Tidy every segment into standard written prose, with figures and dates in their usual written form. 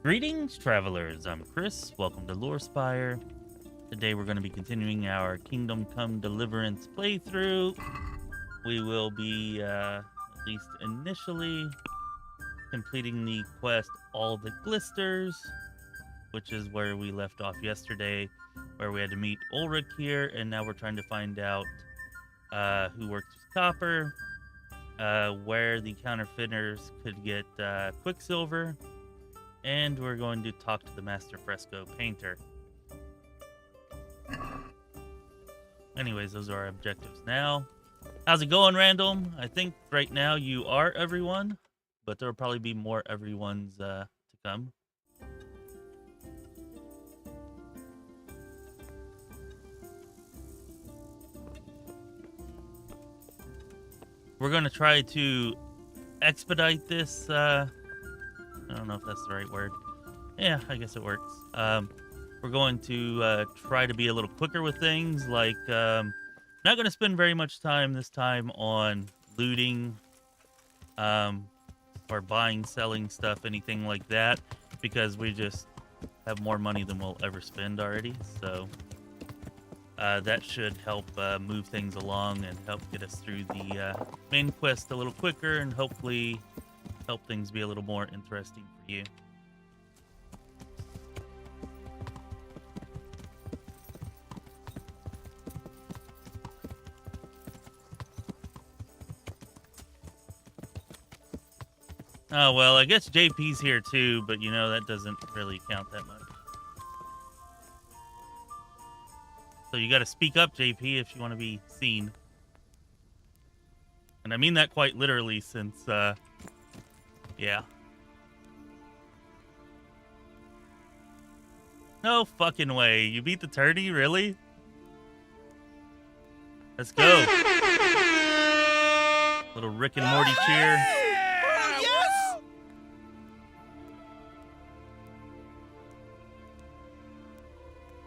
Greetings, travelers. I'm Chris. Welcome to Lorespire. Today we're going to be continuing our Kingdom Come Deliverance playthrough. We will be, at least initially, completing the quest All the Glisters, which is where we left off yesterday, where we had to meet Ulrich here, and now we're trying to find out who works with Copper, where the Counterfeiters could get Quicksilver, and we're going to talk to the Master Fresco Painter. Anyways, those are our objectives now. How's it going, Randall? I think right now you are everyone, but there will probably be more everyone's to come. We're going to try to expedite this. I don't know if that's the right word. Yeah, I guess it works. We're going to try to be a little quicker with things. Like, not going to spend very much time this time on looting or buying, selling stuff, anything like that, because we just have more money than we'll ever spend already. So that should help move things along and help get us through the main quest a little quicker, and hopefully help things be a little more interesting for you. Oh, well, I guess JP's here too, but you know, that doesn't really count that much. So you gotta speak up, JP, if you want to be seen. And I mean that quite literally, since, yeah. No fucking way. You beat the tourney? Really? Let's go. Little Rick and Morty cheer. Yes!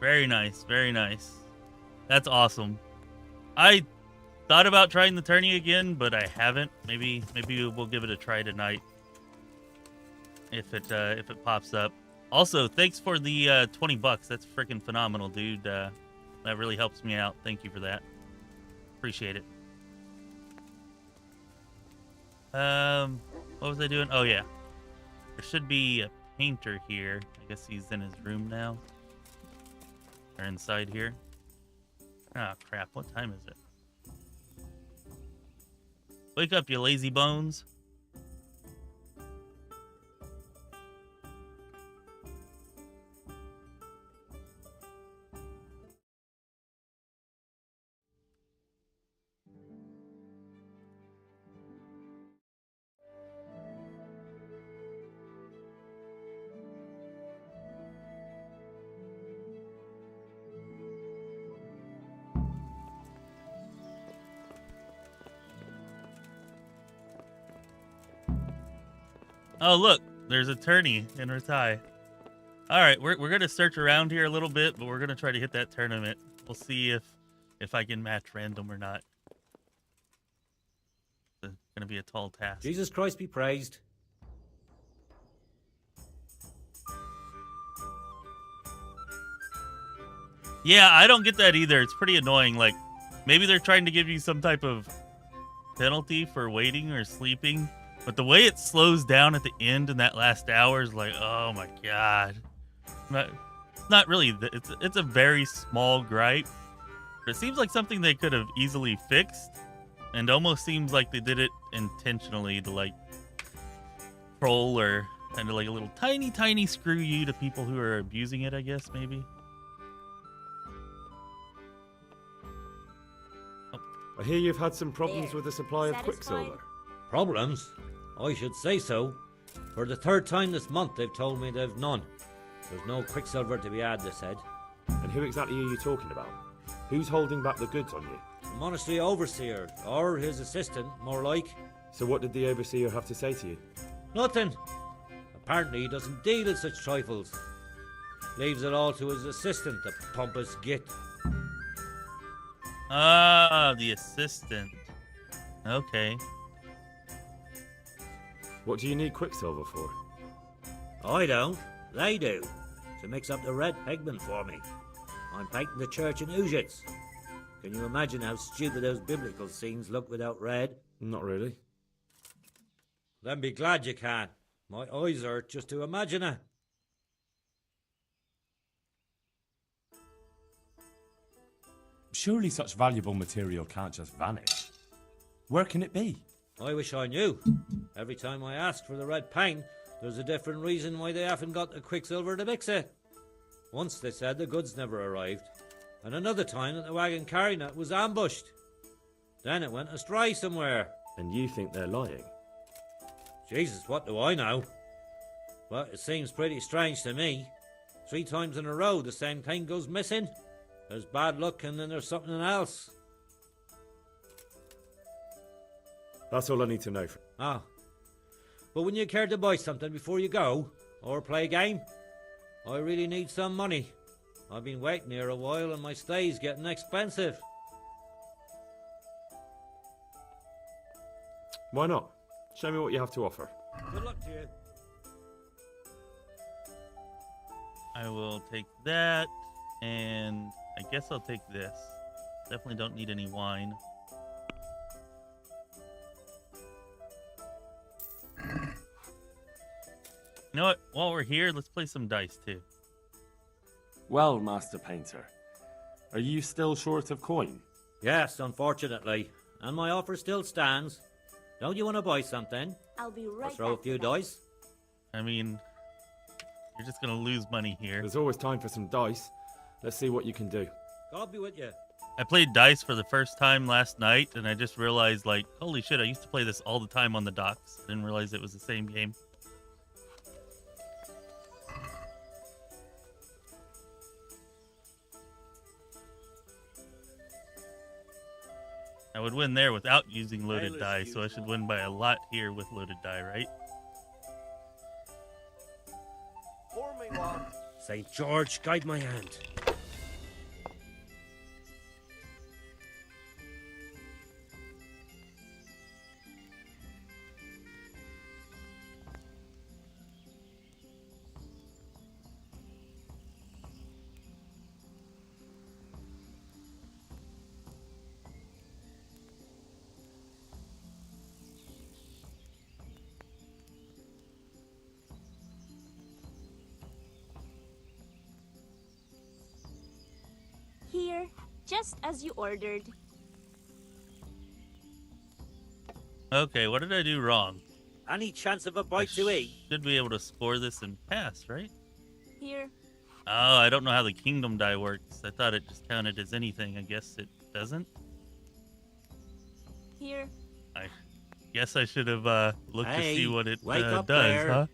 Very nice. Very nice. That's awesome. I thought about trying the tourney again, but I haven't. Maybe we'll give it a try tonight. If it pops up. Also, thanks for the $20. That's freaking phenomenal, dude. That really helps me out. Thank you for that. Appreciate it. What was I doing? Oh yeah, there should be a painter here. I guess he's in his room now, or inside here. Oh crap! What time is it? Wake up, you lazy bones. Oh, look, there's a tourney in Ratai. All right, we're going to search around here a little bit, but we're going to try to hit that tournament. We'll see if I can match random or not. It's going to be a tall task. Jesus Christ be praised. Yeah, I don't get that either. It's pretty annoying. Like, maybe they're trying to give you some type of penalty for waiting or sleeping. But the way it slows down at the end in that last hour is like, oh my god. It's not really, it's a very small gripe. But it seems like something they could have easily fixed. And almost seems like they did it intentionally to like troll or kind of like a little tiny screw you to people who are abusing it, I guess, maybe. I hear you've had some problems with the supply of Quicksilver. Problems? I should say so. For the third time this month, they've told me they've none. There's no Quicksilver to be had, they said. And who exactly are you talking about? Who's holding back the goods on you? The monastery overseer, or his assistant, more like. So what did the overseer have to say to you? Nothing. Apparently he doesn't deal in such trifles. Leaves it all to his assistant, the pompous git. Ah, the assistant. Okay. What do you need Quicksilver for? I don't. They do, to mix up the red pigment for me. I'm painting the church in Ujits. Can you imagine how stupid those biblical scenes look without red? Not really. Then be glad you can. My eyes hurt just to imagine it. Surely such valuable material can't just vanish. Where can it be? I wish I knew. Every time I ask for the red paint, there's a different reason why they haven't got the quicksilver to mix it. Once they said the goods never arrived, and another time that the wagon carrying it was ambushed. Then it went astray somewhere. And you think they're lying? Jesus, what do I know? But it seems pretty strange to me. 3 times in a row the same thing goes missing. There's bad luck and then there's something else. That's all I need to know. Ah. But wouldn't you care to buy something before you go? Or play a game? I really need some money. I've been waiting here a while and my stay's getting expensive. Why not? Show me what you have to offer. Good luck to you. I will take that, and I guess I'll take this. Definitely don't need any wine. You know what? While we're here, let's play some dice too. Well, Master Painter, are you still short of coin? Yes, unfortunately. And my offer still stands. Don't you want to buy something? I'll be Or right throw a back few to that. dice? I mean, you're just gonna lose money here. There's always time for some dice. Let's see what you can do. God be with you. I played dice for the first time last night, and I just realized, like, holy shit, I used to play this all the time on the docks. I didn't realize it was the same game. I would win there without using loaded Hey, die, listen, so I should win by a lot here with loaded die, right? Pour me one. St. George, guide my hand. Here, just as you ordered. Okay, what did I do wrong? Any chance of a I bite to eat? should be able to score this and pass, right? Here, Oh, I don't know how the kingdom die works. I thought it just counted as anything. I guess it doesn't. here. I guess I should have looked to see Hey, what it wake up does, there. huh?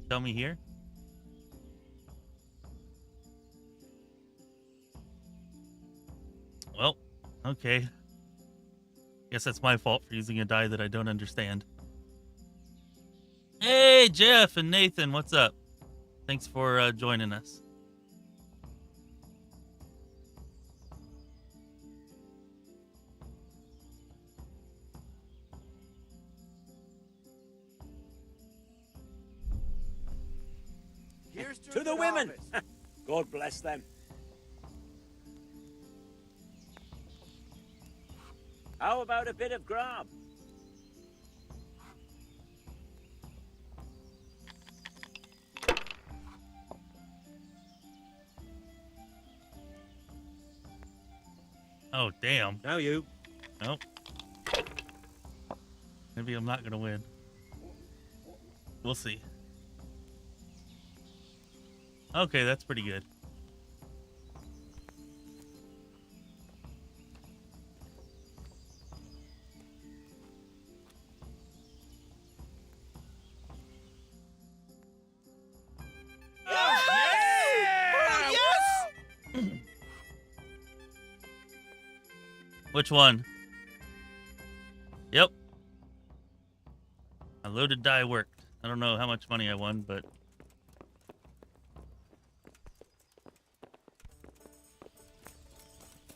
Tell me here. Well, okay. Guess that's my fault for using a die that I don't understand. Hey, Jeff and Nathan, what's up? Thanks for joining us. Here's To the women. harvest. God bless them. How about a bit of grub? Oh, damn. Now you. Nope. Maybe I'm not gonna win. We'll see. Okay, that's pretty good. Which one? Yep. A loaded die worked. I don't know how much money I won, but...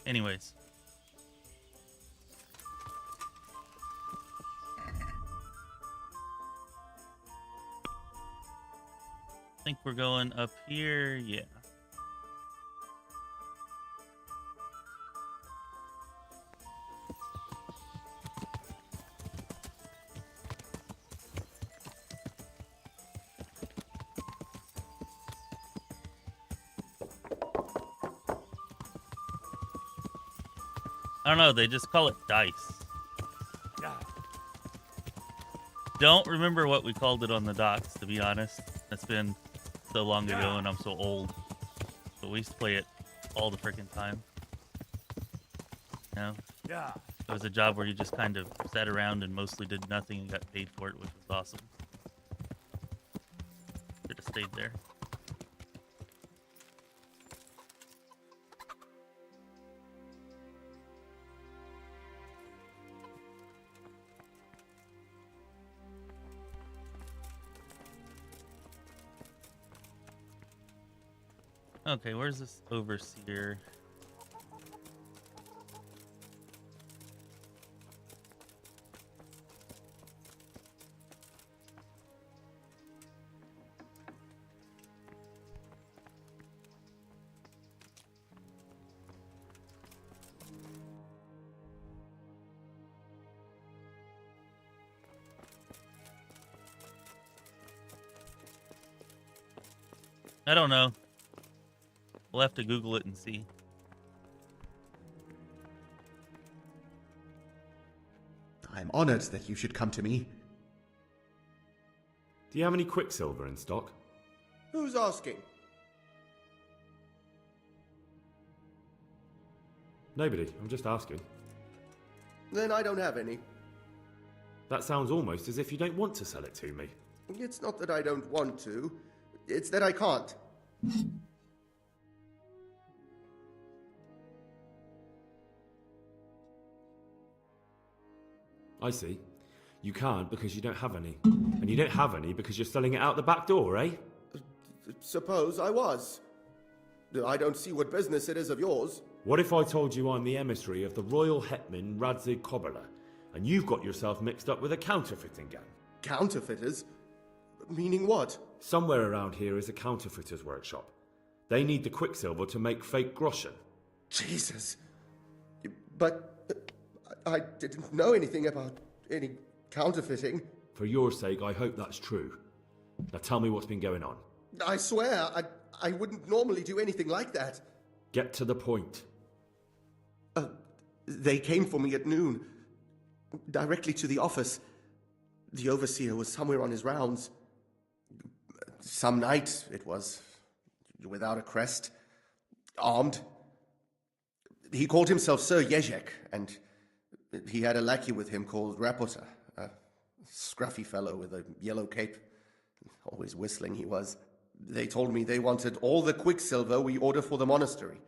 Anyways. think we're going up here. Yeah. I don't know, they just call it dice. Don't remember what we called it on the docks, to be honest. It's been so long ago and I'm so old. But we used to play it all the freaking time. You know? Yeah. It was a job where you just kind of sat around and mostly did nothing and got paid for it, which was awesome. Should have stayed there. Okay, where's this overseer? I don't know. We'll have to Google it and see. I'm honored that you should come to me. Do you have any quicksilver in stock? Who's asking? Nobody. I'm just asking. Then I don't have any. That sounds almost as if you don't want to sell it to me. It's not that I don't want to. It's that I can't. I see. You can't because you don't have any. And you don't have any because you're selling it out the back door, eh? Suppose I was. I don't see what business it is of yours. What if I told you I'm the emissary of the Royal Hetman Radzig Kobyla, and you've got yourself mixed up with a counterfeiting gang? Counterfeiters? Meaning what? Somewhere around here is a counterfeiters workshop. They need the quicksilver to make fake groschen. Jesus. But I didn't know anything about any counterfeiting. For your sake, I hope that's true. Now tell me what's been going on. I swear, I wouldn't normally do anything like that. Get to the point. They came for me at noon, directly to the office. The overseer was somewhere on his rounds. Some night, it was, without a crest, armed. He called himself Sir Jezek, and he had a lackey with him called Rapota, a scruffy fellow with a yellow cape. Always whistling he was. They told me they wanted all the quicksilver we order for the monastery.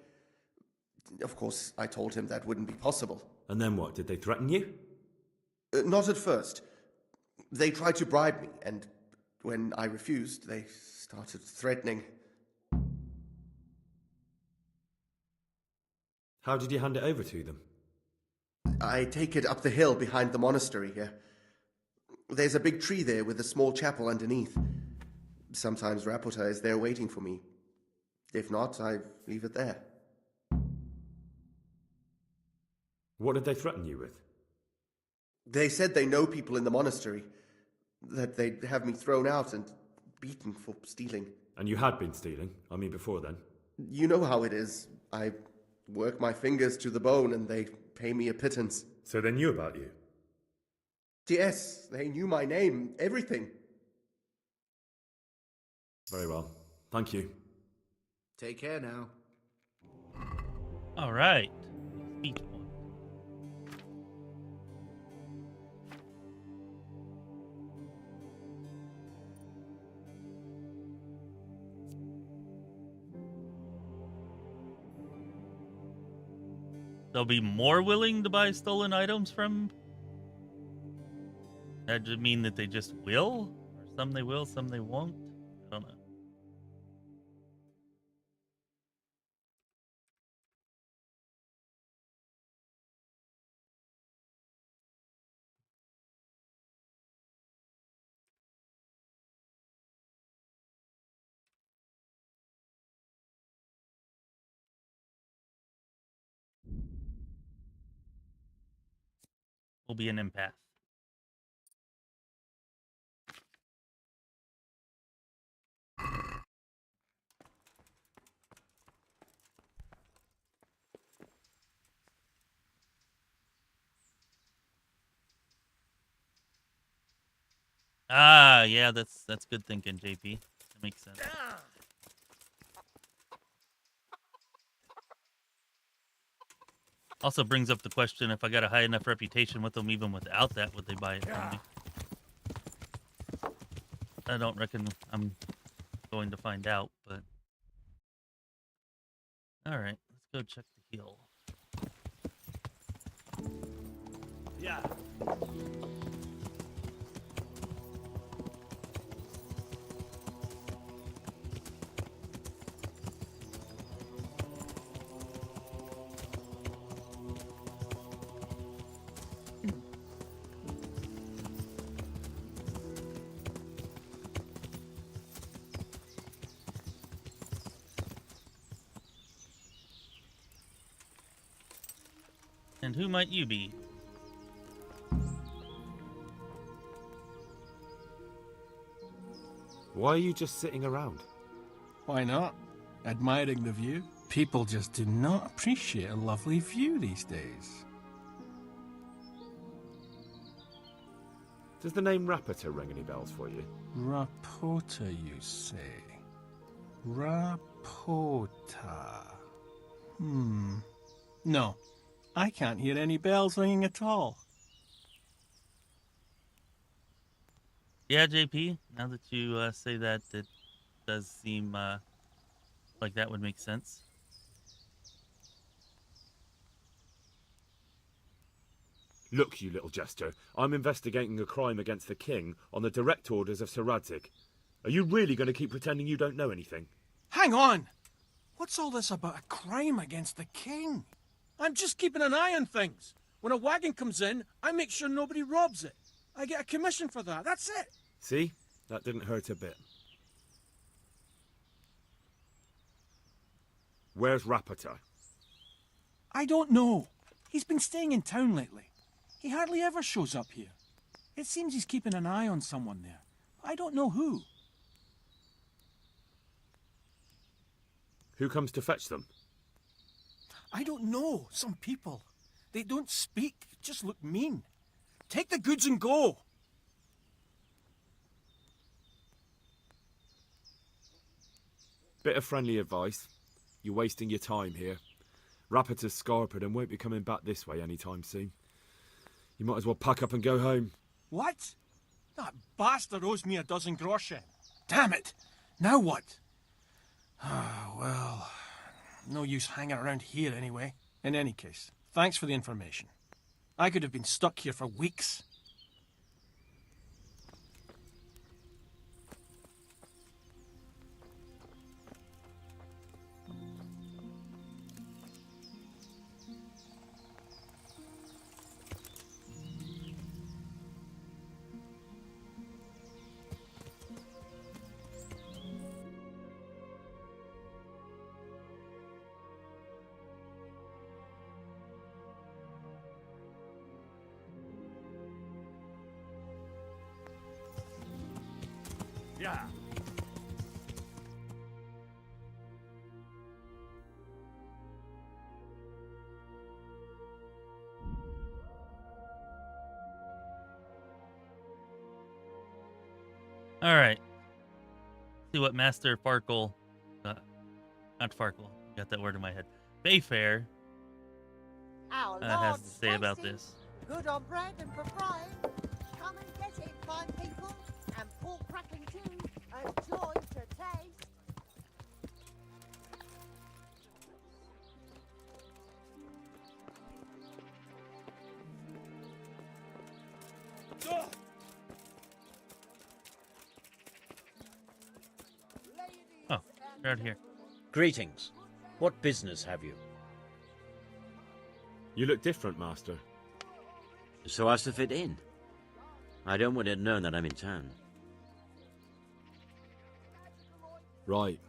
Of course, I told him that wouldn't be possible. And then what? Did they threaten you? Not at first. They tried to bribe me, and when I refused, they started threatening. How did you hand it over to them? I take it up the hill behind the monastery here. There's a big tree there with a small chapel underneath. Sometimes Rapota is there waiting for me. If not, I leave it there. What did they threaten you with? They said they know people in the monastery, that they'd have me thrown out and beaten for stealing. And you had been stealing, I mean before then. You know how it is. I work my fingers to the bone and they pay me a pittance. So they knew about you? Yes, they knew my name, everything. Very well. Thank you. Take care now. All right. Speech one. They'll be more willing to buy stolen items from? That would mean that they just will? Or some they will, some they won't? I don't know. will be an empath. Ah, yeah, that's good thinking, JP. That makes sense. Also brings up the question, if I got a high enough reputation with them, even without that, would they buy it from me? I don't reckon I'm going to find out, but... Alright, let's go check the heal. Yeah. And who might you be? Why are you just sitting around? Why not? Admiring the view. People just do not appreciate a lovely view these days. Does the name Rapita ring any bells for you? Rapota, you say? Rapota. No, I can't hear any bells ringing at all. Yeah, JP, now that you say that, it does seem like that would make sense. Look, you little jester, I'm investigating a crime against the king on the direct orders of Sir Radzik. Are you really going to keep pretending you don't know anything? Hang on! What's all this about a crime against the king? I'm just keeping an eye on things. When a wagon comes in, I make sure nobody robs it. I get a commission for that, that's it. See? That didn't hurt a bit. Where's Rapita? I don't know. He's been staying in town lately. He hardly ever shows up here. It seems he's keeping an eye on someone there. I don't know who. Who comes to fetch them? I don't know. Some people. They don't speak, just look mean. Take the goods and go. Bit of friendly advice. You're wasting your time here. Rapita's scarpered and won't be coming back this way anytime soon. You might as well pack up and go home. What? That bastard owes me a dozen groschen. Damn it! Now what? Ah, well, no use hanging around here anyway. In any case, thanks for the information. I could have been stuck here for weeks. Yeah. All right. See what Master Farkle, not Farkle, got that word in my head. Bayfair has to say about this. Good on bread and for frying. Come and get it, fine people. And pork cracking too. A joy to taste. Oh, they're out here. Greetings. What business have you? You look different, Master. So as to fit in. I don't want it known that I'm in town. Right.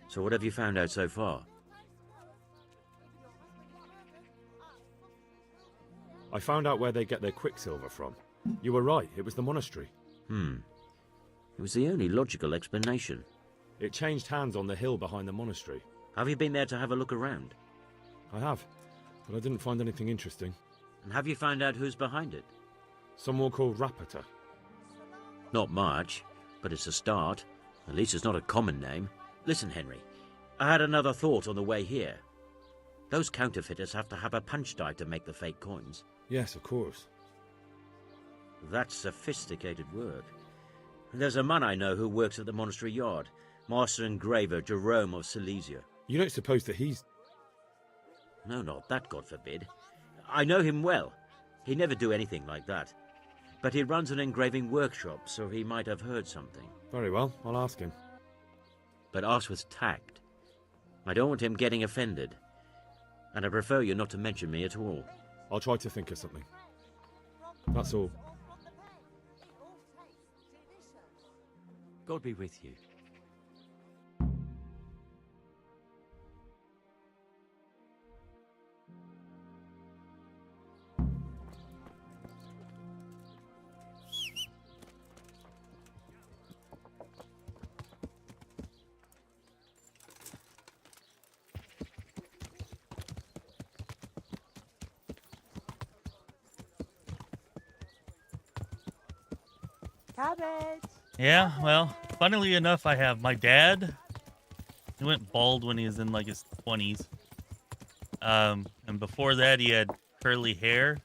So what have you found out so far? I found out where they get their quicksilver from. You were right, it was the monastery. It was the only logical explanation. It changed hands on the hill behind the monastery. Have you been there to have a look around? I have, but I didn't find anything interesting. And have you found out who's behind it? Someone called Rapata. Not much, but it's a start. At least it's not a common name. Listen, Henry, I had another thought on the way here. Those counterfeiters have to have a punch die to make the fake coins. Yes, of course. That's sophisticated work. There's a man I know who works at the monastery yard, Master Engraver Jerome of Silesia. You don't suppose that he's... No, not that, God forbid. I know him well. He'd never do anything like that. But he runs an engraving workshop, so he might have heard something. Very well, I'll ask him. But ask with tact. I don't want him getting offended. And I prefer you not to mention me at all. I'll try to think of something. That's all. God be with you. Cabbage. Yeah, well, funnily enough, I have my dad. He went bald when he was in like his 20s. And before that, he had curly hair.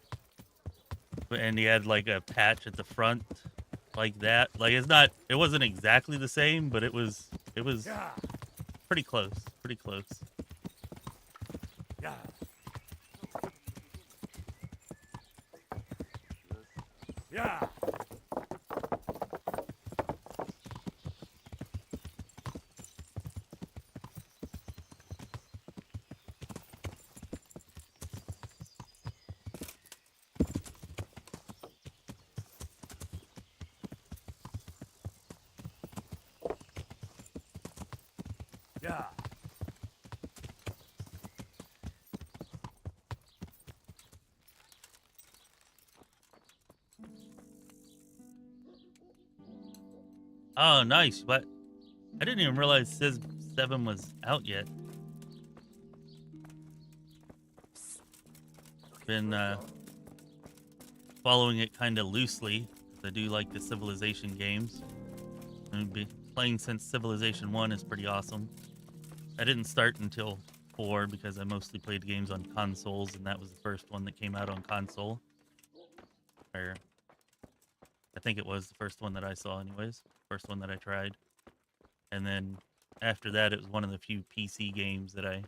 And he had like a patch at the front, like that. Like it wasn't exactly the same, but it was pretty close, pretty close. Yeah. Yeah. Yeah. Oh, nice. But I didn't even realize Civ 7 was out yet. Been following it kind of loosely. I do like the Civilization games. I've been playing since Civilization 1 is pretty awesome. I didn't start until 4 because I mostly played games on consoles, and that was the first one that came out on console. Or I think it was the first one that I saw anyways. First one that I tried. And then after that, it was one of the few PC games that I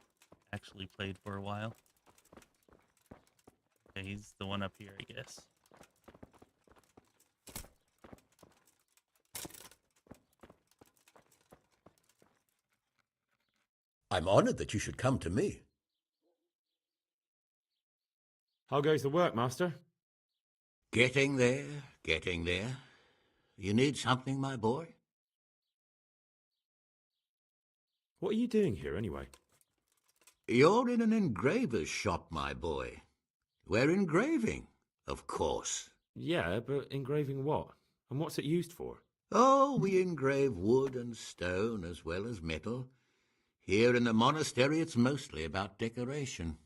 actually played for a while. Okay, he's the one up here, I guess. I'm honored that you should come to me. How goes the work, Master? Getting there, getting there. You need something, my boy? What are you doing here, anyway? You're in an engraver's shop, my boy. We're engraving, of course. Yeah, but engraving what? And what's it used for? Oh, we engrave wood and stone as well as metal. Here in the monastery, it's mostly about decoration.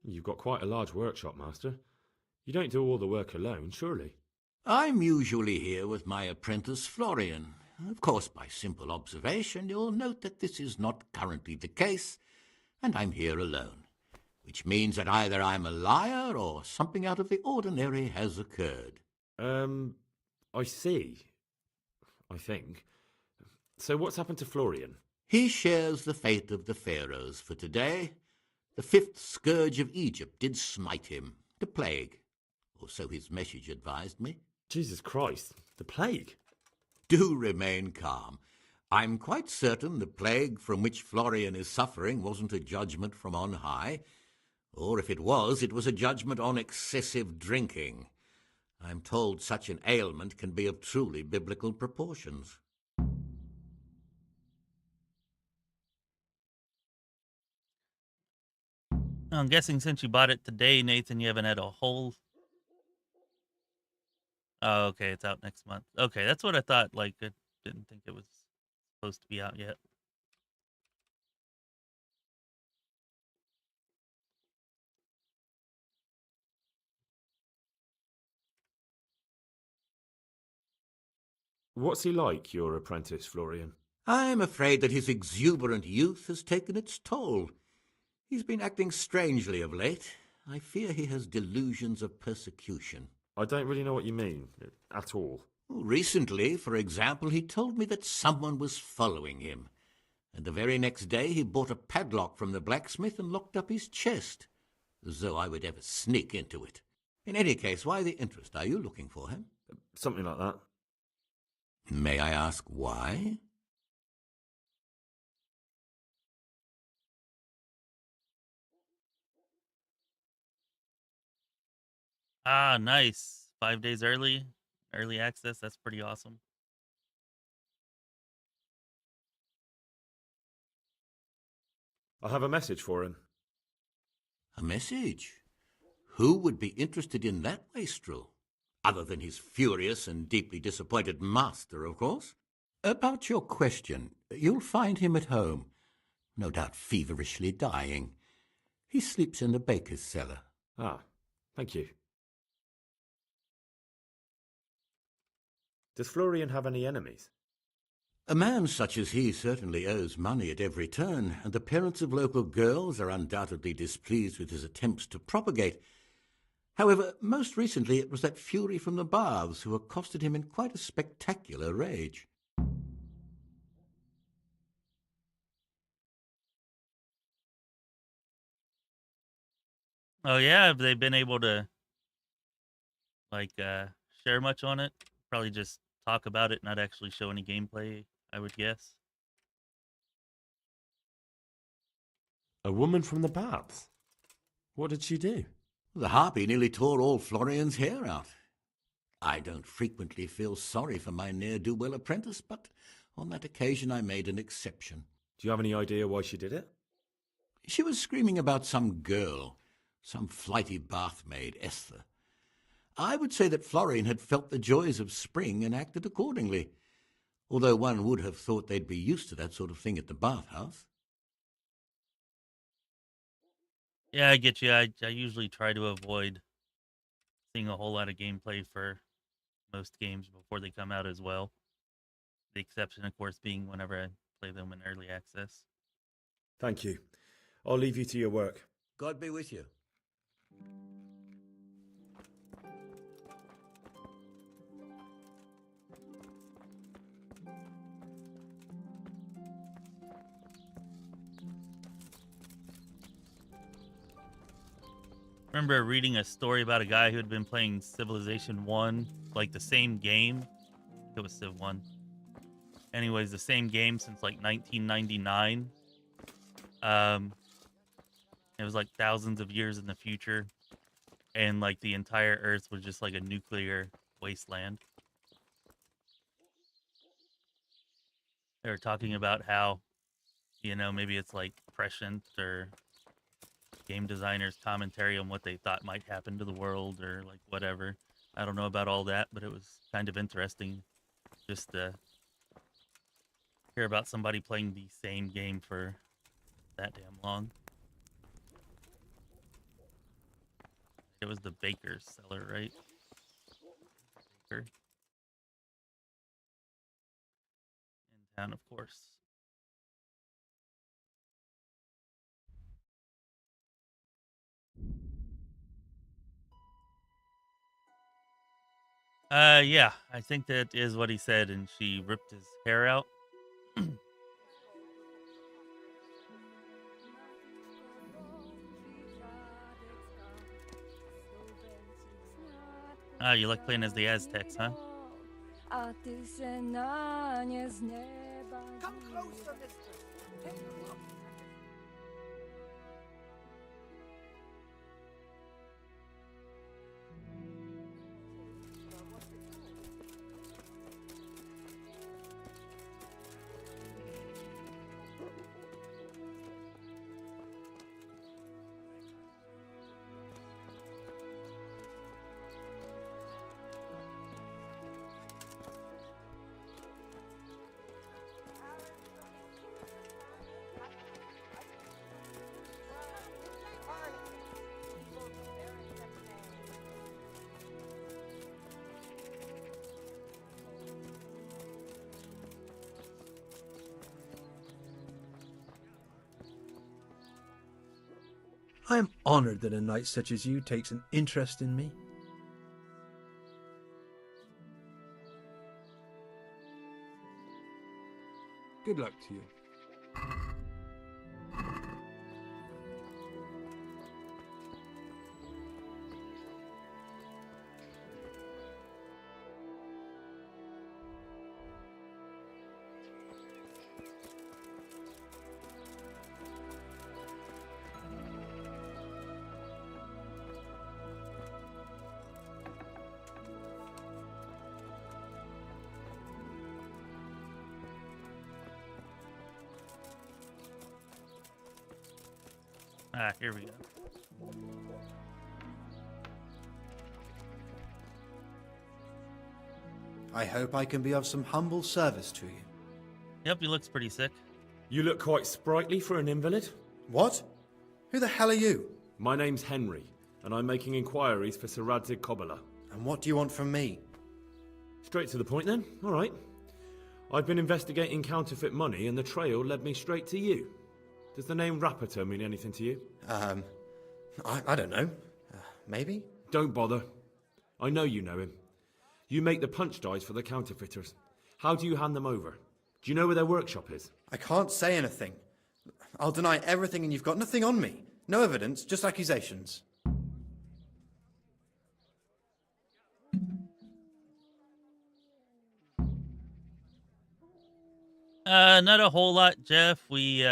You've got quite a large workshop, Master. You don't do all the work alone, surely? I'm usually here with my apprentice, Florian. Of course, by simple observation, you'll note that this is not currently the case, and I'm here alone, which means that either I'm a liar or something out of the ordinary has occurred. I see. I think. So what's happened to Florian? He shares the fate of the pharaohs for today. The 5th scourge of Egypt did smite him, the plague, or so his message advised me. Jesus Christ, the plague? Do remain calm. I'm quite certain the plague from which Florian is suffering wasn't a judgment from on high, or if it was a judgment on excessive drinking. I'm told such an ailment can be of truly biblical proportions. I'm guessing since you bought it today, Nathan, you haven't had a whole... Oh, okay, it's out next month. Okay, that's what I thought. Like, I didn't think it was supposed to be out yet. What's he like, your apprentice, Florian? I'm afraid that his exuberant youth has taken its toll. He's been acting strangely of late. I fear he has delusions of persecution. I don't really know what you mean, at all. Recently, for example, he told me that someone was following him. And the very next day he bought a padlock from the blacksmith and locked up his chest, as though I would ever sneak into it. In any case, why the interest? Are you looking for him? Something like that. May I ask why? Ah, nice. 5 days early. Early access. That's pretty awesome. I have a message for him. A message? Who would be interested in that wastrel? Other than his furious and deeply disappointed master, of course. About your question, you'll find him at home, no doubt feverishly dying. He sleeps in the baker's cellar. Ah, thank you. Does Florian have any enemies? A man such as he certainly owes money at every turn, and the parents of local girls are undoubtedly displeased with his attempts to propagate. However, most recently it was that fury from the baths who accosted him in quite a spectacular rage. Oh, yeah? Have they been able to, like, share much on it? Probably just talk about it, not actually show any gameplay, I would guess. A woman from the baths? What did she do? The harpy nearly tore all Florian's hair out. I don't frequently feel sorry for my ne'er-do-well apprentice, but on that occasion I made an exception. Do you have any idea why she did it? She was screaming about some girl, some flighty bathmaid, Esther. I would say that Florian had felt the joys of spring and acted accordingly, although one would have thought they'd be used to that sort of thing at the bathhouse. Yeah, I get you. I usually try to avoid seeing a whole lot of gameplay for most games before they come out as well. The exception, of course, being whenever I play them in early access. Thank you. I'll leave you to your work. God be with you. Remember reading a story about a guy who had been playing Civilization 1, like the same game. It was Civ 1. Anyways, the same game since like 1999. It was like thousands of years in the future. And like the entire Earth was just like a nuclear wasteland. They were talking about how, you know, maybe it's like prescient or game designers' commentary on what they thought might happen to the world or like whatever. I don't know about all that, but it was kind of interesting just to hear about somebody playing the same game for that damn long. It was the baker's cellar, right? Baker. In town, of course. Yeah, I think that is what he said, and she ripped his hair out. Ah, you like playing as the Aztecs, huh? Come closer, mistress. I am honoured that a knight such as you takes an interest in me. Good luck to you. Ah, here we go. I hope I can be of some humble service to you. Yep, he looks pretty sick. You look quite sprightly for an invalid. What? Who the hell are you? My name's Henry, and I'm making inquiries for Sir Radzig Kobyla. And what do you want from me? Straight to the point then. All right. I've been investigating counterfeit money, and the trail led me straight to you. Does the name Rapiter mean anything to you? I don't know. Maybe? Don't bother. I know you know him. You make the punch dice for the counterfeiters. How do you hand them over? Do you know where their workshop is? I can't say anything. I'll deny everything and you've got nothing on me. No evidence, just accusations. Not a whole lot, Jeff. We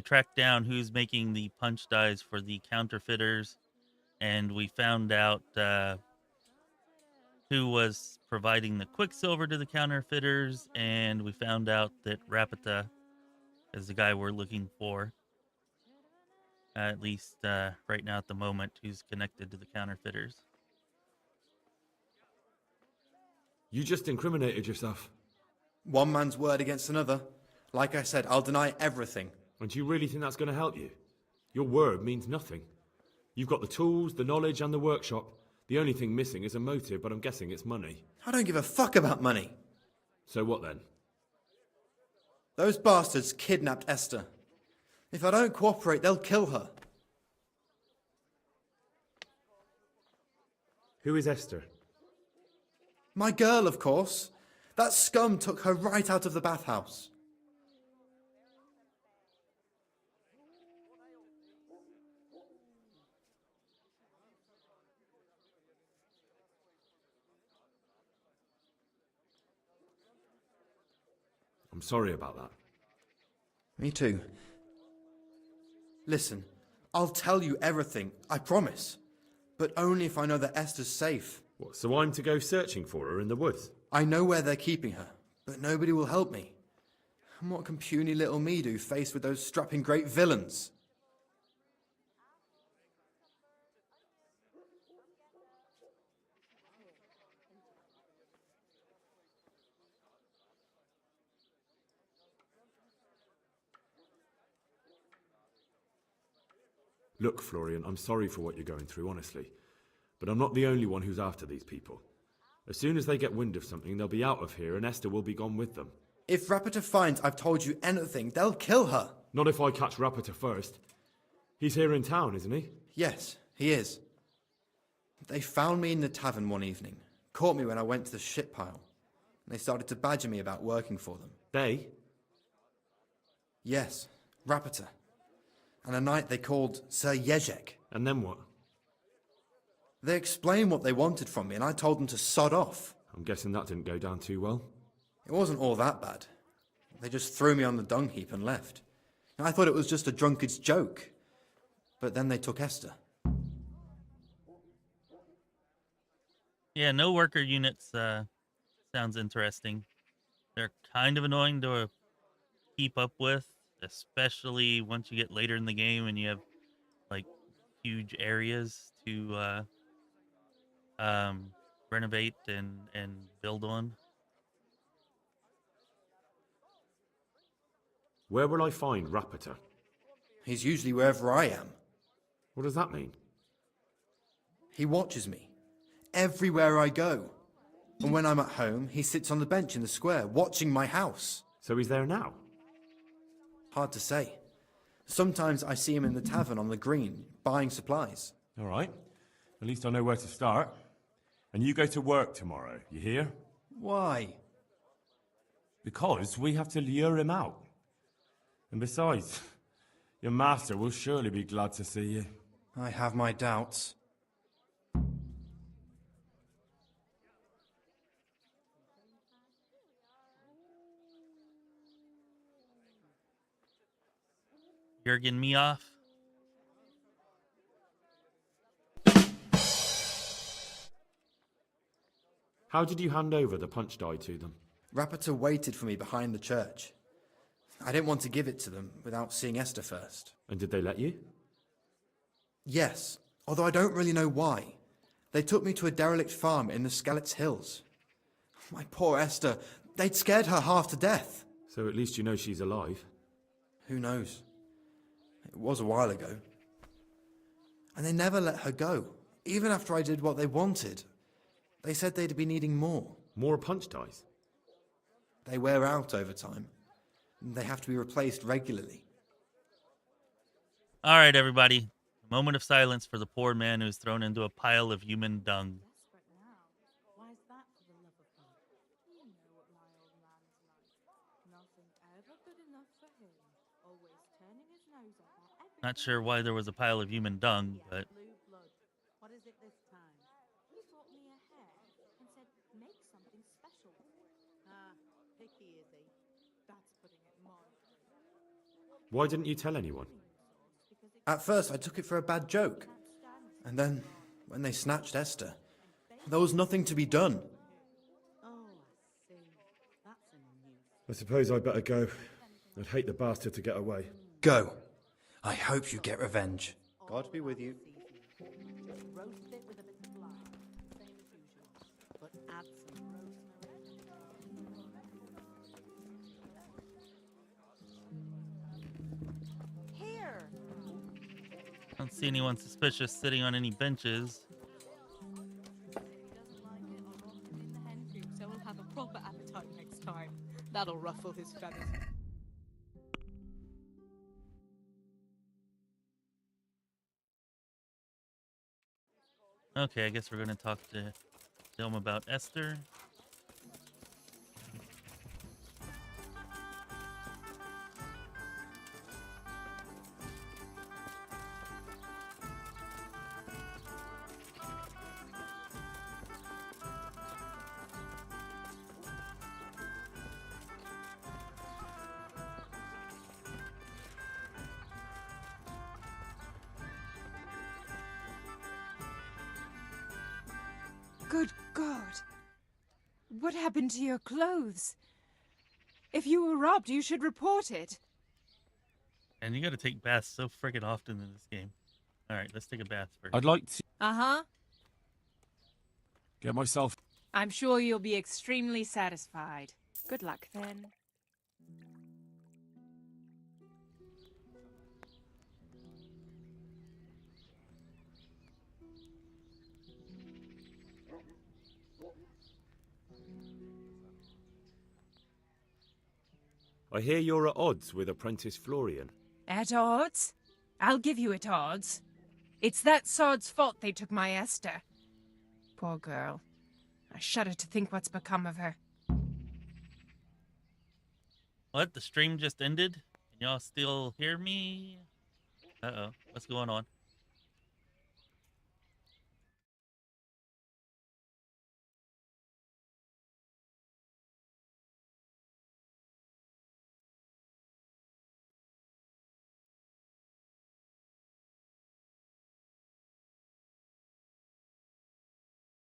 tracked down who's making the punch dies for the counterfeiters, and we found out who was providing the quicksilver to the counterfeiters, and we found out that Rapita is the guy we're looking for. At least right now at the moment, who's connected to the counterfeiters. You just incriminated yourself. One man's word against another. Like I said, I'll deny everything. And do you really think that's going to help you? Your word means nothing. You've got the tools, the knowledge, and the workshop. The only thing missing is a motive, but I'm guessing it's money. I don't give a fuck about money. So what then? Those bastards kidnapped Esther. If I don't cooperate, they'll kill her. Who is Esther? My girl, of course. That scum took her right out of the bathhouse. I'm sorry about that. Me too. Listen, I'll tell you everything, I promise. But only if I know that Esther's safe. What, so I'm to go searching for her in the woods? I know where they're keeping her, but nobody will help me. And what can puny little me do faced with those strapping great villains? Look, Florian, I'm sorry for what you're going through, honestly. But I'm not the only one who's after these people. As soon as they get wind of something, they'll be out of here and Esther will be gone with them. If Rapita finds I've told you anything, they'll kill her. Not if I catch Rapita first. He's here in town, isn't he? Yes, he is. They found me in the tavern one evening, caught me when I went to the shit pile. They started to badger me about working for them. They? Yes, Rapita. And a knight they called Sir Jezek. And then what? They explained what they wanted from me, and I told them to sod off. I'm guessing that didn't go down too well. It wasn't all that bad. They just threw me on the dung heap and left. And I thought it was just a drunkard's joke. But then they took Esther. Yeah, no worker units sounds interesting. They're kind of annoying to keep up with, especially once you get later in the game and you have like huge areas to renovate and build on. Where will I find Rapita? He's usually wherever I am. What does that mean? He watches me. Everywhere I go. And when I'm at home, he sits on the bench in the square, watching my house. So he's there now? Hard to say. Sometimes I see him in the tavern on the green, buying supplies. All right. At least I know where to start. And you go to work tomorrow, you hear? Why? Because we have to lure him out. And besides, your master will surely be glad to see you. I have my doubts. Jurgen me off. How did you hand over the punch die to them? Rapiter waited for me behind the church. I didn't want to give it to them without seeing Esther first. And did they let you? Yes, although I don't really know why. They took me to a derelict farm in the Skalitz Hills. My poor Esther, they'd scared her half to death. So at least you know she's alive. Who knows? It was a while ago. And they never let her go, even after I did what they wanted. They said they'd be needing more. More punch dice? They wear out over time. They have to be replaced regularly. All right, everybody. A moment of silence for the poor man who was thrown into a pile of human dung. Not sure why there was a pile of human dung, but... What is it this time? He brought me a hair and said, make something special. Ah, picky is he? That's putting it mildly. Why didn't you tell anyone? At first, I took it for a bad joke. And then, when they snatched Esther, there was nothing to be done. Oh, I see. That's a news. I suppose I'd better go. I'd hate the bastard to get away. Go. I hope you get revenge. God be with you. Roast it with a bit of flour, same as usual, but add some rosemary. Here. I don't see anyone suspicious sitting on any benches. So we'll have a proper appetite next time. That'll ruffle his feathers. Okay, I guess we're going to talk to them about Esther. Good God. What happened to your clothes? If you were robbed, you should report it. And you got to take baths so friggin' often in this game. All right, let's take a bath first. I'd like to Uh-huh. get myself... I'm sure you'll be extremely satisfied. Good luck, then. I hear you're at odds with Apprentice Florian. At odds? I'll give you at odds. It's that sod's fault they took my Esther. Poor girl. I shudder to think what's become of her. What? The stream just ended? Can y'all still hear me? Uh-oh. What's going on?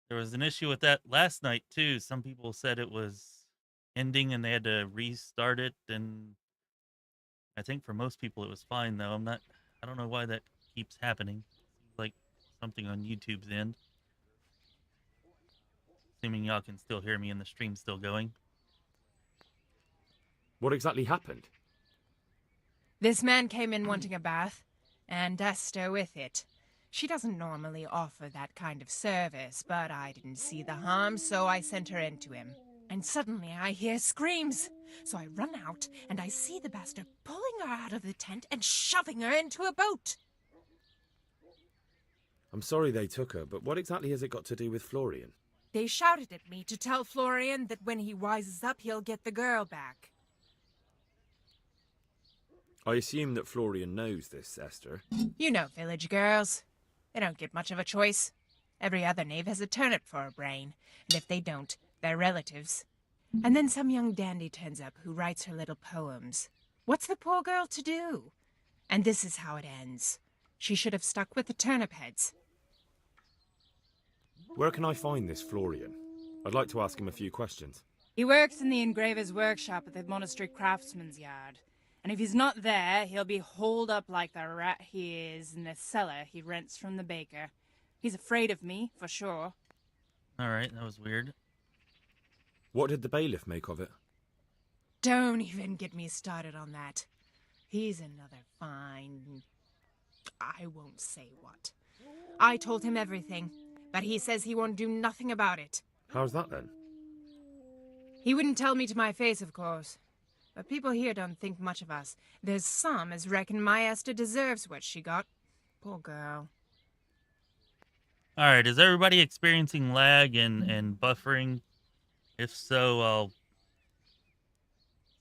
There was an issue with that last night, too. Some people said it was ending and they had to restart it. And I think for most people it was fine, though. I don't know why that keeps happening. Seems like something on YouTube's end. Assuming y'all can still hear me and the stream's still going. What exactly happened? This man came in wanting a bath, and Esther with it. She doesn't normally offer that kind of service, but I didn't see the harm, so I sent her in to him. And suddenly I hear screams. So I run out, and I see the bastard pulling her out of the tent and shoving her into a boat. I'm sorry they took her, but what exactly has it got to do with Florian? They shouted at me to tell Florian that when he wises up, he'll get the girl back. I assume that Florian knows this, Esther. You know village girls. They don't get much of a choice. Every other knave has a turnip for a brain, and if they don't, they're relatives. And then some young dandy turns up who writes her little poems. What's the poor girl to do? And this is how it ends. She should have stuck with the turnip heads. Where can I find this Florian? I'd like to ask him a few questions. He works in the engraver's workshop at the monastery craftsman's yard. And if he's not there, he'll be holed up like the rat he is in the cellar he rents from the baker. He's afraid of me, for sure. Alright, that was weird. What did the bailiff make of it? Don't even get me started on that. He's another fine... I won't say what. I told him everything, but he says he won't do nothing about it. How's that then? He wouldn't tell me to my face, of course. But people here don't think much of us. There's some as reckon my Esther deserves what she got. Poor girl. Alright, is everybody experiencing lag and buffering? If so, I'll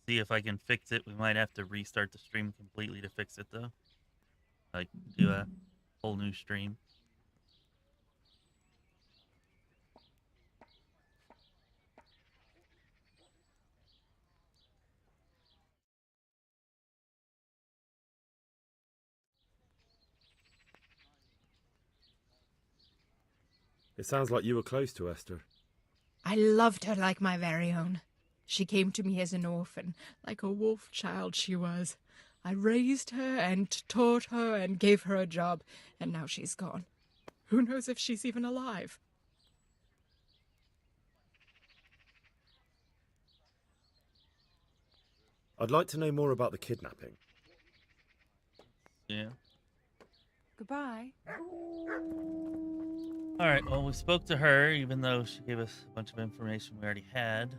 see if I can fix it. We might have to restart the stream completely to fix it, though. Like, do a whole new stream. It sounds like you were close to Esther. I loved her like my very own. She came to me as an orphan, like a wolf child she was. I raised her and taught her and gave her a job, and now she's gone. Who knows if she's even alive? I'd like to know more about the kidnapping. Yeah. Goodbye. Alright, well, we spoke to her, even though she gave us a bunch of information we already had.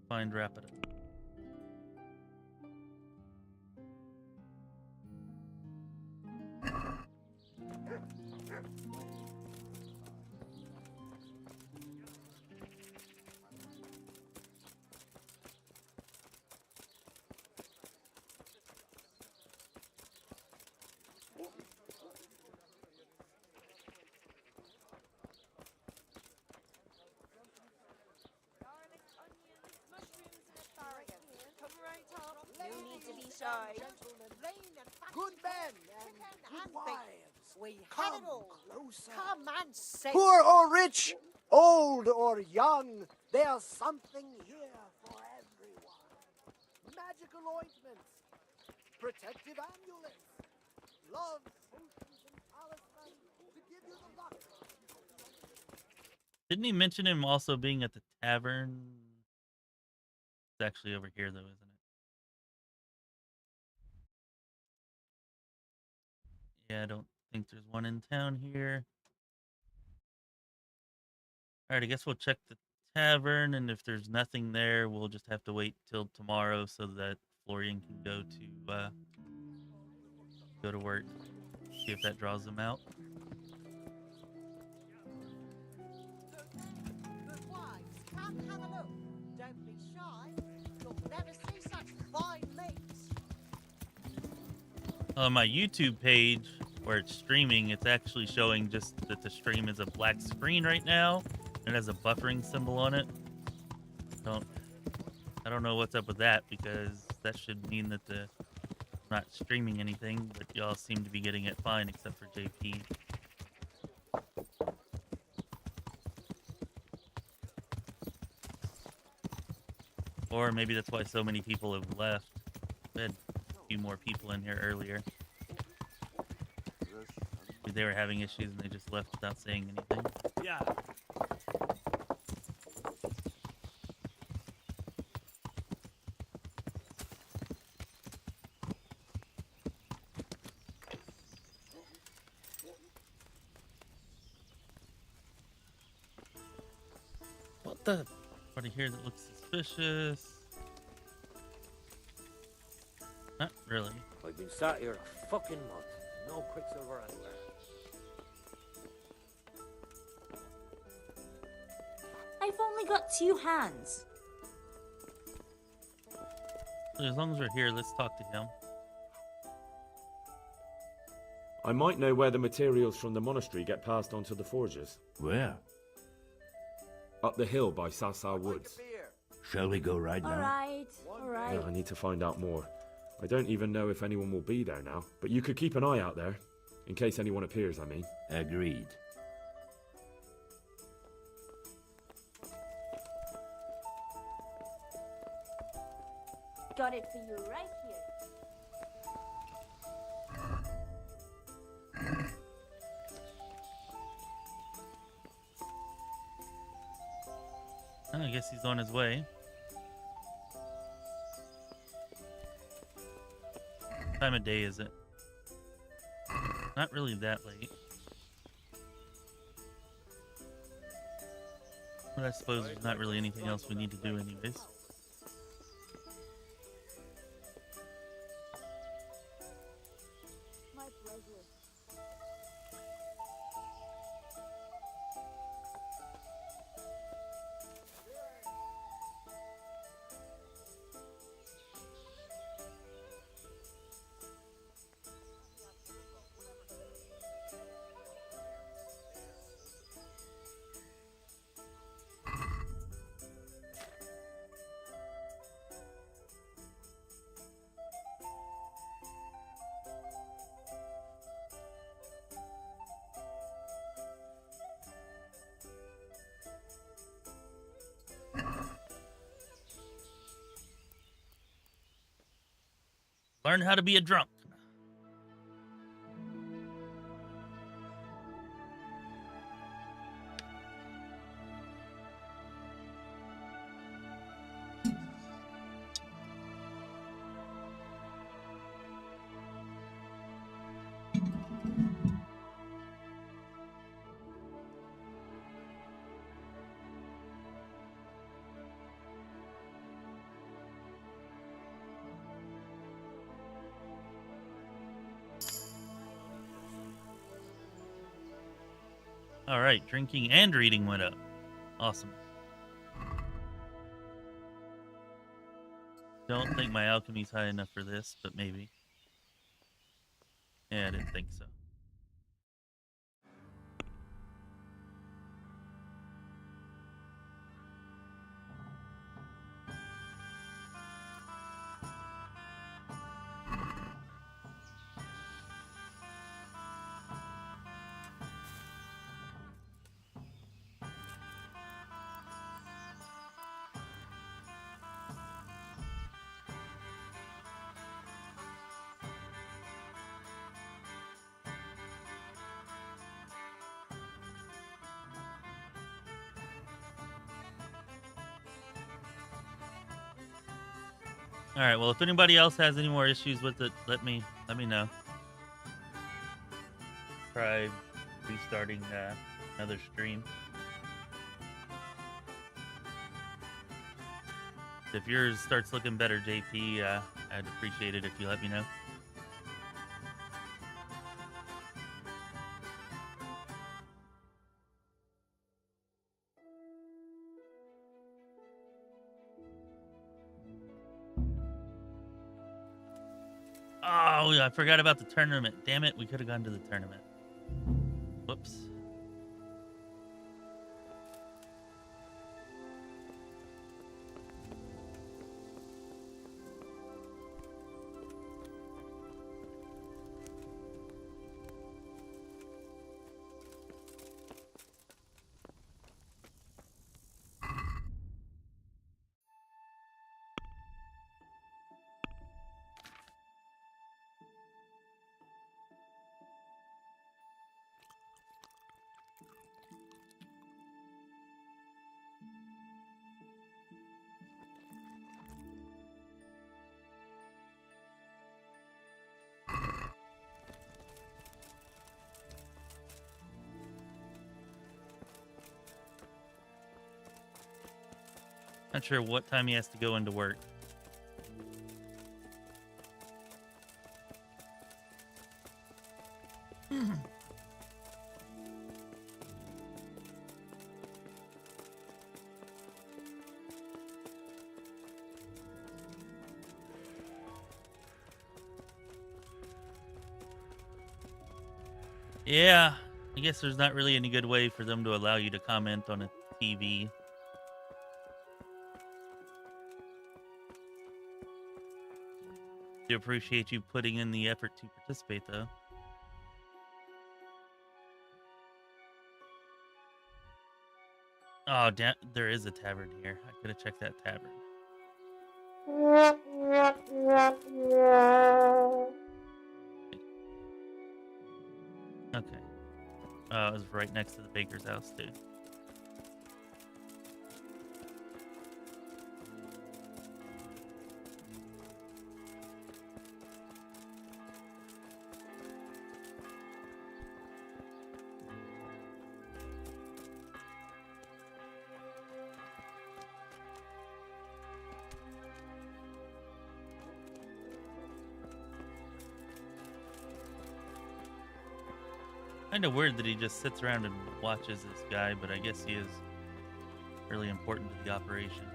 Find Rapida. Good men and good wives. We have it all. Closer. Come and see. Poor or rich, old or young, there's something here for everyone. Magical ointments, protective amulets, love potions and talismans to give you the luck. Didn't he mention him also being at the tavern? It's actually over here, though, isn't it? Yeah, I don't think there's one in town here. Alright, I guess we'll check the tavern, and if there's nothing there, we'll just have to wait till tomorrow so that Florian can go to work. See if that draws them out. Good wives, come have a look. Don't be shy. You'll never see such fine meats. On my YouTube page, where it's streaming, it's actually showing just that the stream is a black screen right now. It has a buffering symbol on it. I don't know what's up with that, because that should mean that I'm not streaming anything, but y'all seem to be getting it fine except for JP. Or maybe that's why so many people have left. We had a few more people in here earlier. They were having issues and they just left without saying anything. Yeah. stuff. Anybody here that looks suspicious? Not really. I've been sat here a fucking month. No quicksilver anywhere. I've only got 2 hands. As long as we're here, let's talk to him. I might know where the materials from the monastery get passed on to the forgers. Where? Up the hill by Sasa Woods. Shall we go right now? Alright. Yeah, I need to find out more. I don't even know if anyone will be there now, but you could keep an eye out there. In case anyone appears, I mean. Agreed. Got it for you right here. Oh, I guess he's on his way. What time of day is it? Not really that late. But I suppose there's not really anything else we need to do anyways. My pleasure. Learn how to be a drunk. All right, drinking and reading went up. Awesome. Don't think my alchemy's high enough for this, but maybe. Yeah, I didn't think so. All right. Well, if anybody else has any more issues with it, let me know. Try restarting another stream. If yours starts looking better, JP, I'd appreciate it if you let me know. Oh, I forgot about the tournament. Damn it, we could have gone to the tournament. Whoops. Not sure what time he has to go into work. Yeah, I guess there's not really any good way for them to allow you to comment on a TV. Do appreciate you putting in the effort to participate, though. Oh, damn, there is a tavern here. I could have checked that tavern. Okay. Oh, it was right next to the baker's house, too. Kind of weird that he just sits around and watches this guy, but I guess he is really important to the operation.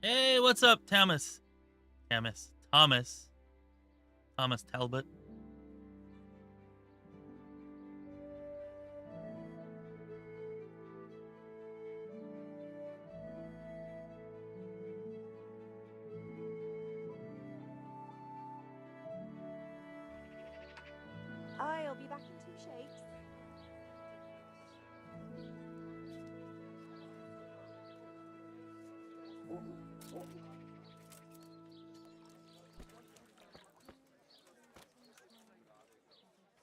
Hey, what's up, Thomas? Thomas Talbot. I'll be back in 2 shakes.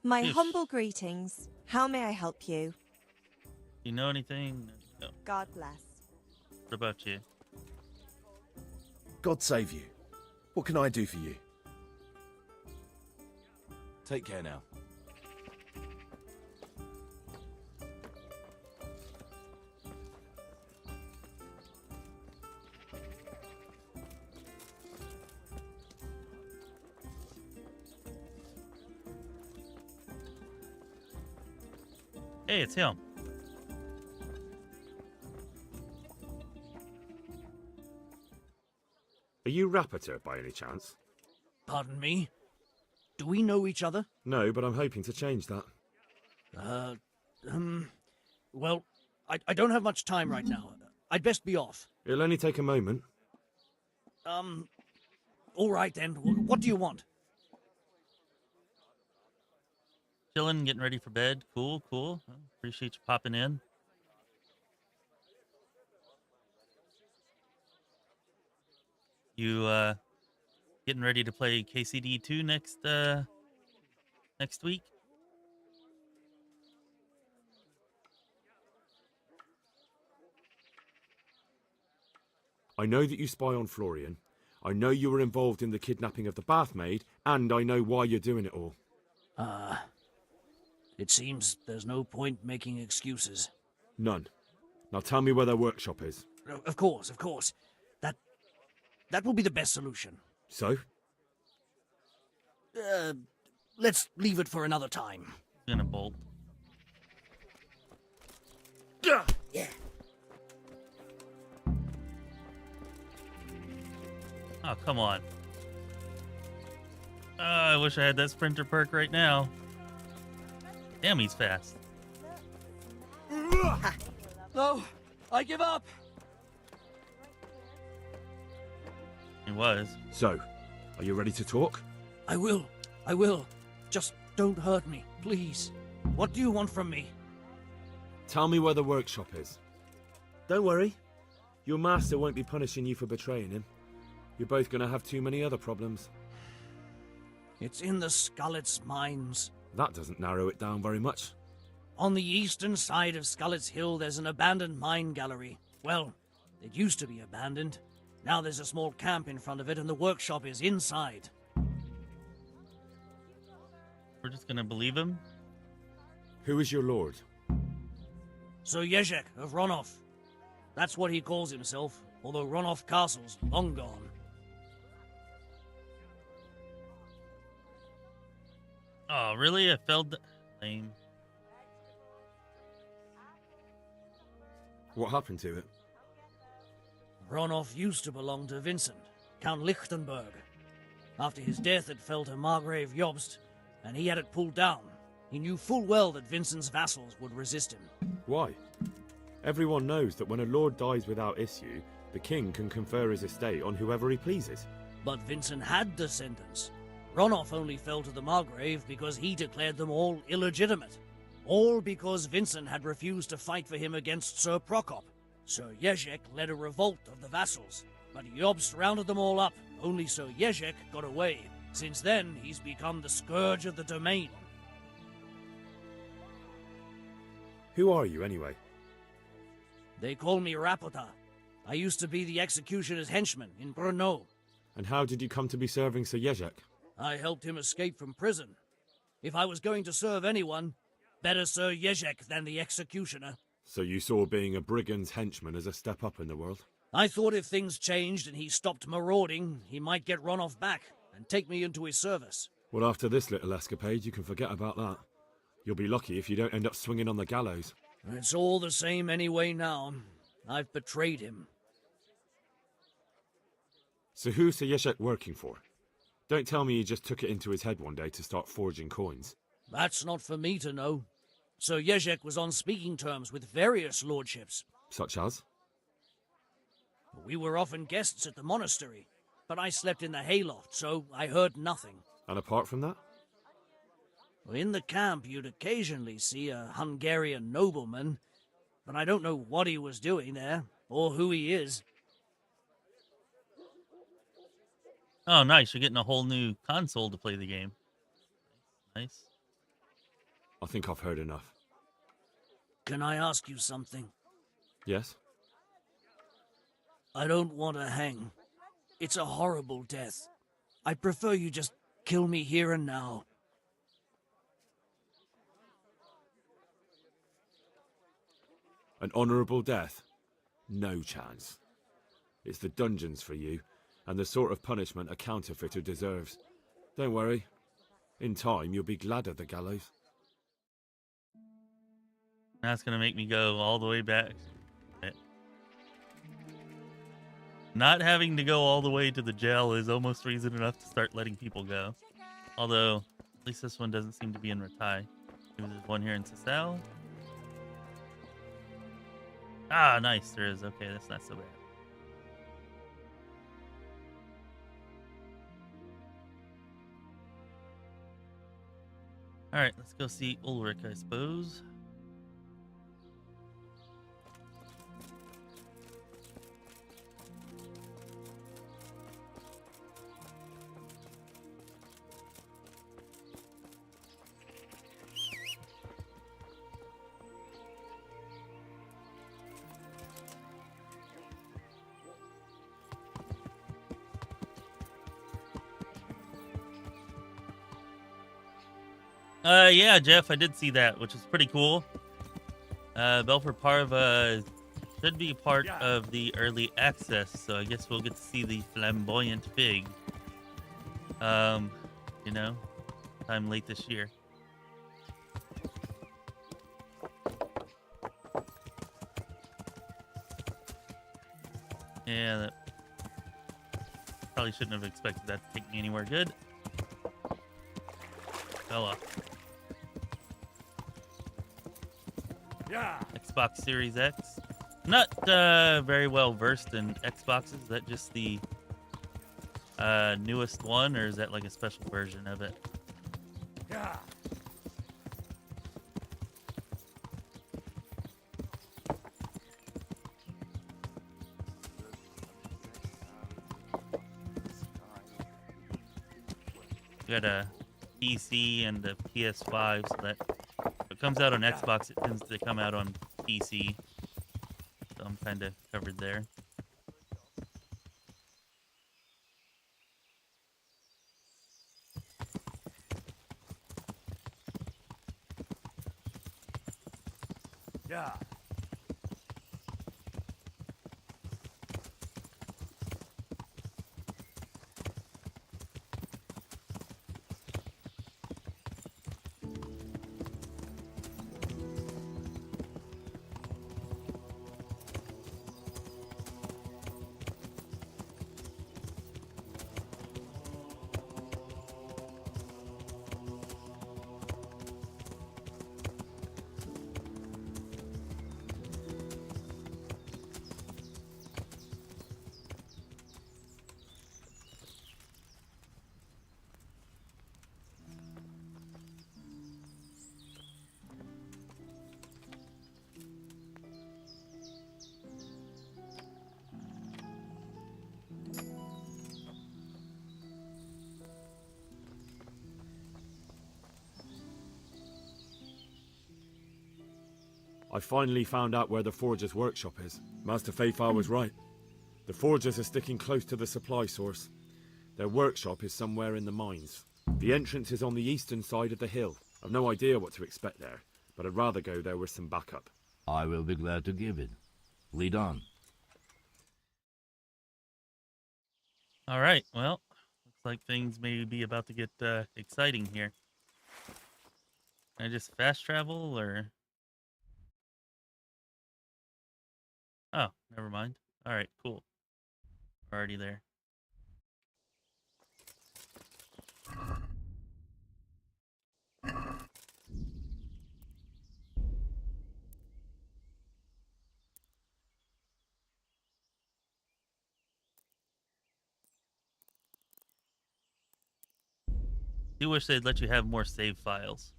My Yes. humble greetings. How may I help you? You know anything? No. God bless. What about you? God save you. What can I do for you? Take care now. Hey, it's him. Are you Rapiter by any chance? Pardon me? Do we know each other? No, but I'm hoping to change that. Well, I don't have much time right now. I'd best be off. It'll only take a moment. All right then. What do you want? Chilling, getting ready for bed. Cool. Well, appreciate you popping in. You getting ready to play KCD 2 next week? I know that you spy on Florian. I know you were involved in the kidnapping of the bathmaid, and I know why you're doing it all. It seems there's no point making excuses. None. Now tell me where their workshop is. Of course. That will be the best solution. So? Let's leave it for another time. Gonna bolt. Yeah. Oh, come on. I wish I had that sprinter perk right now. Damn, he's fast. No, I give up. He was. So, are you ready to talk? I will. Just don't hurt me, please. What do you want from me? Tell me where the workshop is. Don't worry. Your master won't be punishing you for betraying him. You're both going to have too many other problems. It's in the Skullet's mines. That doesn't narrow it down very much. On the eastern side of Skullet's Hill, there's an abandoned mine gallery. Well, It used to be abandoned. Now there's a small camp in front of it, and the workshop is inside. We're just gonna believe him? Who is your lord? Sir Jezek of Ronoff. That's what he calls himself, although Ronoff Castle's long gone. Oh, really? I failed the... Lame. What happened to it? Ronoff used to belong to Vincent, Count Lichtenberg. After his death, it fell to Margrave Jobst, and he had it pulled down. He knew full well that Vincent's vassals would resist him. Why? Everyone knows that when a lord dies without issue, the king can confer his estate on whoever he pleases. But Vincent had descendants. Ronoff only fell to the Margrave because he declared them all illegitimate. All because Vincent had refused to fight for him against Sir Prokop. Sir Jezek led a revolt of the vassals, but Jobst rounded them all up. Only Sir Jezek got away. Since then, he's become the scourge of the domain. Who are you, anyway? They call me Rapota. I used to be the executioner's henchman in Brno. And how did you come to be serving Sir Jezek? I helped him escape from prison. If I was going to serve anyone, better Sir Jezek than the executioner. So you saw being a brigand's henchman as a step up in the world? I thought if things changed and he stopped marauding, he might get Ronoff back and take me into his service. Well, after this little escapade, you can forget about that. You'll be lucky if you don't end up swinging on the gallows. It's all the same anyway now. I've betrayed him. So who's Sir Jezek working for? Don't tell me he just took it into his head one day to start forging coins. That's not for me to know. Sir Jezek was on speaking terms with various lordships. Such as? We were often guests at the monastery, but I slept in the hayloft, so I heard nothing. And apart from that? In the camp, you'd occasionally see a Hungarian nobleman, but I don't know what he was doing there, or who he is. Oh, nice. You're getting a whole new console to play the game. Nice. I think I've heard enough. Can I ask you something? Yes? I don't want to hang. It's a horrible death. I prefer you just kill me here and now. An honourable death? No chance. It's the dungeons for you, and the sort of punishment a counterfeiter deserves. Don't worry. In time, you'll be glad of the gallows. That's gonna make me go all the way back. Not having to go all the way to the jail is almost reason enough to start letting people go. Although, at least this one doesn't seem to be in Ratai. Maybe there's one here in Sasau. Ah, nice, there is. Okay, that's not so bad. Alright, let's go see Ulrich, I suppose. Yeah, Jeff, I did see that, which is pretty cool. Belfer Parva should be part of the early access, so I guess we'll get to see the flamboyant pig. You know, time late this year. Yeah, that probably shouldn't have expected that to take me anywhere good. Fell off. Yeah. Xbox Series X. Not very well versed in Xboxes. Is that just the newest one, or is that like a special version of it? Yeah. Got a PC and a PS5, so that if it comes out on Xbox, it tends to come out on PC. So I'm kind of covered there. Yeah. I finally found out where the Forger's workshop is. Master Fafar was right. The Forgers are sticking close to the supply source. Their workshop is somewhere in the mines. The entrance is on the eastern side of the hill. I've no idea what to expect there, but I'd rather go there with some backup. I will be glad to give it. Lead on. All right, well, looks like things may be about to get exciting here. Can I just fast travel, or... Oh, never mind. All right, cool. We're already there. Do wish they'd let you have more save files.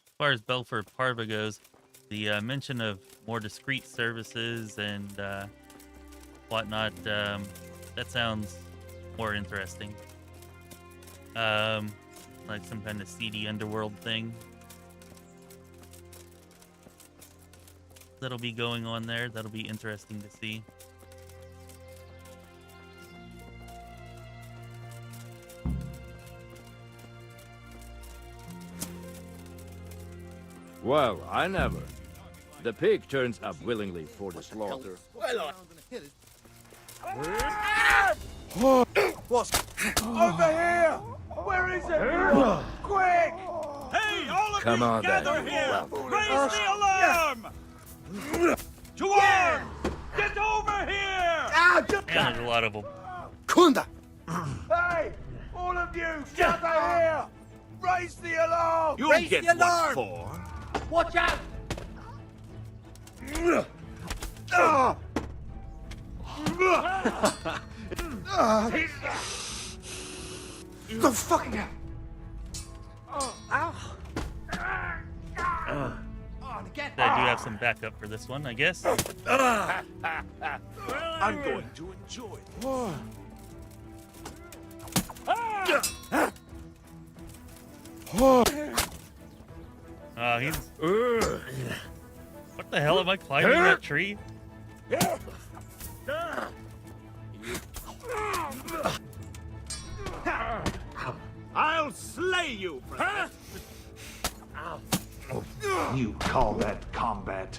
As far as Belfort Parva goes, the mention of more discreet services and whatnot, that sounds more interesting. Like some kind of seedy underworld thing that'll be going on there. That'll be interesting to see. Well, I never. The pig turns up willingly for the slaughter. What's over here? Where is it? Quick! Hey, all of Come you on, gather then. here! Raise the alarm! To arms! Get over here! Yeah, there's a lot of them. Kunda! Hey! All of you, gather here! Raise the alarm! You'll Raise get the alarm! what for. Watch out! The fucking hell! I do have some backup for this one, I guess. I'm going to enjoy this. He's... What the hell, am I climbing that tree? I'll slay you, brother. You call that combat?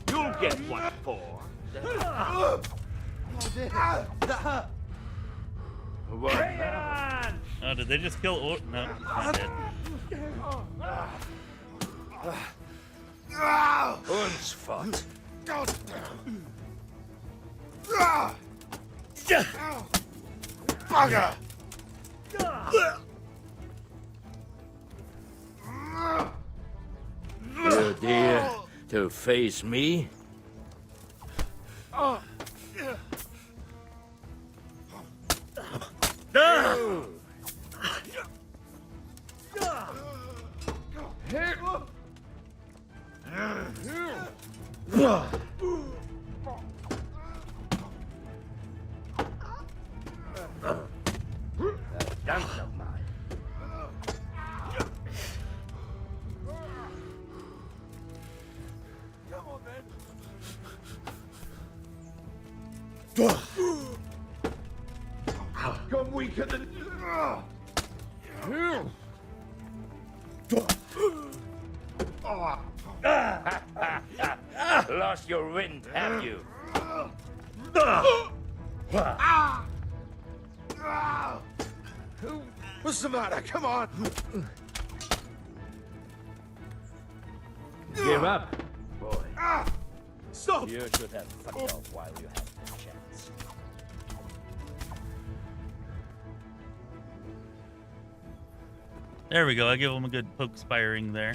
You'll get what for. Oh, did they just kill... Oh, no, he's not dead. Uns fought. Bugger! You dare to face me? Come weaker than... Lost your wind, have you? What's the matter? Come on! Give up, boy. Stop! You should have fucked off while you had the chance. There we go. I give him a good poopSMASHing there.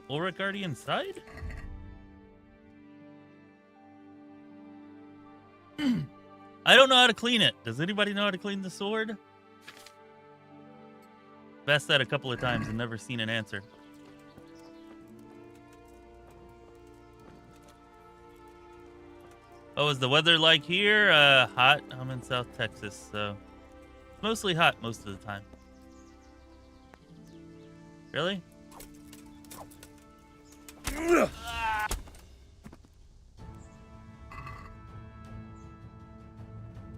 Ulrich already inside? I don't know how to clean it. Does anybody know how to clean the sword? Asked that a couple of times and never seen an answer. Oh, is the weather like here? Hot. I'm in South Texas, so it's mostly hot most of the time. Really?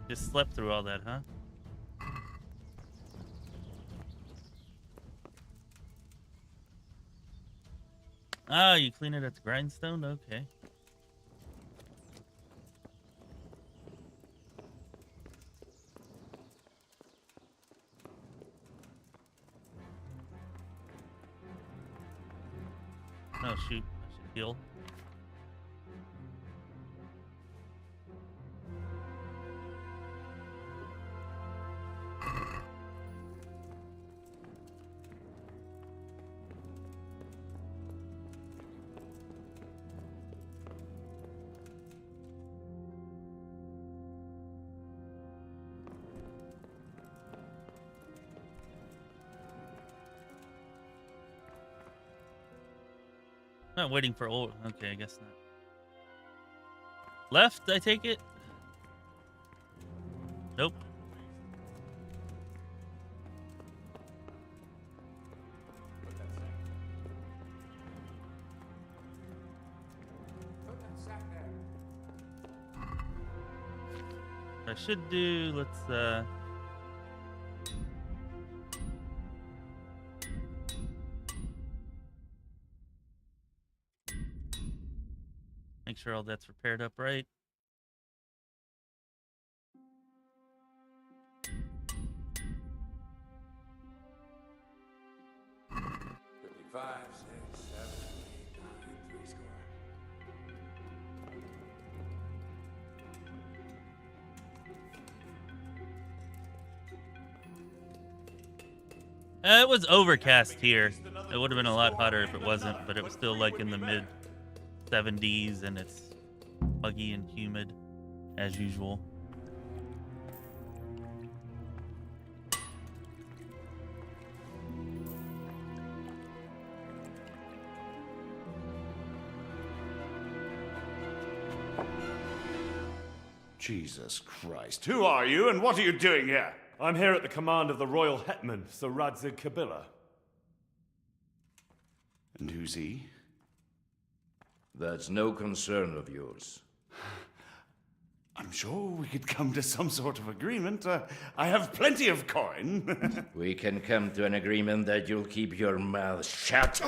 Just slept through all that, huh? Ah, you clean it at the grindstone? Okay. Oh, shoot. I should heal. Not waiting for old. Okay, I guess not. Left, I take it? Nope. I should do, let's make sure all that's repaired up right. It was overcast here. It would have been a lot hotter if it wasn't, but it was still like in the mid 70s and it's muggy and humid as usual. Jesus Christ. Who are you and what are you doing here? I'm here at the command of the royal hetman, Sir Radzig Kabila. And who's he? That's no concern of yours. I'm sure we could come to some sort of agreement. I have plenty of coin. We can come to an agreement that you'll keep your mouth shut.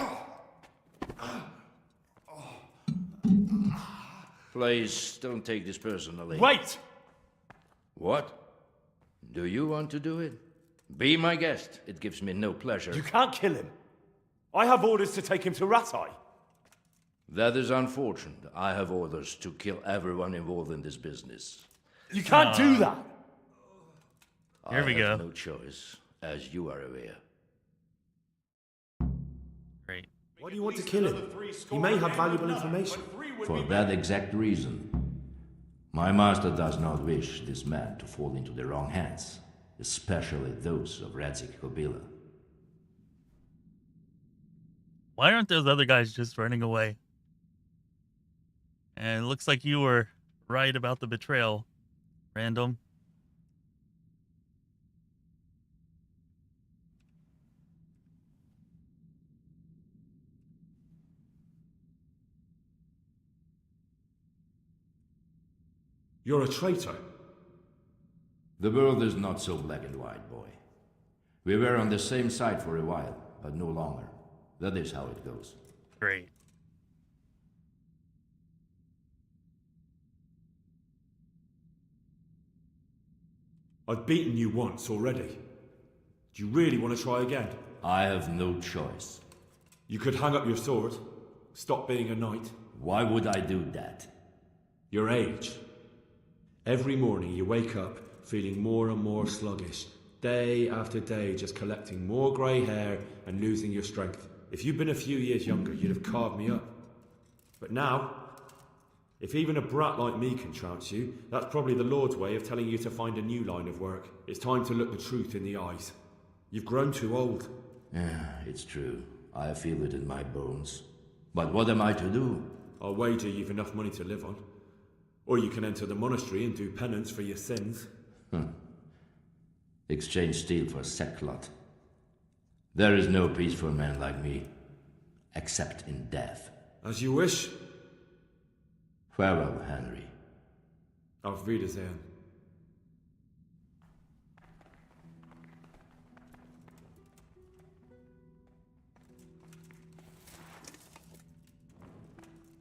Please, don't take this personally. Wait! What? Do you want to do it? Be my guest. It gives me no pleasure. You can't kill him. I have orders to take him to Ratai. That is unfortunate. I have orders to kill everyone involved in this business. You can't do that. Here we I have go. no choice, as you are aware. Great. Why do you want to kill him? He may have valuable information. For that exact reason. My master does not wish this man to fall into the wrong hands, especially those of Radzik Kobila. Why aren't those other guys just running away? And it looks like you were right about the betrayal, Random. You're a traitor. The world is not so black and white, boy. We were on the same side for a while, but no longer. That is how it goes. Great. I've beaten you once already. Do you really want to try again? I have no choice. You could hang up your sword, stop being a knight. Why would I do that? Your age. Every morning you wake up feeling more and more sluggish. Day after day just collecting more grey hair and losing your strength. If you'd been a few years younger, you'd have carved me up. But now, if even a brat like me can trounce you, that's probably the Lord's way of telling you to find a new line of work. It's time to look the truth in the eyes. You've grown too old. Yeah, it's true. I feel it in my bones. But what am I to do? I'll wager you've enough money to live on. Or you can enter the monastery and do penance for your sins. Exchange steel for sackcloth. There is no peace for a man like me, except in death. As you wish. Farewell, Henry. Auf Wiedersehen.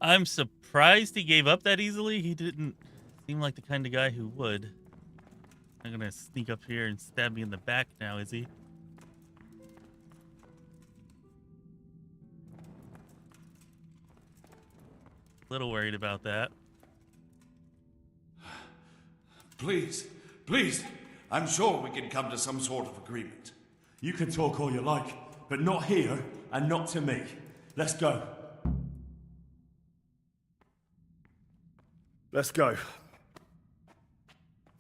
I'm surprised he gave up that easily. He didn't seem like the kind of guy who would. I'm gonna sneak up here and stab me in the back now, is he? Little worried about that. Please, please, I'm sure we can come to some sort of agreement. You can talk all you like, but not here and not to me. Let's go. Let's go.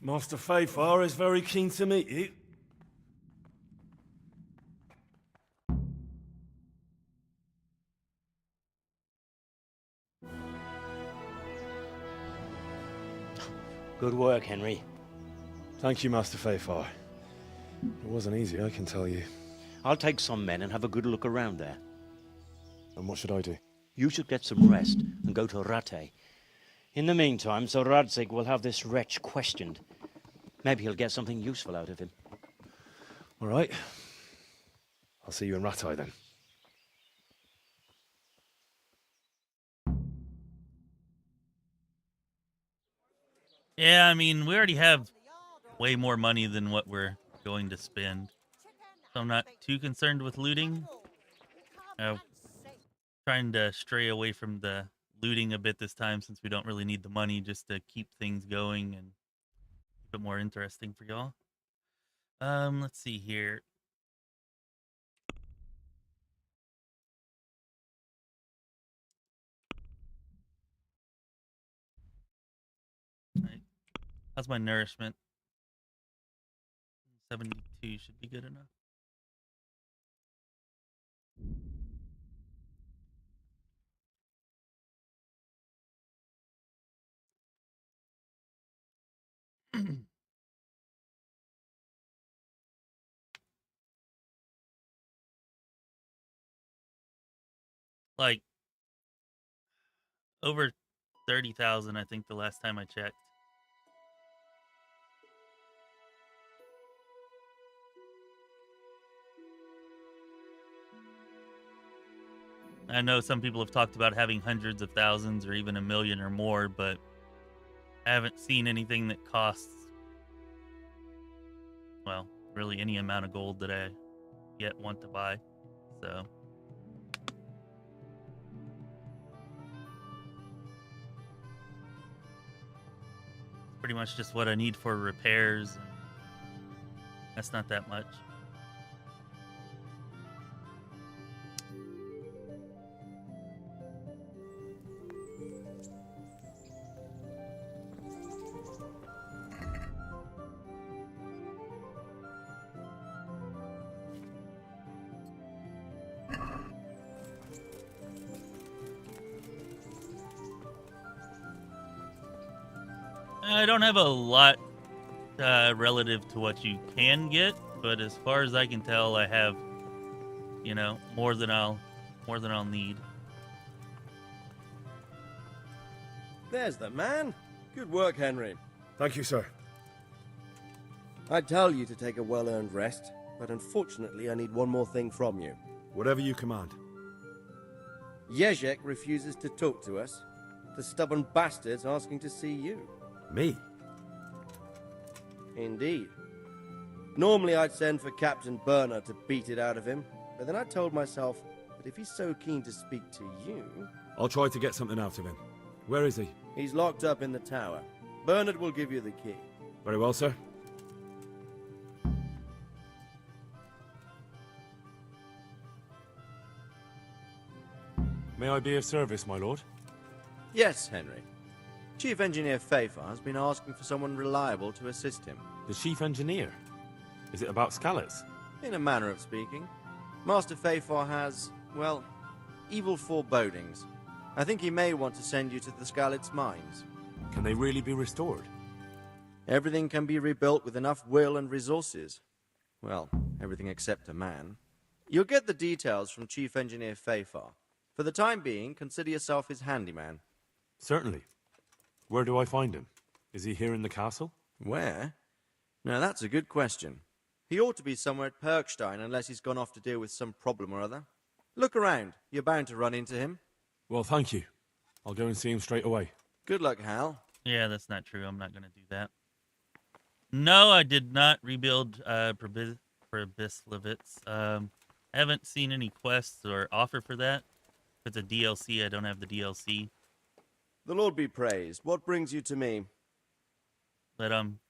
Master Fayfar is very keen to meet you. Good work, Henry. Thank you, Master Fayfar. It wasn't easy, I can tell you. I'll take some men and have a good look around there. And what should I do? You should get some rest and go to Rattay. In the meantime, Sir Radzik will have this wretch questioned. Maybe he'll get something useful out of him. All right. I'll see you in Rattay then. Yeah, I mean, we already have way more money than what we're going to spend. So I'm not too concerned with looting. Trying to stray away from the looting a bit this time since we don't really need the money, just to keep things going and keep it more interesting for y'all. Let's see here. Right. How's my nourishment? 72 should be good enough. Like over 30,000, I think, the last time I checked. I know some people have talked about having hundreds of thousands or even 1 million or more, but I haven't seen anything that costs well, really any amount of gold that I yet want to buy. So pretty much just what I need for repairs. And that's not that much. I don't have a lot relative to what you can get, but as far as I can tell, I have, you know, more than I'll need. There's the man. Good work, Henry. Thank you, sir. I tell you to take a well-earned rest, but unfortunately I need one more thing from you. Whatever you command. Jezek refuses to talk to us. The stubborn bastard's asking to see you. Me? Indeed. Normally I'd send for Captain Burner to beat it out of him, but then I told myself that if he's so keen to speak to you... I'll try to get something out of him. Where is he? He's locked up in the tower. Bernard will give you the key. Very well, sir. May I be of service, my lord? Yes, Henry. Chief Engineer Fafar has been asking for someone reliable to assist him. The chief engineer? Is it about Scallops? In a manner of speaking. Master Fafar has, well, evil forebodings. I think he may want to send you to the Skalitz mines. Can they really be restored? Everything can be rebuilt with enough will and resources. Well, everything except a man. You'll get the details from Chief Engineer Fafar. For the time being, consider yourself his handyman. Certainly. Where do I find him? Is he here in the castle? Where? Now that's a good question. He ought to be somewhere at Perkstein unless he's gone off to deal with some problem or other. Look around. You're bound to run into him. Well, thank you. I'll go and see him straight away. Good luck, Hal. Yeah, that's not true. I'm not going to do that. No, I did not rebuild Probislavitz. I haven't seen any quests or offer for that. If it's a DLC, I don't have the DLC. The Lord be praised. What brings you to me? But I'm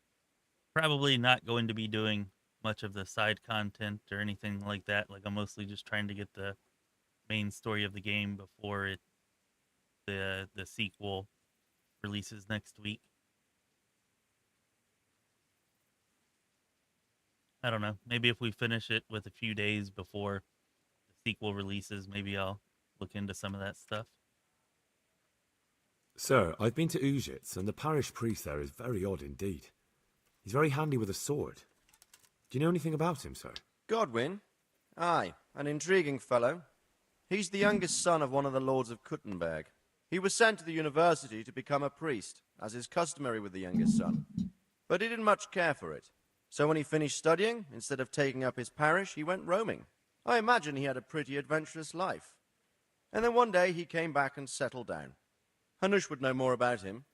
probably not going to be doing much of the side content or anything like that. Like, I'm mostly just trying to get the main story of the game before the sequel releases next week. I don't know. Maybe if we finish it with a few days before the sequel releases, maybe I'll look into some of that stuff. Sir, I've been to Ujitz, and the parish priest there is very odd indeed. He's very handy with a sword. Do you know anything about him, sir? Godwin? Aye, an intriguing fellow. He's the youngest son of one of the lords of Kuttenberg. He was sent to the university to become a priest, as is customary with the youngest son. But he didn't much care for it. So when he finished studying, instead of taking up his parish, he went roaming. I imagine he had a pretty adventurous life. And then one day he came back and settled down. Hanush would know more about him.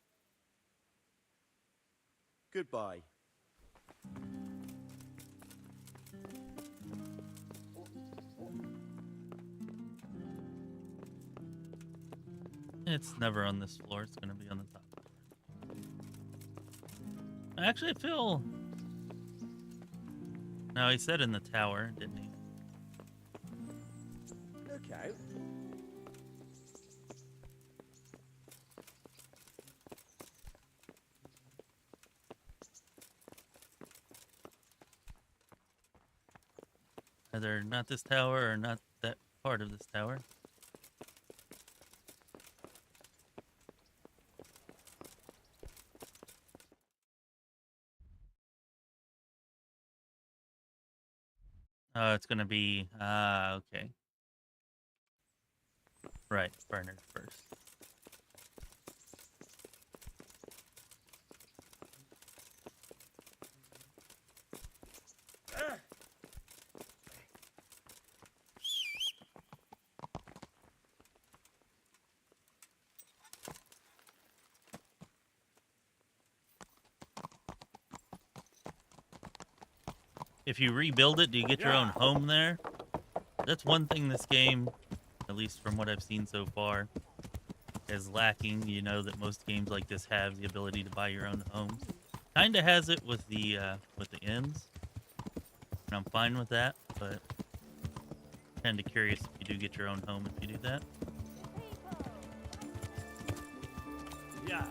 Goodbye. It's never on this floor. It's going to be on the top. Actually, I feel... No, he said in the tower, didn't he? Okay. Either not this tower or not that part of this tower. Oh, it's gonna be okay. Right, Bernard first. if you rebuild it, do you get your own home there? That's one thing this game, at least from what I've seen so far, is lacking. You know that most games like this have the ability to buy your own homes. Kinda has it with the inns, and I'm fine with that. But kinda curious if you do get your own home if you do that. Yeah.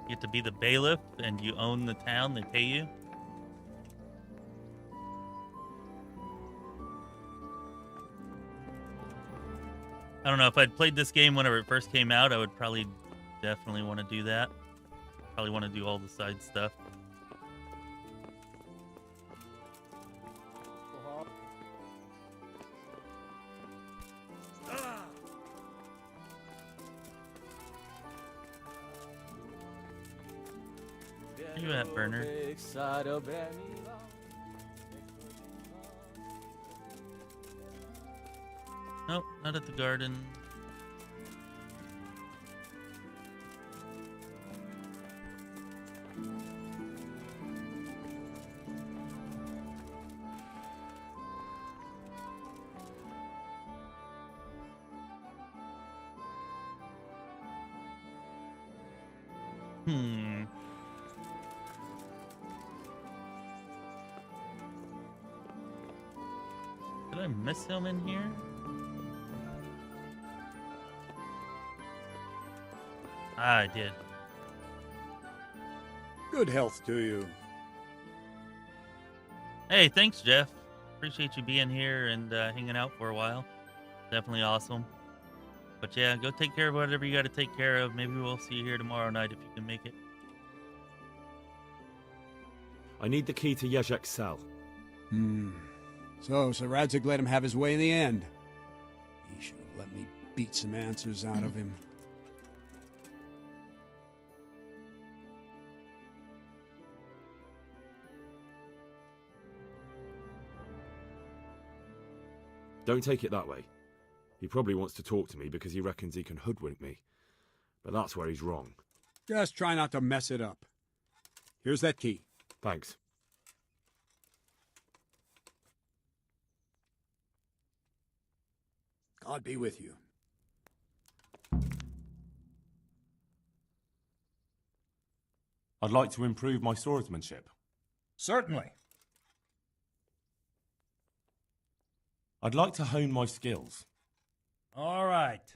You get to be the bailiff and you own the town, they pay you. I don't know, if I'd played this game whenever it first came out, I would probably definitely want to do that. Probably want to do all the side stuff. Where you at, Burner? Nope, not at the garden. Did I miss him in here? Ah, I did. Good health to you. Hey, thanks, Jeff. Appreciate you being here and hanging out for a while. Definitely awesome. But yeah, go take care of whatever you got to take care of. Maybe we'll see you here tomorrow night if you can make it. I need the key to Jezek's cell. So Sir Radzig let him have his way in the end. He should have let me beat some answers out of him. Don't take it that way. He probably wants to talk to me because he reckons he can hoodwink me. But that's where he's wrong. Just try not to mess it up. Here's that key. Thanks. God be with you. I'd like to improve my swordsmanship. Certainly. I'd like to hone my skills. All right,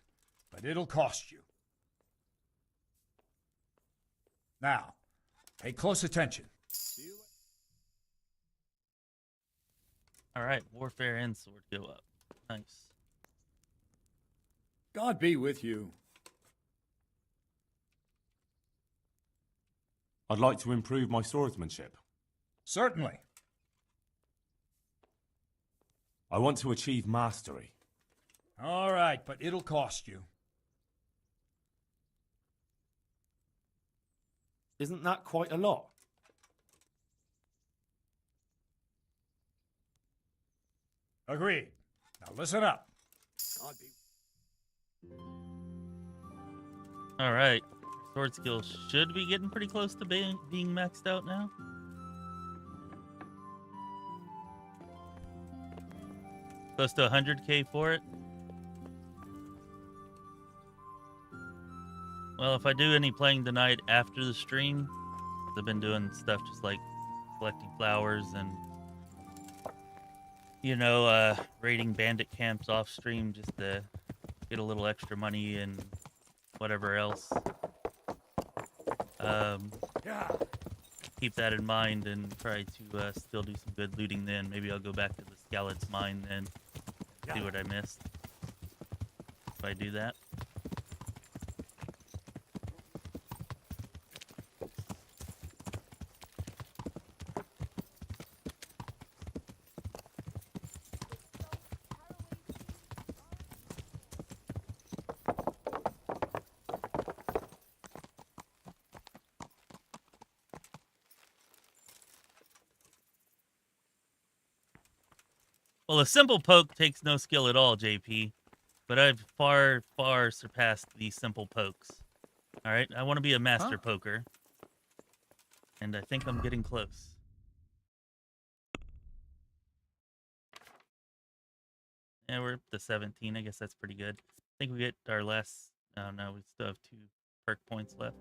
but it'll cost you. Now, pay close attention. All right, warfare and sword go up. Nice. God be with you. I'd like to improve my swordsmanship. Certainly. I want to achieve mastery. All right, but it'll cost you. Isn't that quite a lot? Agreed. Now listen up. God be... All right, sword skills should be getting pretty close to being maxed out now. Close to 100k for it. Well, if I do any playing tonight after the stream, I've been doing stuff just like collecting flowers and, you know, raiding bandit camps off stream just to get a little extra money and whatever else. Keep that in mind and try to still do some good looting then. Maybe I'll go back to the Skalit's mine then, see what I missed if I do that. Well, a simple poke takes no skill at all, JP. But I've far, far surpassed these simple pokes. All right, I want to be a master poker. And I think I'm getting close. Yeah, we're up to 17. I guess that's pretty good. I think we get our last... Oh, no, we still have 2 perk points left.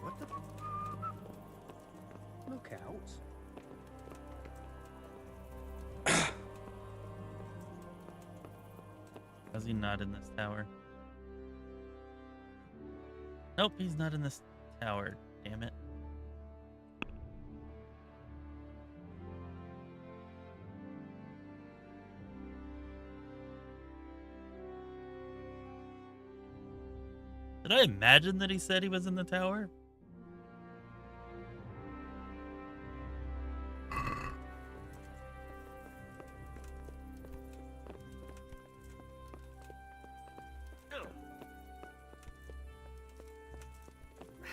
What the... Look out. How's he not in this tower? Nope, he's not in this tower. Damn it. Did I imagine that he said he was in the tower?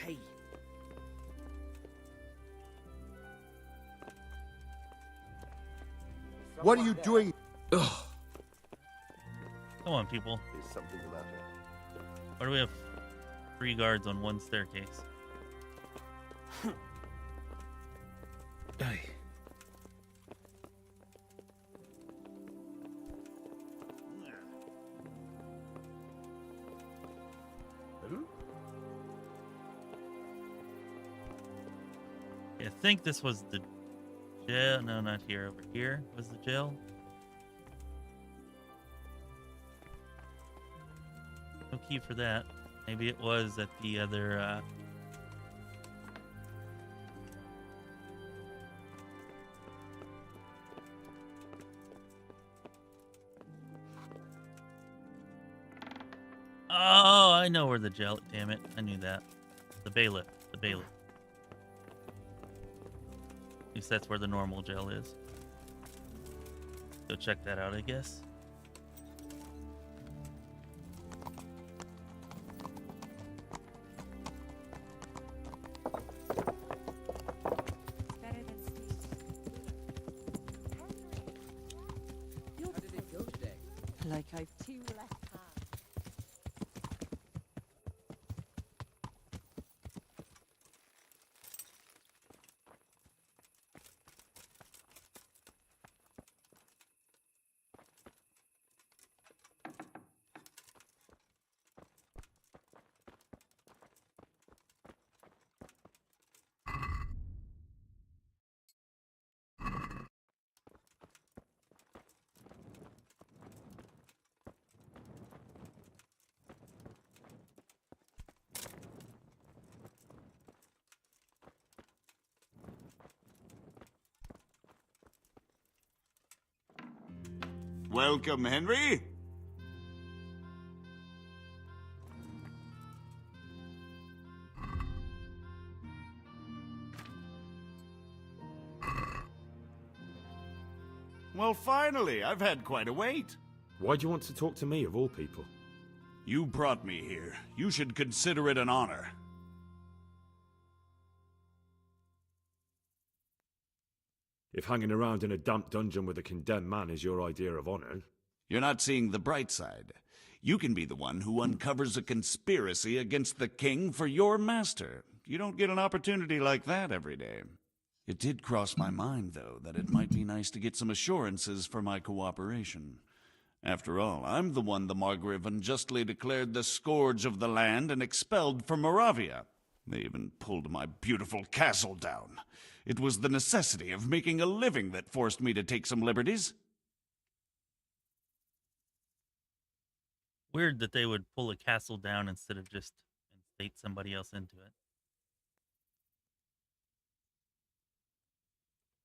Hey. What are you doing? Ugh. Come on, people. There's something about it. Why do we have 3 guards on 1 staircase? Hey. I think this was the jail. No, not here. Over here was the jail. No key for that. Maybe it was at the other... Oh, I know where the jail... Damn it. I knew that. The bailiff. The bailiff. At least that's where the normal jail is. Go check that out, I guess. How did it go today? Like I've 2 left hands. Welcome, Henry. Well, finally, I've had quite a wait. Why do you want to talk to me, of all people? You brought me here. You should consider it an honor. If hanging around in a damp dungeon with a condemned man is your idea of honor... You're not seeing the bright side. You can be the one who uncovers a conspiracy against the king for your master. You don't get an opportunity like that every day. It did cross my mind, though, that it might be nice to get some assurances for my cooperation. After all, I'm the one the Margrave unjustly declared the scourge of the land and expelled from Moravia. They even pulled my beautiful castle down. It was the necessity of making a living that forced me to take some liberties. Weird that they would pull a castle down instead of just instate somebody else into it.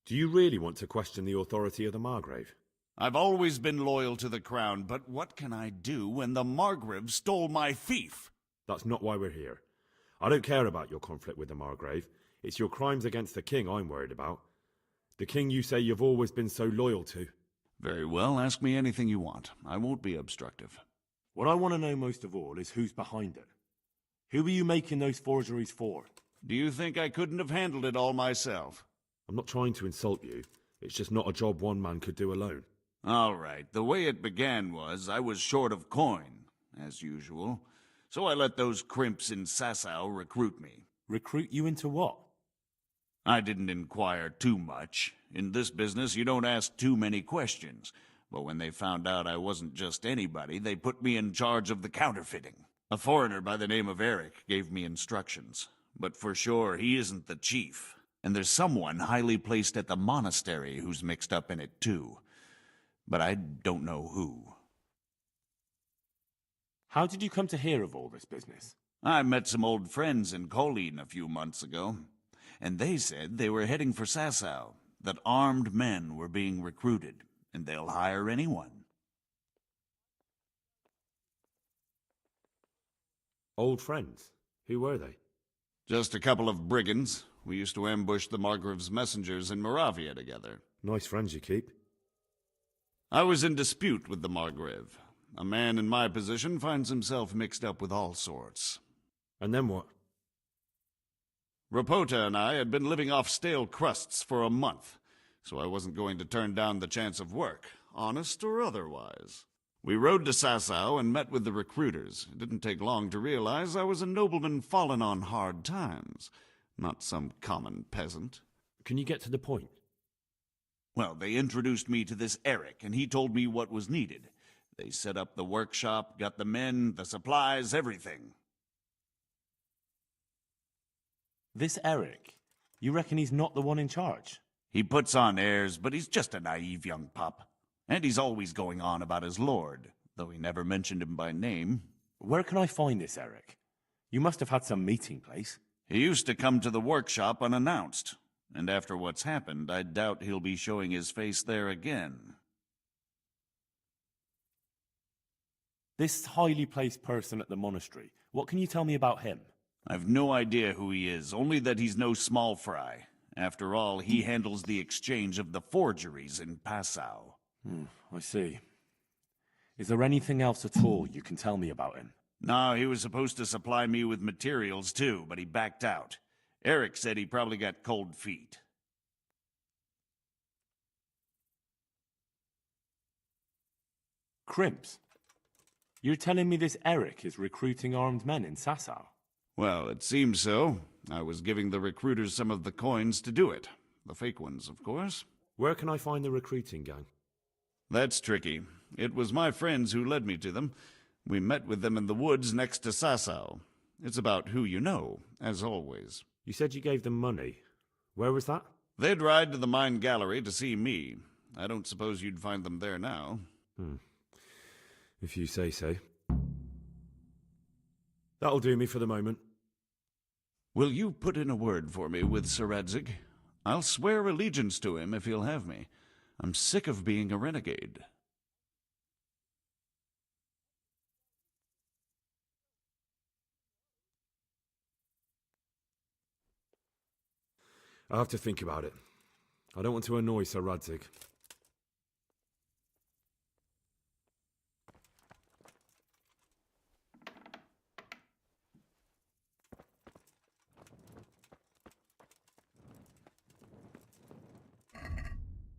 Do you really want to question the authority of the Margrave? I've always been loyal to the crown, but what can I do when the Margrave stole my fief? That's not why we're here. I don't care about your conflict with the Margrave. It's your crimes against the king I'm worried about. The king you say you've always been so loyal to. Very well, ask me anything you want. I won't be obstructive. What I want to know most of all is who's behind it. Who are you making those forgeries for? Do you think I couldn't have handled it all myself? I'm not trying to insult you, It's just not a job one man could do alone. All right, the way it began was I was short of coin, as usual. So I let those crimps in Sasau recruit me. Recruit you into what? I didn't inquire too much. In this business, you don't ask too many questions. But when they found out I wasn't just anybody, they put me in charge of the counterfeiting. A foreigner by the name of Eric gave me instructions. But for sure, he isn't the chief. And there's someone highly placed at the monastery who's mixed up in it too. But I don't know who. How did you come to hear of all this business? I met some old friends in Colleen a few months ago, and they said they were heading for Sasau, that armed men were being recruited, and they'll hire anyone. Old friends? Who were they? Just a couple of brigands. We used to ambush the Margrave's messengers in Moravia together. Nice friends you keep. I was in dispute with the Margrave. A man in my position finds himself mixed up with all sorts. And then what? Rapota and I had been living off stale crusts for a month, so I wasn't going to turn down the chance of work, honest or otherwise. We rode to Sasau and met with the recruiters. It didn't take long to realize I was a nobleman fallen on hard times, not some common peasant. Can you get to the point? Well, they introduced me to this Eric, and he told me what was needed. They set up the workshop, got the men, the supplies, everything. This Eric, you reckon he's not the one in charge? He puts on airs, but he's just a naive young pup. And he's always going on about his lord, though he never mentioned him by name. Where can I find this Eric? You must have had some meeting place. He used to come to the workshop unannounced. And after what's happened, I doubt he'll be showing his face there again. This highly placed person at the monastery, what can you tell me about him? I've no idea who he is, only that he's no small fry. After all, he handles the exchange of the forgeries in Passau. I see. Is there anything else at all you can tell me about him? No, he was supposed to supply me with materials too, but he backed out. Eric said he probably got cold feet. Crimps? You're telling me this Eric is recruiting armed men in Sasau? Well, it seems so. I was giving the recruiters some of the coins to do it. The fake ones, of course. Where can I find the recruiting gang? That's tricky. It was my friends who led me to them. We met with them in the woods next to Sasau. It's about who you know, as always. You said you gave them money. Where was that? They'd ride to the mine gallery to see me. I don't suppose you'd find them there now. If you say so. That'll do me for the moment. Will you put in a word for me with Sir Radzig? I'll swear allegiance to him if he'll have me. I'm sick of being a renegade. I'll have to think about it. I don't want to annoy Sir Radzig.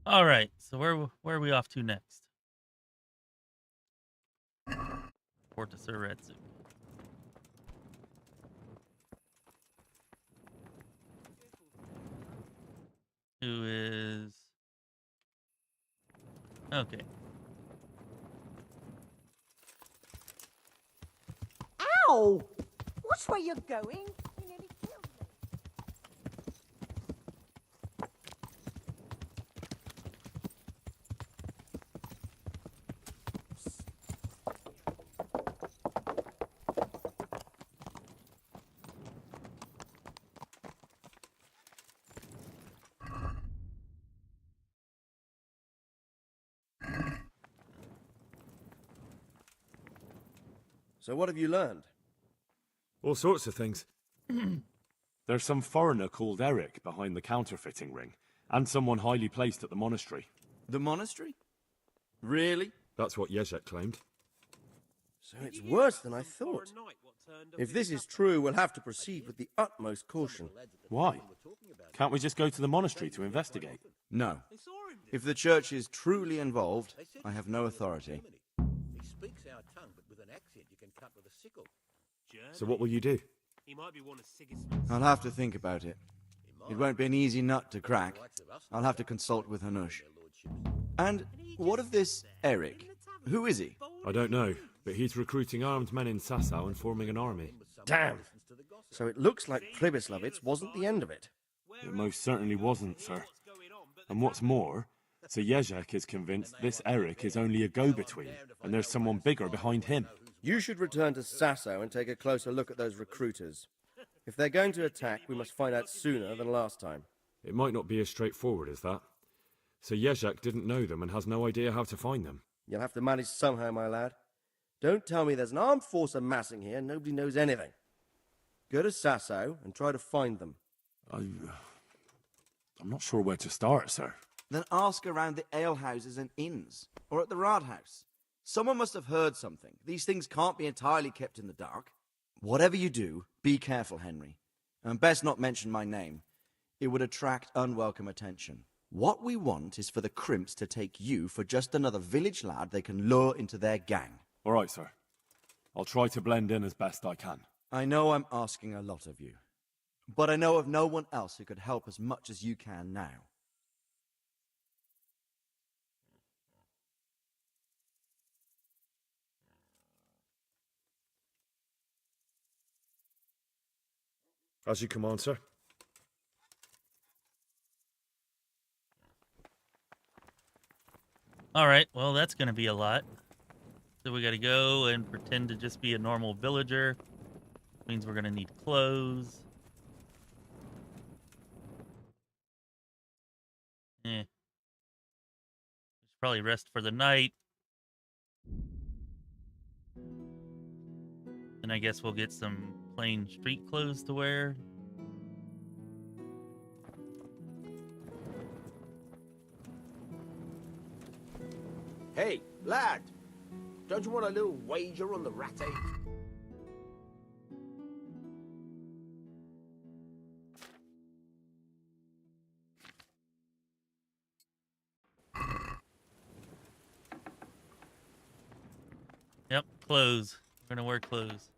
All right, so where are we off to next? Port to Sir Radzig. Who is... Okay. Ow! Watch where you're going. You nearly killed me. So what have you learned? All sorts of things. There's some foreigner called Eric behind the counterfeiting ring, and someone highly placed at the monastery. The monastery? Really? That's what Yezhek claimed. So it's worse than I thought. If this is true, we'll have to proceed with the utmost caution. Why? Can't we just go to the monastery to investigate? No. If the church is truly involved, I have no authority. He speaks our tongue, but with an accent you can cut with a sickle. So what will you do? He might be one of Sigismund's. I'll have to think about it. It won't be an easy nut to crack. I'll have to consult with Hanush. And what of this Eric? Who is he? I don't know, but he's recruiting armed men in Sasau and forming an army. Damn! So it looks like Pribyslavitz wasn't the end of it. It most certainly wasn't, sir. And what's more, Sir Jezek is convinced this Eric is only a go-between, and there's someone bigger behind him. You should return to Sasau and take a closer look at those recruiters. If they're going to attack, we must find out sooner than last time. It might not be as straightforward as that. Sir Jezek didn't know them and has no idea how to find them. You'll have to manage somehow, my lad. Don't tell me there's an armed force amassing here and nobody knows anything. Go to Sasau and try to find them. I'm not sure where to start, sir. Then ask around the alehouses and inns, or at the Rathaus. Someone must have heard something. These things can't be entirely kept in the dark. Whatever you do, be careful, Henry. And best not mention my name. It would attract unwelcome attention. What we want is for the crimps to take you for just another village lad they can lure into their gang. All right, sir. I'll try to blend in as best I can. I know I'm asking a lot of you, but I know of no one else who could help as much as you can now. As you command, sir. Alright, well, that's going to be a lot. So we got to go and pretend to just be a normal villager. Means we're going to need clothes. Should probably rest for the night. And I guess we'll get some plain street clothes to wear. Hey, lad! Don't you want a little wager on the rat egg? Yep, clothes. We're gonna wear clothes.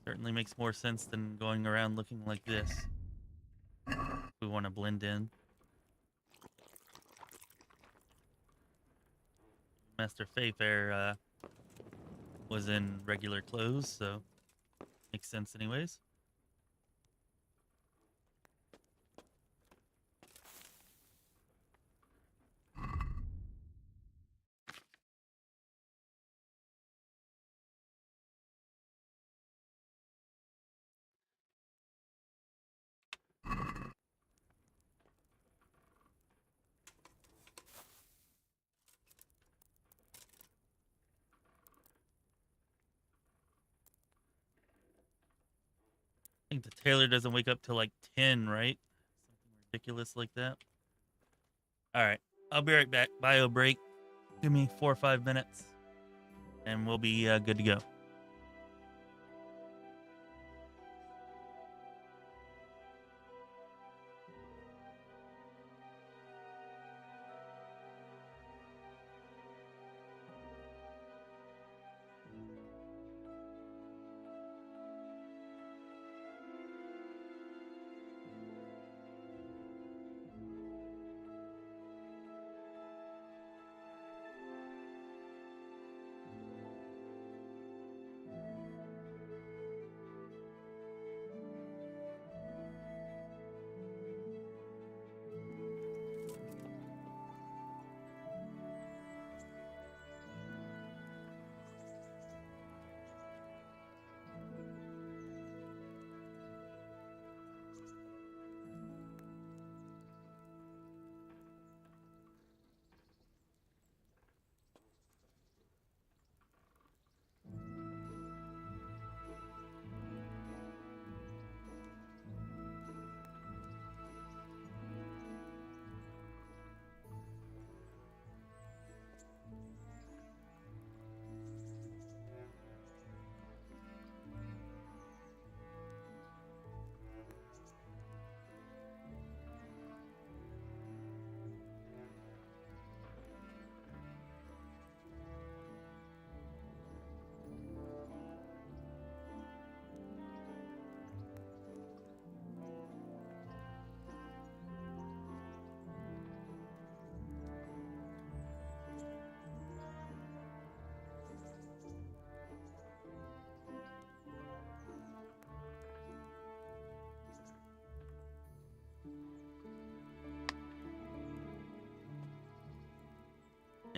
Certainly makes more sense than going around looking like this. We want to blend in. Master Fayfair was in regular clothes, so makes sense anyways. I think the tailor doesn't wake up till like 10, right? Something ridiculous like that. All right, I'll be right back. Bio break. Give me 4 or 5 minutes, and we'll be good to go.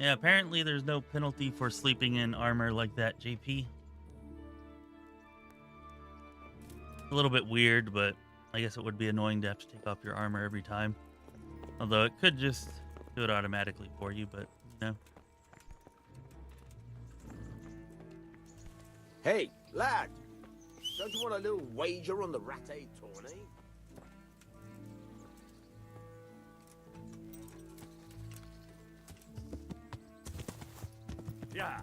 Yeah, apparently there's no penalty for sleeping in armor like that, JP. A little bit weird, but I guess it would be annoying to have to take off your armor every time. Although it could just do it automatically for you, but, you know. Hey, lad! Don't you want a little wager on the Rattay tourney? Yeah.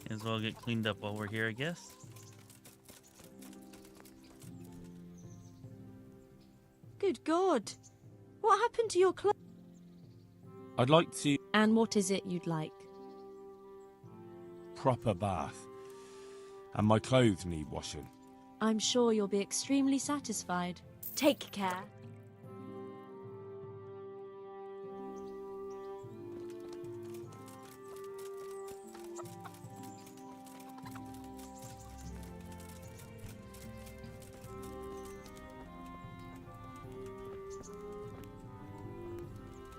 May as well get cleaned up while we're here, I guess. Good God. What happened to your clothes? I'd like to And what is it you'd like? proper bath. And my clothes need washing. I'm sure you'll be extremely satisfied. Take care.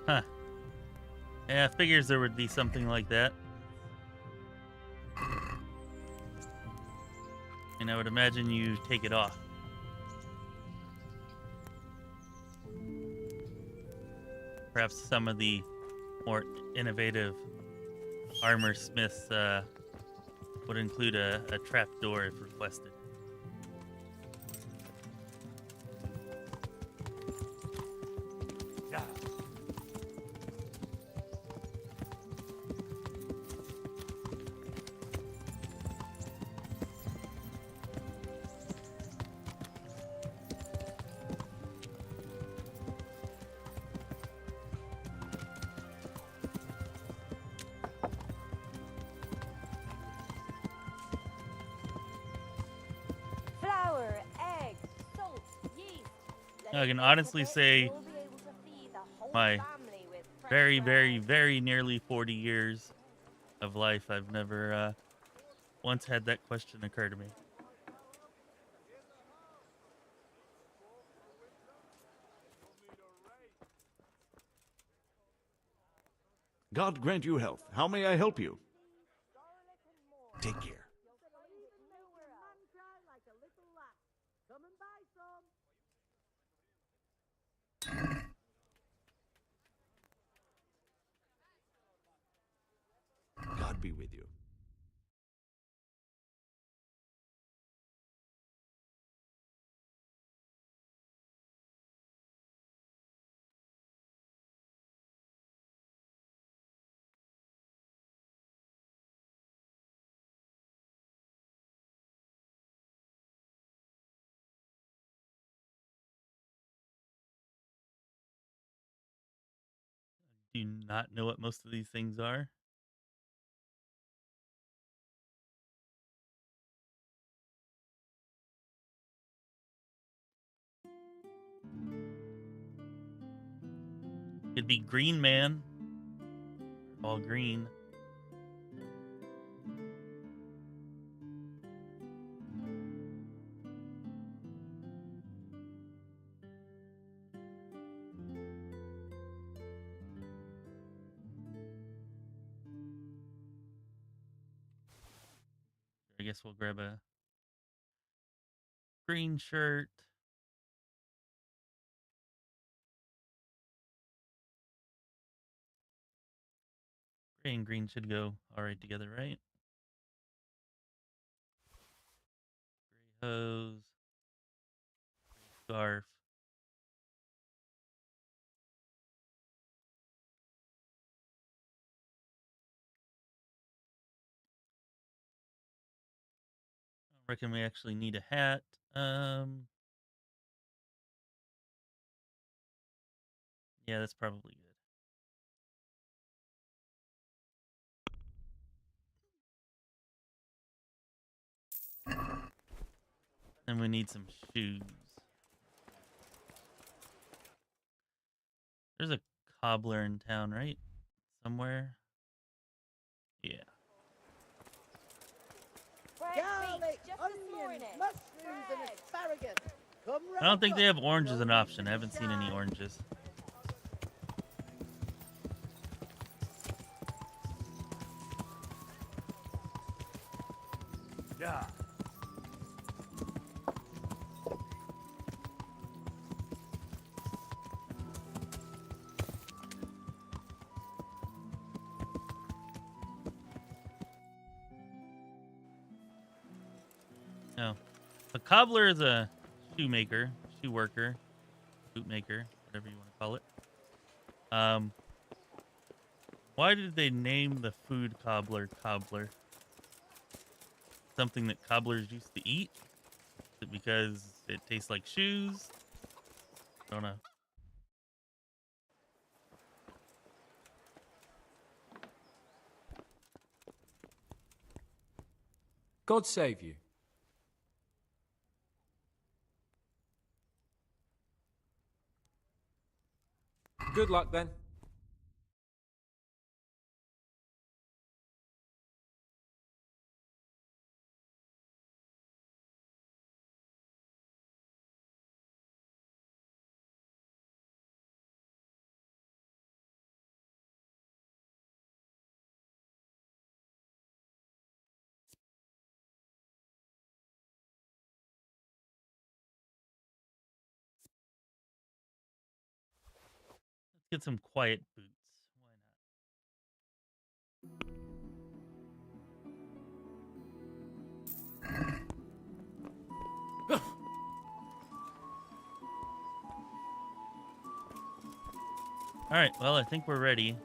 Huh. Yeah, figures there would be something like that. And I would imagine you take it off. Perhaps some of the more innovative armor smiths would include a trap door if requested. Flour, egg, salt, yeast. I can honestly say my very, very, very nearly 40 years of life, I've never once had that question occur to me. God grant you health. How may I help you? Take care. God be with you. Do you not know what most of these things are? It'd be Green Man. All green. I guess we'll grab a green shirt. Gray and green should go all right together, right? Gray hose, gray scarf. I reckon we actually need a hat. Yeah, that's probably good. Then we need some shoes. There's a cobbler in town, right? Somewhere. Yeah. onions, mushrooms, and asparagus. Come I don't think they have orange as an option. I haven't seen any oranges. Yeah. No. A cobbler is a shoemaker, shoe worker, bootmaker, whatever you want to call it. Why did they name the food cobbler cobbler? Something that cobblers used to eat? Is it because it tastes like shoes? Don't know. God save you. Good luck then. Let's get some quiet boots. All right, well, I think we're ready.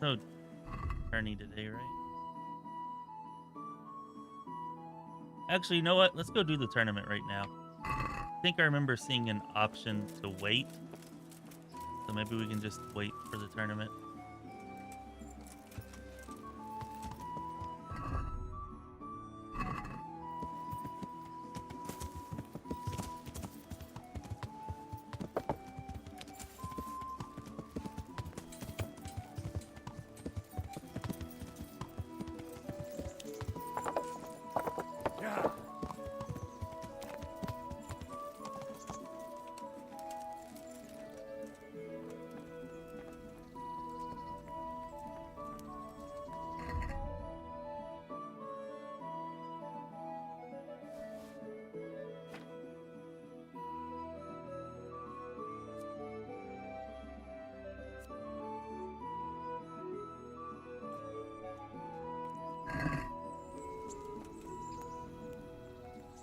No tourney today, right? Actually, you know what? Let's go do the tournament right now. I think I remember seeing an option to wait. So maybe we can just wait for the tournament.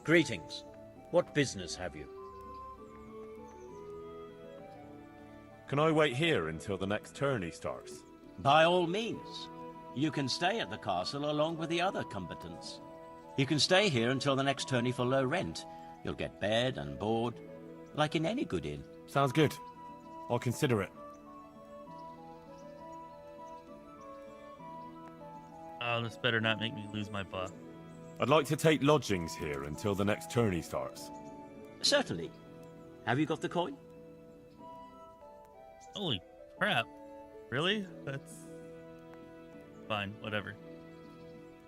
Greetings. What business have you? Can I wait here until the next tourney starts? By all means. You can stay at the castle along with the other combatants. You can stay here until the next tourney for low rent. You'll get bed and board, like in any good inn. Sounds good. I'll consider it. Oh, this better not make me lose my buff. I'd like to take lodgings here until the next tourney starts. Certainly. Have you got the coin? Holy crap. Really? That's fine, whatever.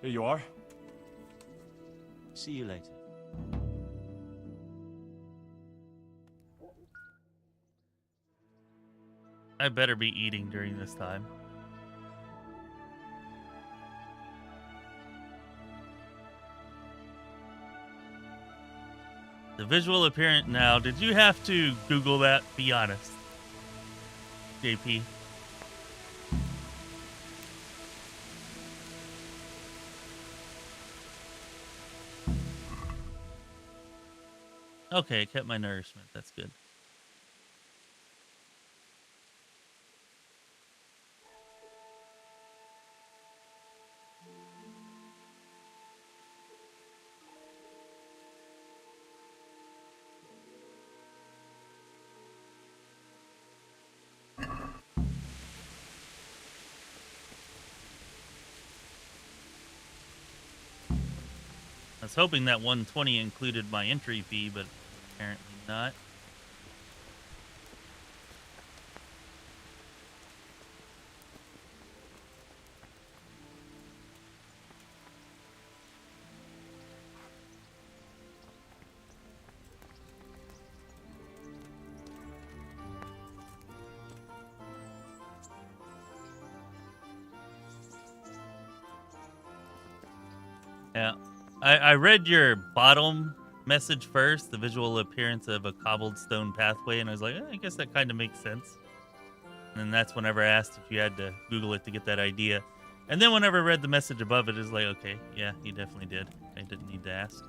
Here you are. See you later. I better be eating during this time. The visual appearance now, did you have to Google that? Be honest. JP. Okay, kept my nourishment. That's good. I was hoping that 120 included my entry fee, but apparently not. Yeah. I read your bottom message first, the visual appearance of a cobbled stone pathway, and I was like, I guess that kind of makes sense. And then that's whenever I asked if you had to Google it to get that idea. And then whenever I read the message above it, it's like, okay, yeah, you definitely did. I didn't need to ask.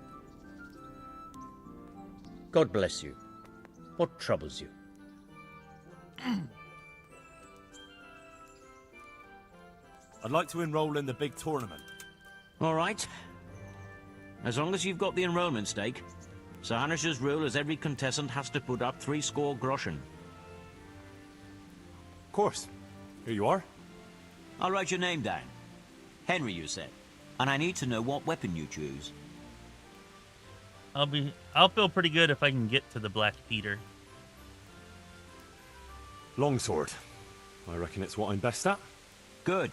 God bless you. What troubles you? I'd like to enroll in the big tournament. All right. As long as you've got the enrollment stake, Sir Hanish's rule is every contestant has to put up 60 groschen. Of course. Here you are. I'll write your name down. Henry, you said. And I need to know what weapon you choose. I'll feel pretty good if I can get to the Black Peter. Longsword. I reckon it's what I'm best at. Good.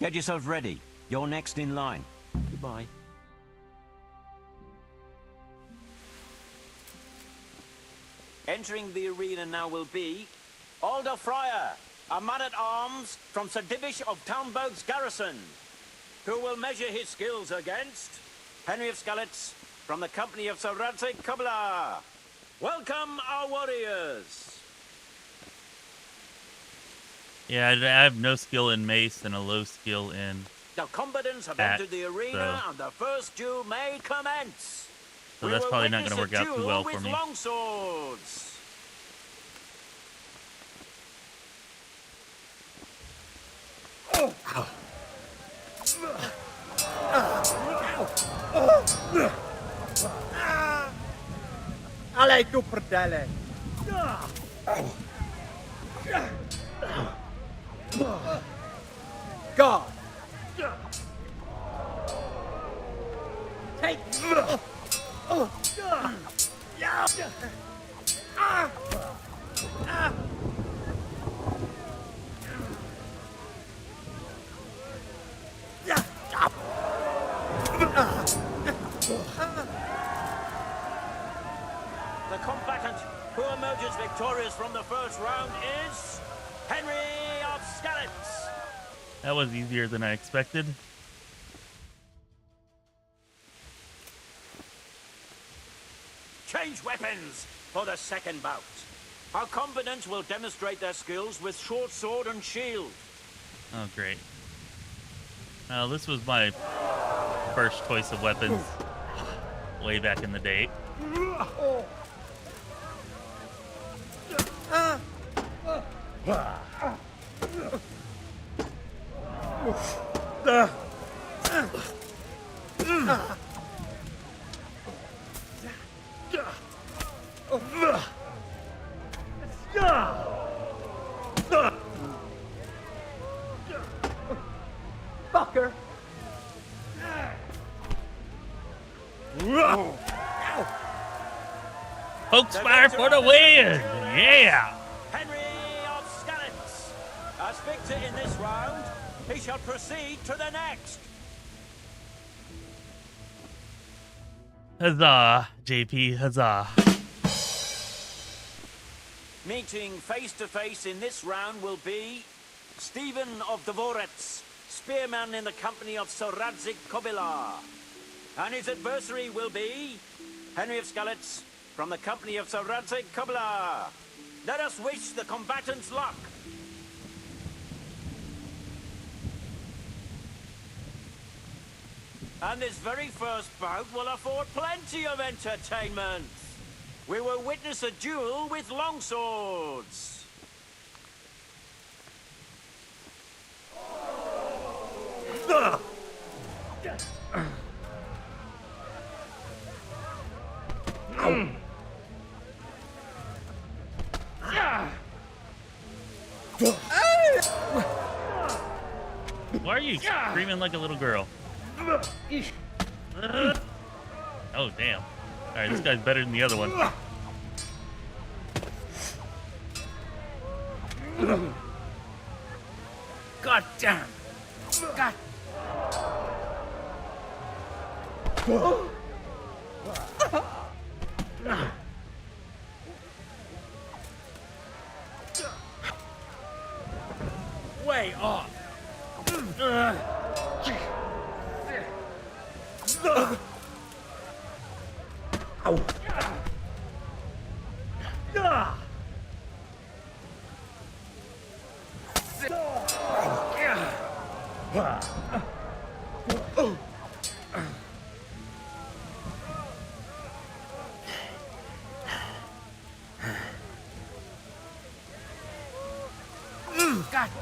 Get yourself ready. You're next in line. Goodbye. Entering the arena now will be Alder Friar, a man-at-arms from Sir Divish of Townboat's garrison, who will measure his skills against Henry of Skalitz from the company of Sir Radzig Kobyla. Welcome, our warriors! Yeah, I have no skill in mace and a low skill in The combatants have axe, entered the arena, and the first duel may commence. so that's probably not going to work out too well for with me. long swords. Alej tu prdele. God. Take. The combatant who emerges victorious from the first round is Henry of Skalitz. That was easier than I expected. Change weapons for the second bout. Our combatants will demonstrate their skills with short sword and shield. Oh, great. Well, this was my first choice of weapons way back in the day. Fucker. poopSMASH for the win! Yeah! Henry of Skalitz. As victor in this round, he shall proceed to the next. Huzzah, JP, huzzah. Meeting face to face in this round will be Stephen of Dvorets, spearman in the company of Sir Radzig Kobyla. And his adversary will be Henry of Skalitz from the company of Sir Radzig Kobyla. Let us wish the combatants luck. And this very first bout will afford plenty of entertainment. We will witness a duel with longswords. Why are you screaming like a little girl? Oh, damn. Alright, this guy's better than the other one. God damn. God. Way off. God.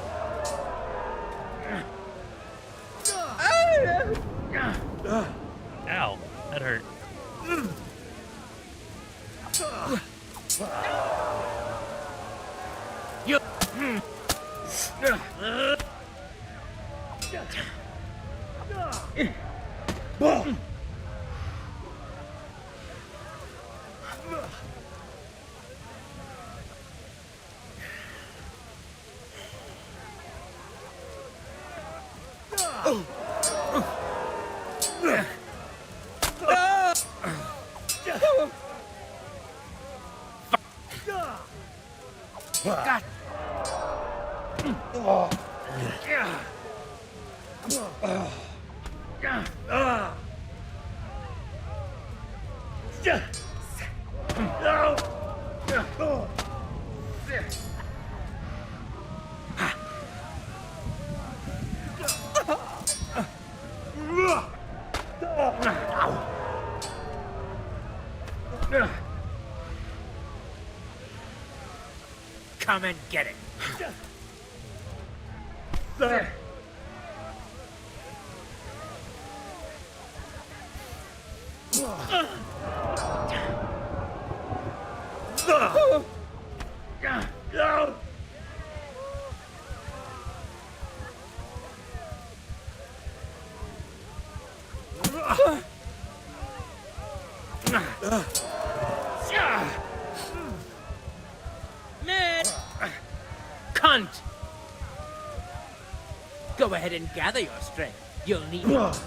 Ow, that hurt. You. God. Come and get it. Ned! Cunt! Go ahead and gather your strength. You'll need it.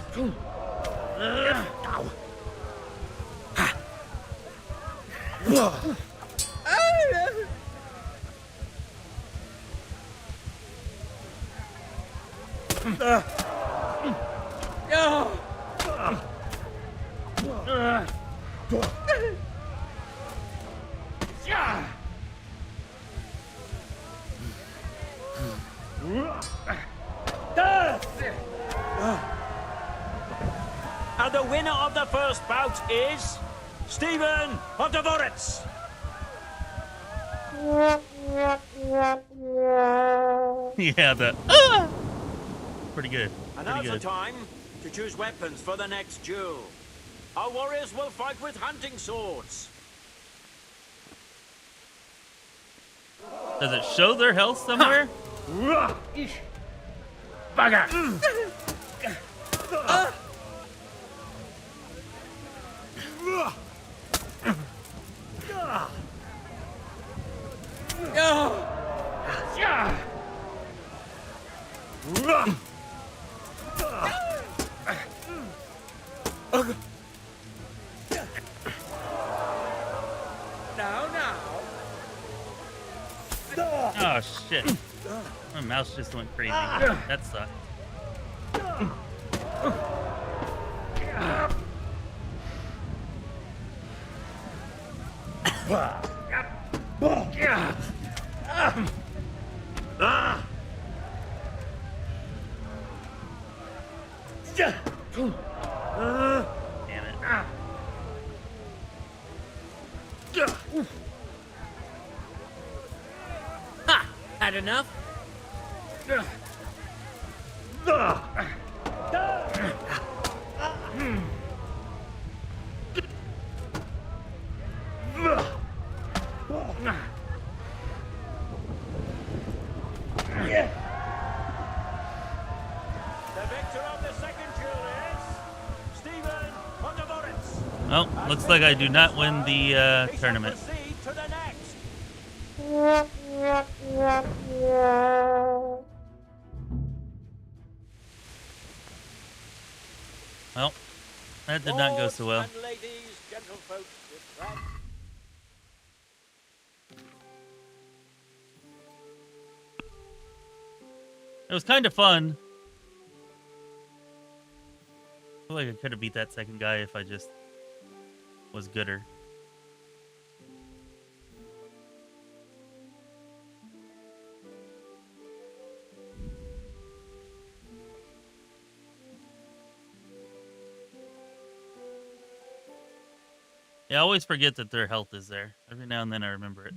And the winner of the first bout is Stephen of Deliverance. Yeah, that. Pretty good. And Pretty now's the good. time to choose weapons for the next duel. Our warriors will fight with hunting swords. Does it show their health somewhere? Bugger! Oh shit. My mouse just went crazy. That sucked. Damn it. Ha! Had enough? The victor of the second duel is Stephen of Deliverance. Well, looks like I do not win the tournament. Proceed to the next. Well, that did not go so well. And ladies, gentlefolk, with that. It was kind of fun. feel like I could have beat that second guy if I just was gooder. Yeah, I always forget that their health is there. Every now and then I remember it.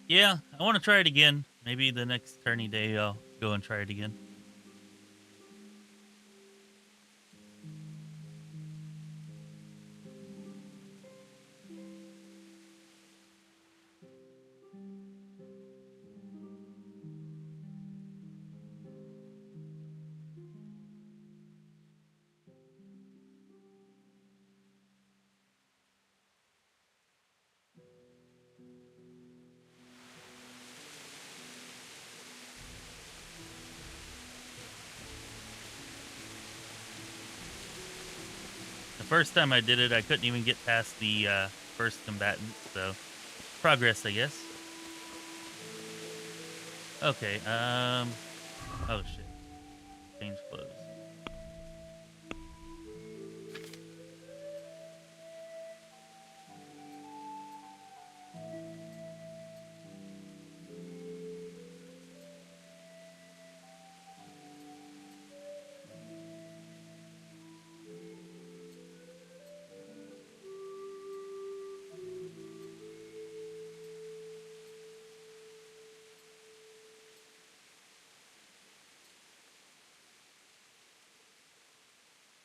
Yeah, I want to try it again. Maybe the next tourney day I'll go and try it again. The first time I did it, I couldn't even get past the first combatant, so progress, I guess. Okay, oh shit. Change clothes.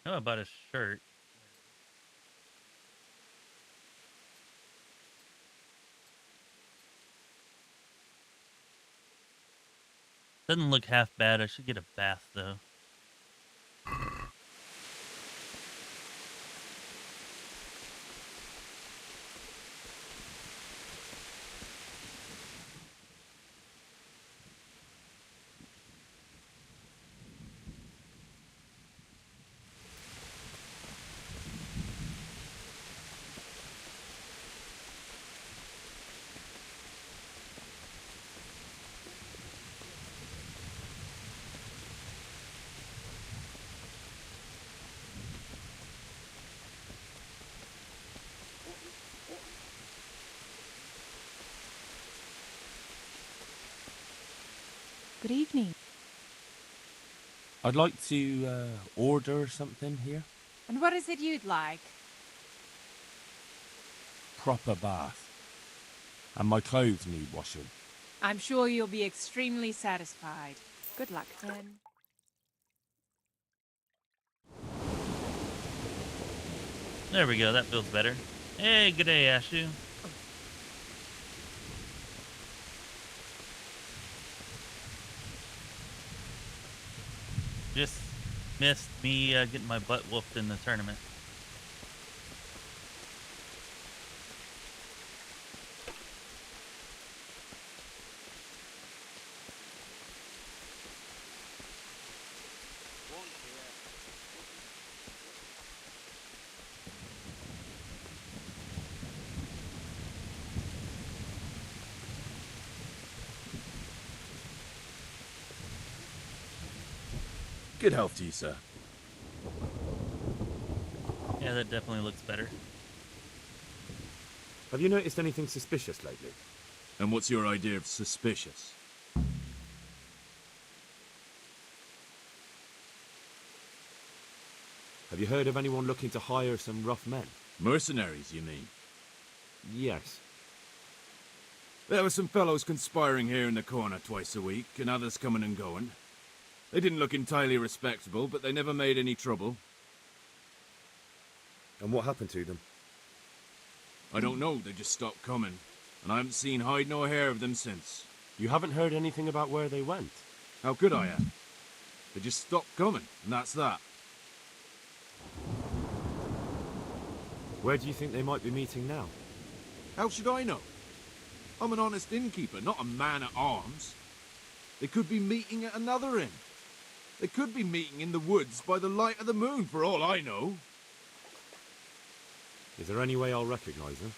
Oh, I bought a shirt. Doesn't look half bad. I should get a bath, though. Good evening. I'd like to order something here. And what is it you'd like? Proper bath. And my clothes need washing. I'm sure you'll be extremely satisfied. Good luck, then. There we go. That feels better. Hey, good day, Ashu. Just missed me getting my butt whooped in the tournament. Good health to you, sir. Yeah, that definitely looks better. Have you noticed anything suspicious lately? And what's your idea of suspicious? Have you heard of anyone looking to hire some rough men? Mercenaries, you mean? Yes. There were some fellows conspiring here in the corner twice a week, and others coming and going. They didn't look entirely respectable, but they never made any trouble. And what happened to them? I don't know, they just stopped coming, and I haven't seen hide nor hair of them since. You haven't heard anything about where they went? How could I have? They just stopped coming, and that's that. Where do you think they might be meeting now? How should I know? I'm an honest innkeeper, not a man at arms. They could be meeting at another inn. They could be meeting in the woods by the light of the moon, for all I know. Is there any way I'll recognize them?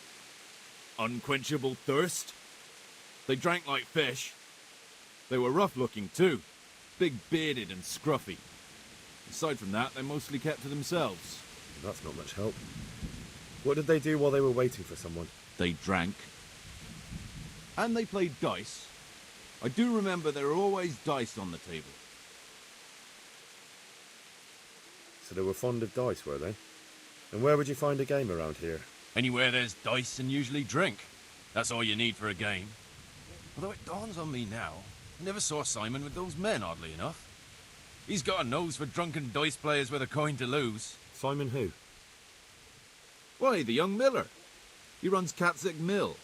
Unquenchable thirst? They drank like fish. They were rough-looking too. Big-bearded and scruffy. Aside from that, they mostly kept to themselves. That's not much help. What did they do while they were waiting for someone? They drank. And they played dice. I do remember there were always dice on the table. So they were fond of dice, were they? And where would you find a game around here? Anywhere there's dice and usually drink. That's all you need for a game. Although it dawns on me now, I never saw Simon with those men, oddly enough. He's got a nose for drunken dice players with a coin to lose. Simon who? Why, the young miller. He runs Katzig Mill.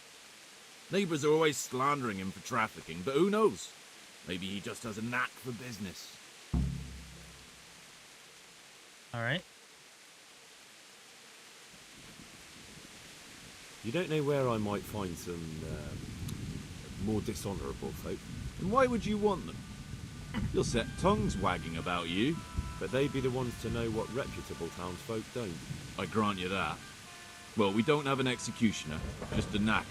Neighbours are always slandering him for trafficking, but who knows? Maybe he just has a knack for business. All right. You don't know where I might find some more dishonourable folk? And why would you want them? You'll set tongues wagging about you. But they'd be the ones to know what reputable townsfolk don't. I grant you that. Well, we don't have an executioner, just a knacker.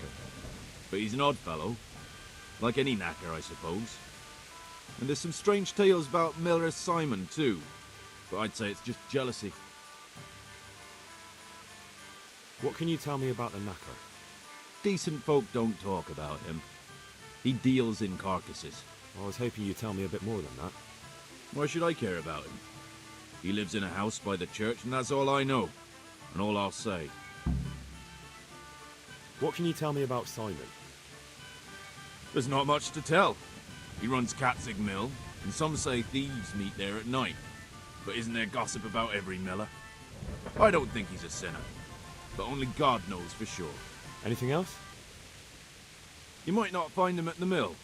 But he's an odd fellow. Like any knacker, I suppose. And there's some strange tales about Miller Simon, too. But I'd say it's just jealousy. What can you tell me about the knacker? Decent folk don't talk about him. He deals in carcasses. I was hoping you'd tell me a bit more than that. Why should I care about him? He lives in a house by the church, and that's all I know. And all I'll say. What can you tell me about Simon? There's not much to tell. He runs Katzig Mill, and some say thieves meet there at night. But isn't there gossip about every miller? I don't think he's a sinner. But only God knows for sure. Anything else? You might not find him at the mill.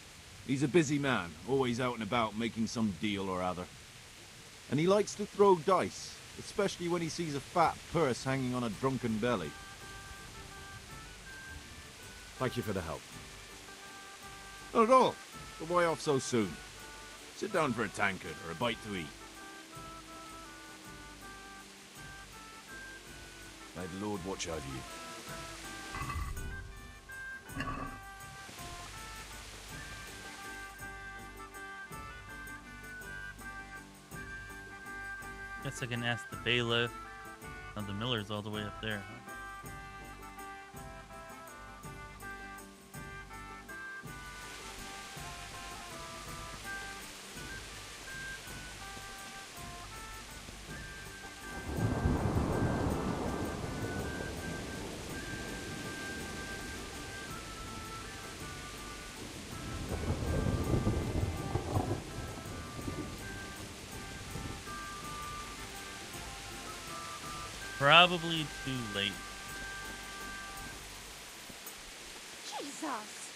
He's a busy man, always out and about making some deal or other. And he likes to throw dice, especially when he sees a fat purse hanging on a drunken belly. Thank you for the help. Not at all. But why off so soon? Sit down for a tankard or a bite to eat. May the Lord watch over you. Guess I can ask the bailiff. Oh, the miller's all the way up there, huh? Probably too late. Jesus!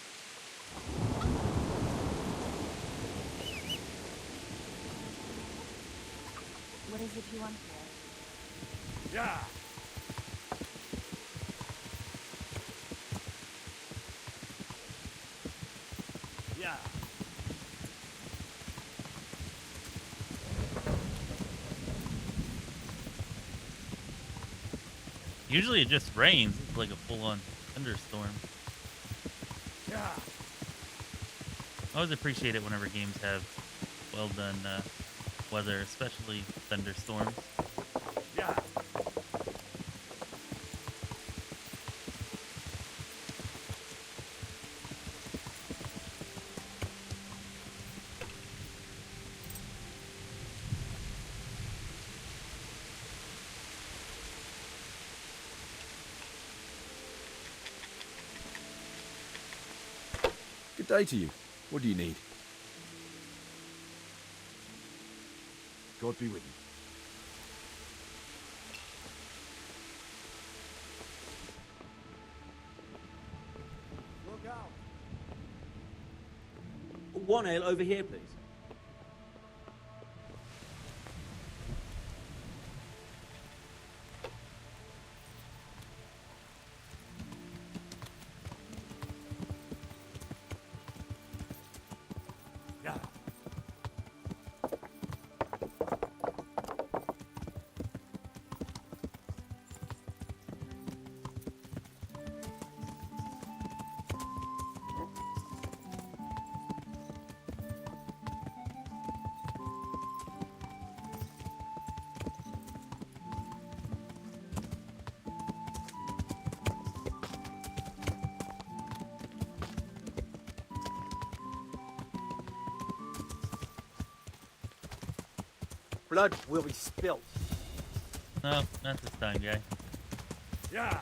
What is it you want here? Yeah. Yeah. Usually it just rains. It's like a full-on thunderstorm. Yeah. I always appreciate it whenever games have well-done weather, especially thunderstorms. Yeah. Good day to you. What do you need? God be with you. Look out. One ale over here, please. Yeah. Blood will be spilt. No, not this time, guy. Yeah.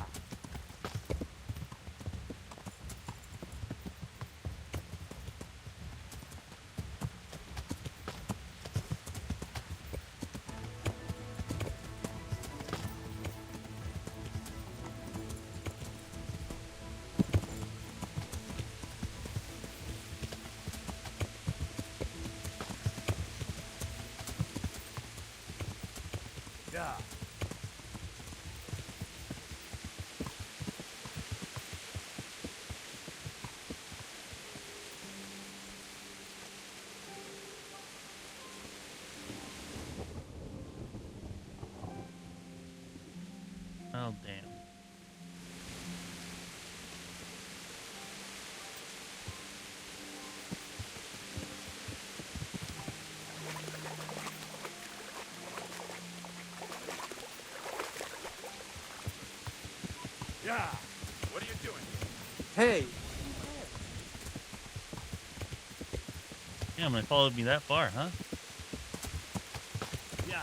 Yeah. Oh, damn. Yeah. What are you doing? Hey, Damn, it followed me that far, huh? Yeah.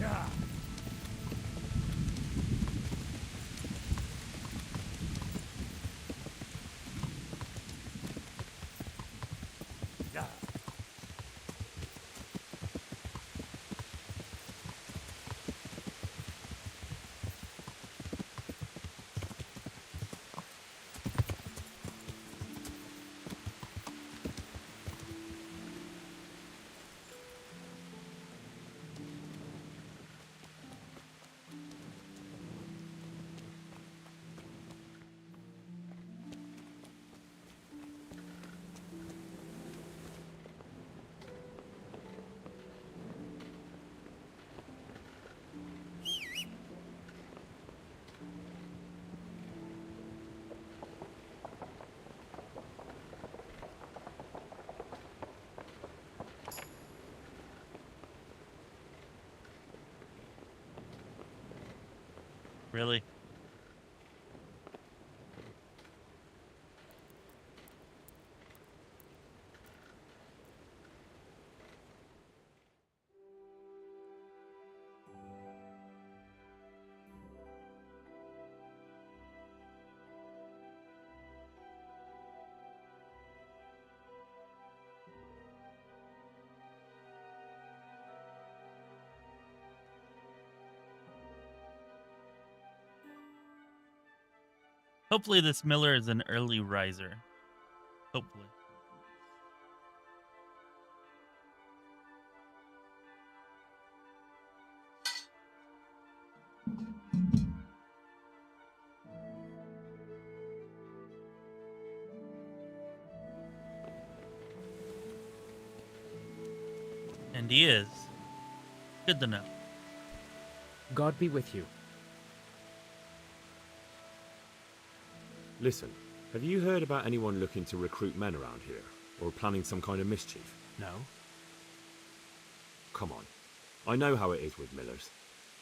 Yeah. Yeah. Really? Hopefully this Miller is an early riser. Hopefully. And he is. Good to know. God be with you. Listen, have you heard about anyone looking to recruit men around here? Or planning some kind of mischief? No. Come on. I know how it is with Millers.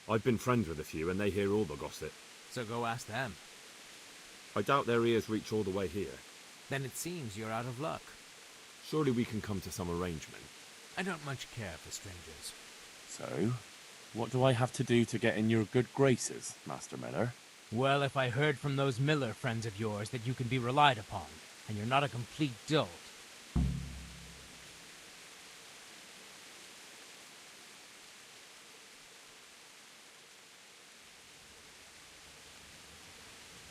I've been friends with a few and they hear all the gossip. So go ask them. I doubt their ears reach all the way here. Then it seems you're out of luck. Surely we can come to some arrangement. I don't much care for strangers. So, what do I have to do to get in your good graces, Master Miller? Well, if I heard from those Miller friends of yours that you can be relied upon, and you're not a complete dolt,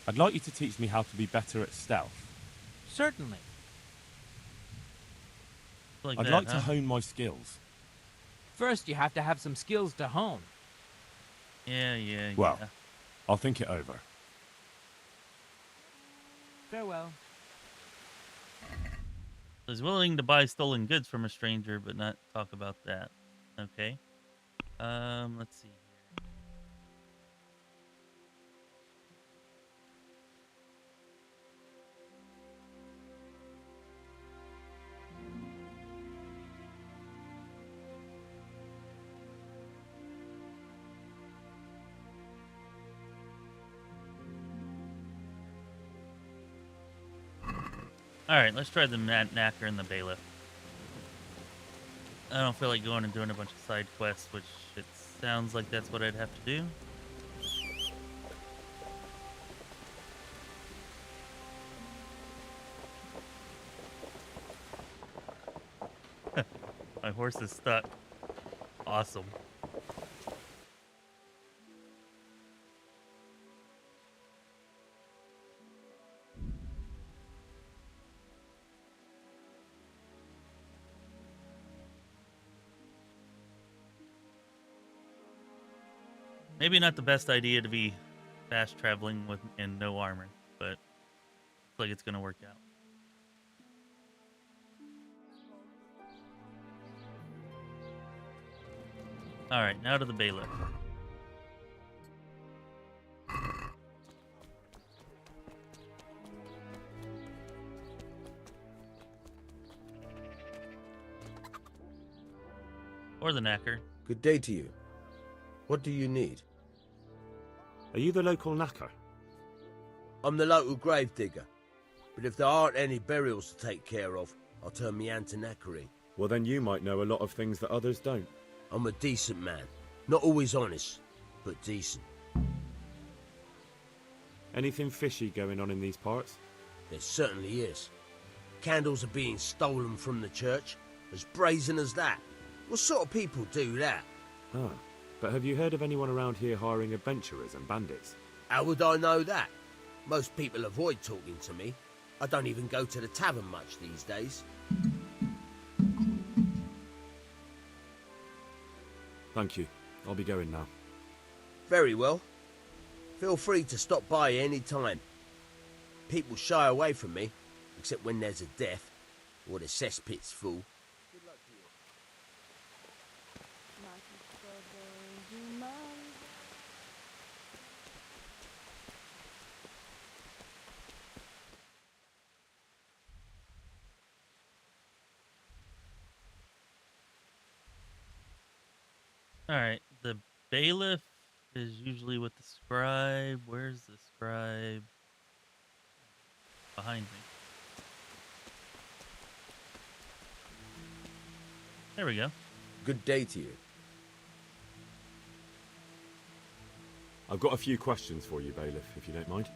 I'd like you to teach me how to be better at stealth. Certainly. I'd like to hone my skills. First, you have to have some skills to hone. Yeah. Well, I'll think it over. Farewell. He's willing to buy stolen goods from a stranger, but not talk about that. Okay. Let's see here. Alright, let's try the Knacker and the Bailiff. I don't feel like going and doing a bunch of side quests, which it sounds like that's what I'd have to do. My horse is stuck. Awesome. Maybe not the best idea to be fast traveling with and no armor, but looks like it's gonna work out. Alright, now to the Bailiff. Or the Knacker. Good day to you. What do you need? Are you the local Knacker? I'm the local gravedigger. But if there aren't any burials to take care of, I'll turn me hand to knackering. Well, then you might know a lot of things that others don't. I'm a decent man. Not always honest, but decent. Anything fishy going on in these parts? There certainly is. Candles are being stolen from the church. As brazen as that. What sort of people do that? Ah, but have you heard of anyone around here hiring adventurers and bandits? How would I know that? Most people avoid talking to me. I don't even go to the tavern much these days. Thank you. I'll be going now. Very well. Feel free to stop by any time. People shy away from me, except when there's a death, or the cesspit's full. Alright, the Bailiff is usually with the Scribe. Where's the Scribe? Behind me. There we go. Good day to you. I've got a few questions for you, Bailiff, if you don't mind.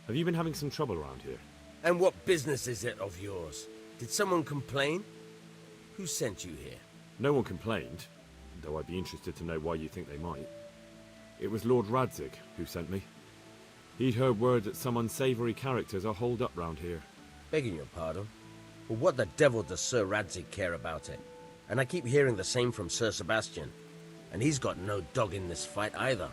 Have you been having some trouble around here? And what business is it of yours? Did someone complain? Who sent you here? No one complained, though I'd be interested to know why you think they might. It was Lord Radzig who sent me. He'd heard word that some unsavoury characters are holed up round here. Begging your pardon? Well, what the devil does Sir Radzig care about it? And I keep hearing the same from Sir Sebastian. And he's got no dog in this fight either.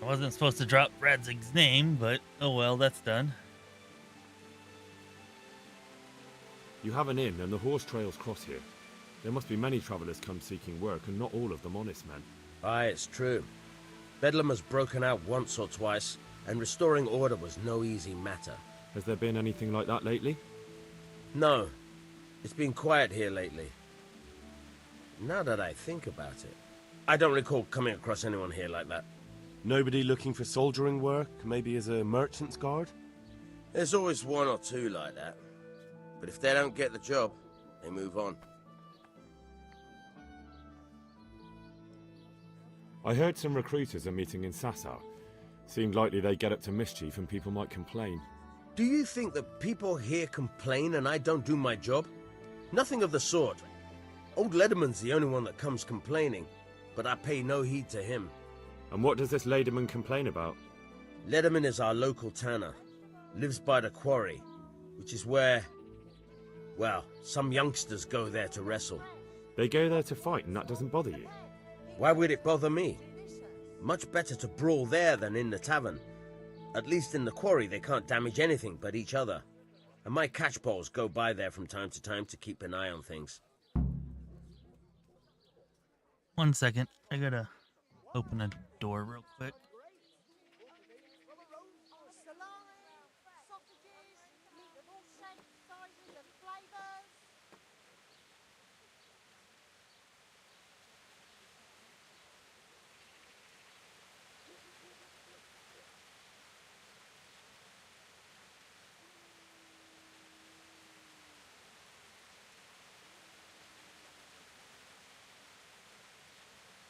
I wasn't supposed to drop Radzig's name, but oh well, that's done. You have an inn and the horse trails cross here. There must be many travellers come seeking work, and not all of them honest men. Aye, it's true. Bedlam has broken out once or twice, and restoring order was no easy matter. Has there been anything like that lately? No. It's been quiet here lately. Now that I think about it, I don't recall coming across anyone here like that. Nobody looking for soldiering work, maybe as a merchant's guard? There's always one or two like that. But if they don't get the job, they move on. I heard some recruiters are meeting in Sasau. Seemed likely they get up to mischief and people might complain. Do you think that people here complain and I don't do my job? Nothing of the sort. Old Lederman's the only one that comes complaining, but I pay no heed to him. And what does this Lederman complain about? Lederman is our local tanner. Lives by the quarry, which is where, well, some youngsters go there to wrestle. They go there to fight and that doesn't bother you? Why would it bother me? Much better to brawl there than in the tavern. At least in the quarry they can't damage anything but each other. And my catchballs go by there from time to time to keep an eye on things. 1 second. I gotta open a door real quick.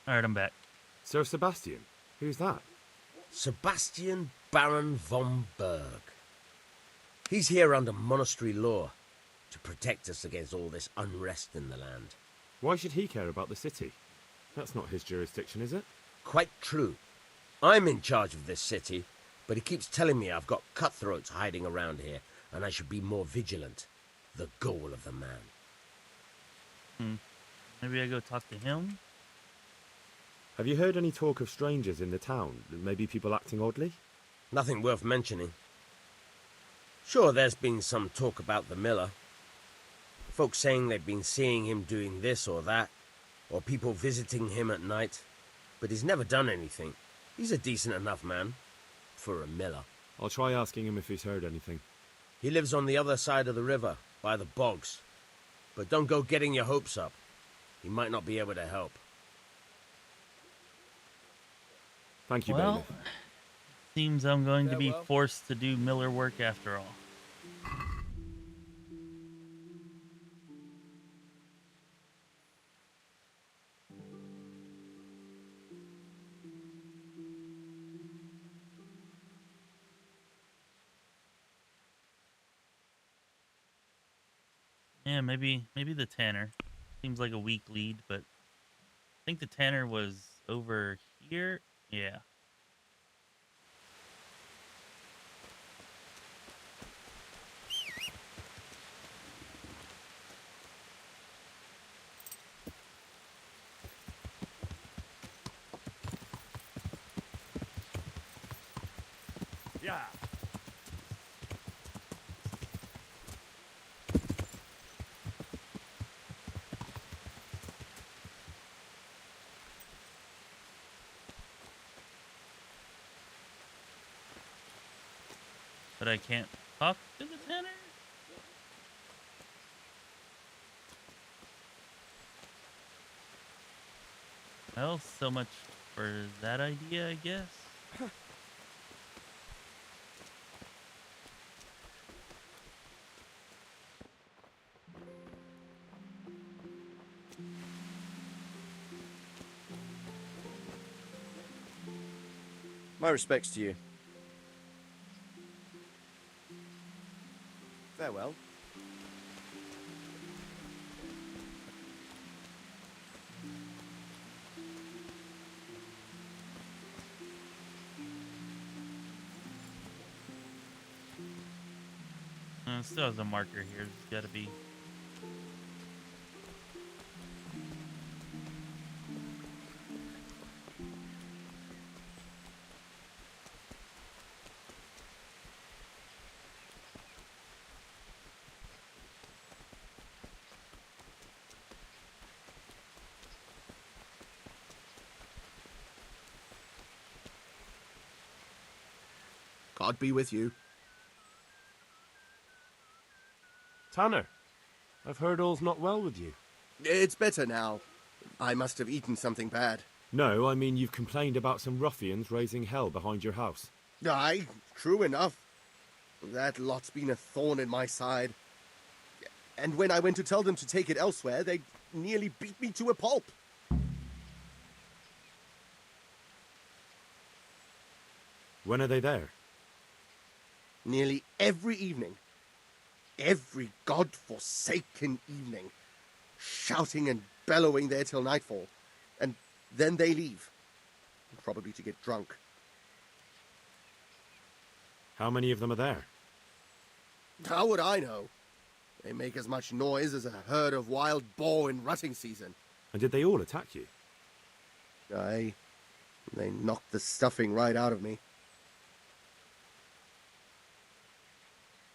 Alright, I'm back. Sir Sebastian? Who's that? Sebastian Baron von Berg. He's here under monastery law to protect us against all this unrest in the land. Why should he care about the city? That's not his jurisdiction, is it? Quite true. I'm in charge of this city, but he keeps telling me I've got cutthroats hiding around here, and I should be more vigilant. The goal of the man. Maybe I go talk to him? Have you heard any talk of strangers in the town? Maybe people acting oddly? Nothing worth mentioning. Sure, there's been some talk about the miller. Folks saying they've been seeing him doing this or that, or people visiting him at night. But he's never done anything. He's a decent enough man. For a miller. I'll try asking him if he's heard anything. He lives on the other side of the river, by the bogs. But don't go getting your hopes up. He might not be able to help. Thank you, Well, bailiff. seems I'm going to be forced to do miller work after all. Yeah, maybe the tanner. Seems like a weak lead, but I think the tanner was over here. Yeah. Yeah. But I can't talk to the tanner? Well, so much for that idea, I guess. My respects to you. Farewell. It still has a marker here. There's got to be. God be with you. Tanner, I've heard all's not well with you. It's better now. I must have eaten something bad. No, I mean you've complained about some ruffians raising hell behind your house. Aye, true enough. That lot's been a thorn in my side. And when I went to tell them to take it elsewhere, they nearly beat me to a pulp. When are they there? Nearly every evening. Every god-forsaken evening. Shouting and bellowing there till nightfall. And then they leave. probably to get drunk. How many of them are there? How would I know? They make as much noise as a herd of wild boar in rutting season. And did they all attack you? Aye. They knocked the stuffing right out of me.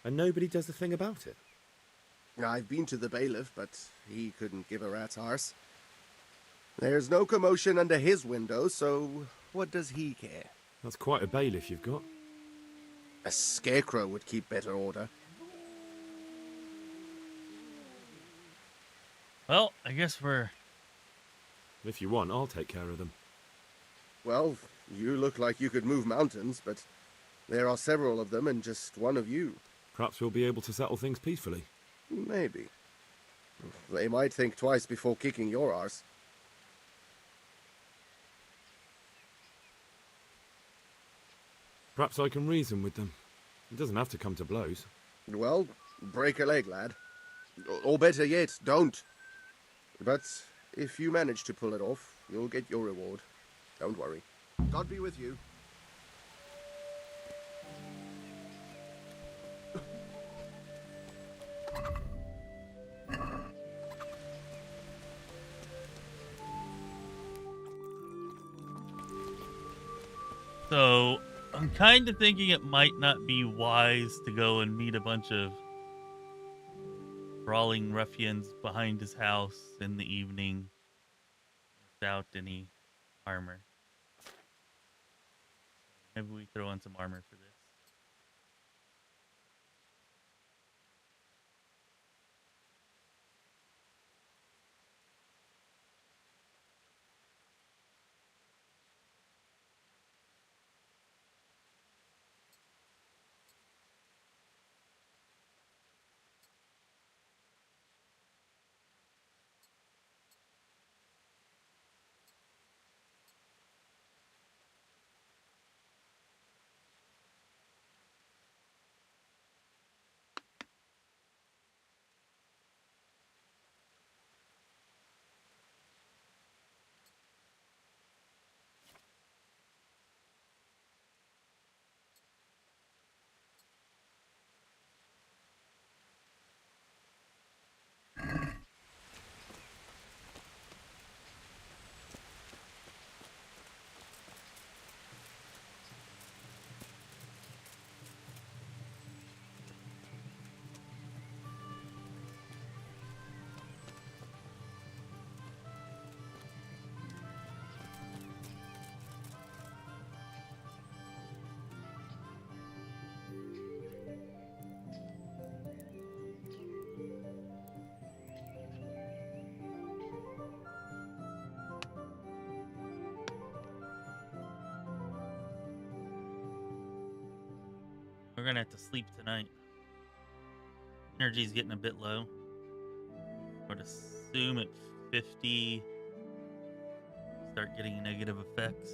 And nobody does a thing about it? I've been to the bailiff, but he couldn't give a rat's arse. There's no commotion under his window, so what does he care? That's quite a bailiff you've got. A scarecrow would keep better order. Well, I guess we're... If you want, I'll take care of them. Well, you look like you could move mountains, but there are several of them and just one of you. Perhaps we'll be able to settle things peacefully. Maybe. They might think twice before kicking your arse. Perhaps I can reason with them. It doesn't have to come to blows. Well, break a leg, lad. Or better yet, don't. But if you manage to pull it off, you'll get your reward. Don't worry. God be with you. So, I'm kind of thinking it might not be wise to go and meet a bunch of brawling ruffians behind his house in the evening without any armor. Maybe we throw on some armor for this. We're gonna have to sleep tonight. Energy's getting a bit low. I would assume at 50, start getting negative effects.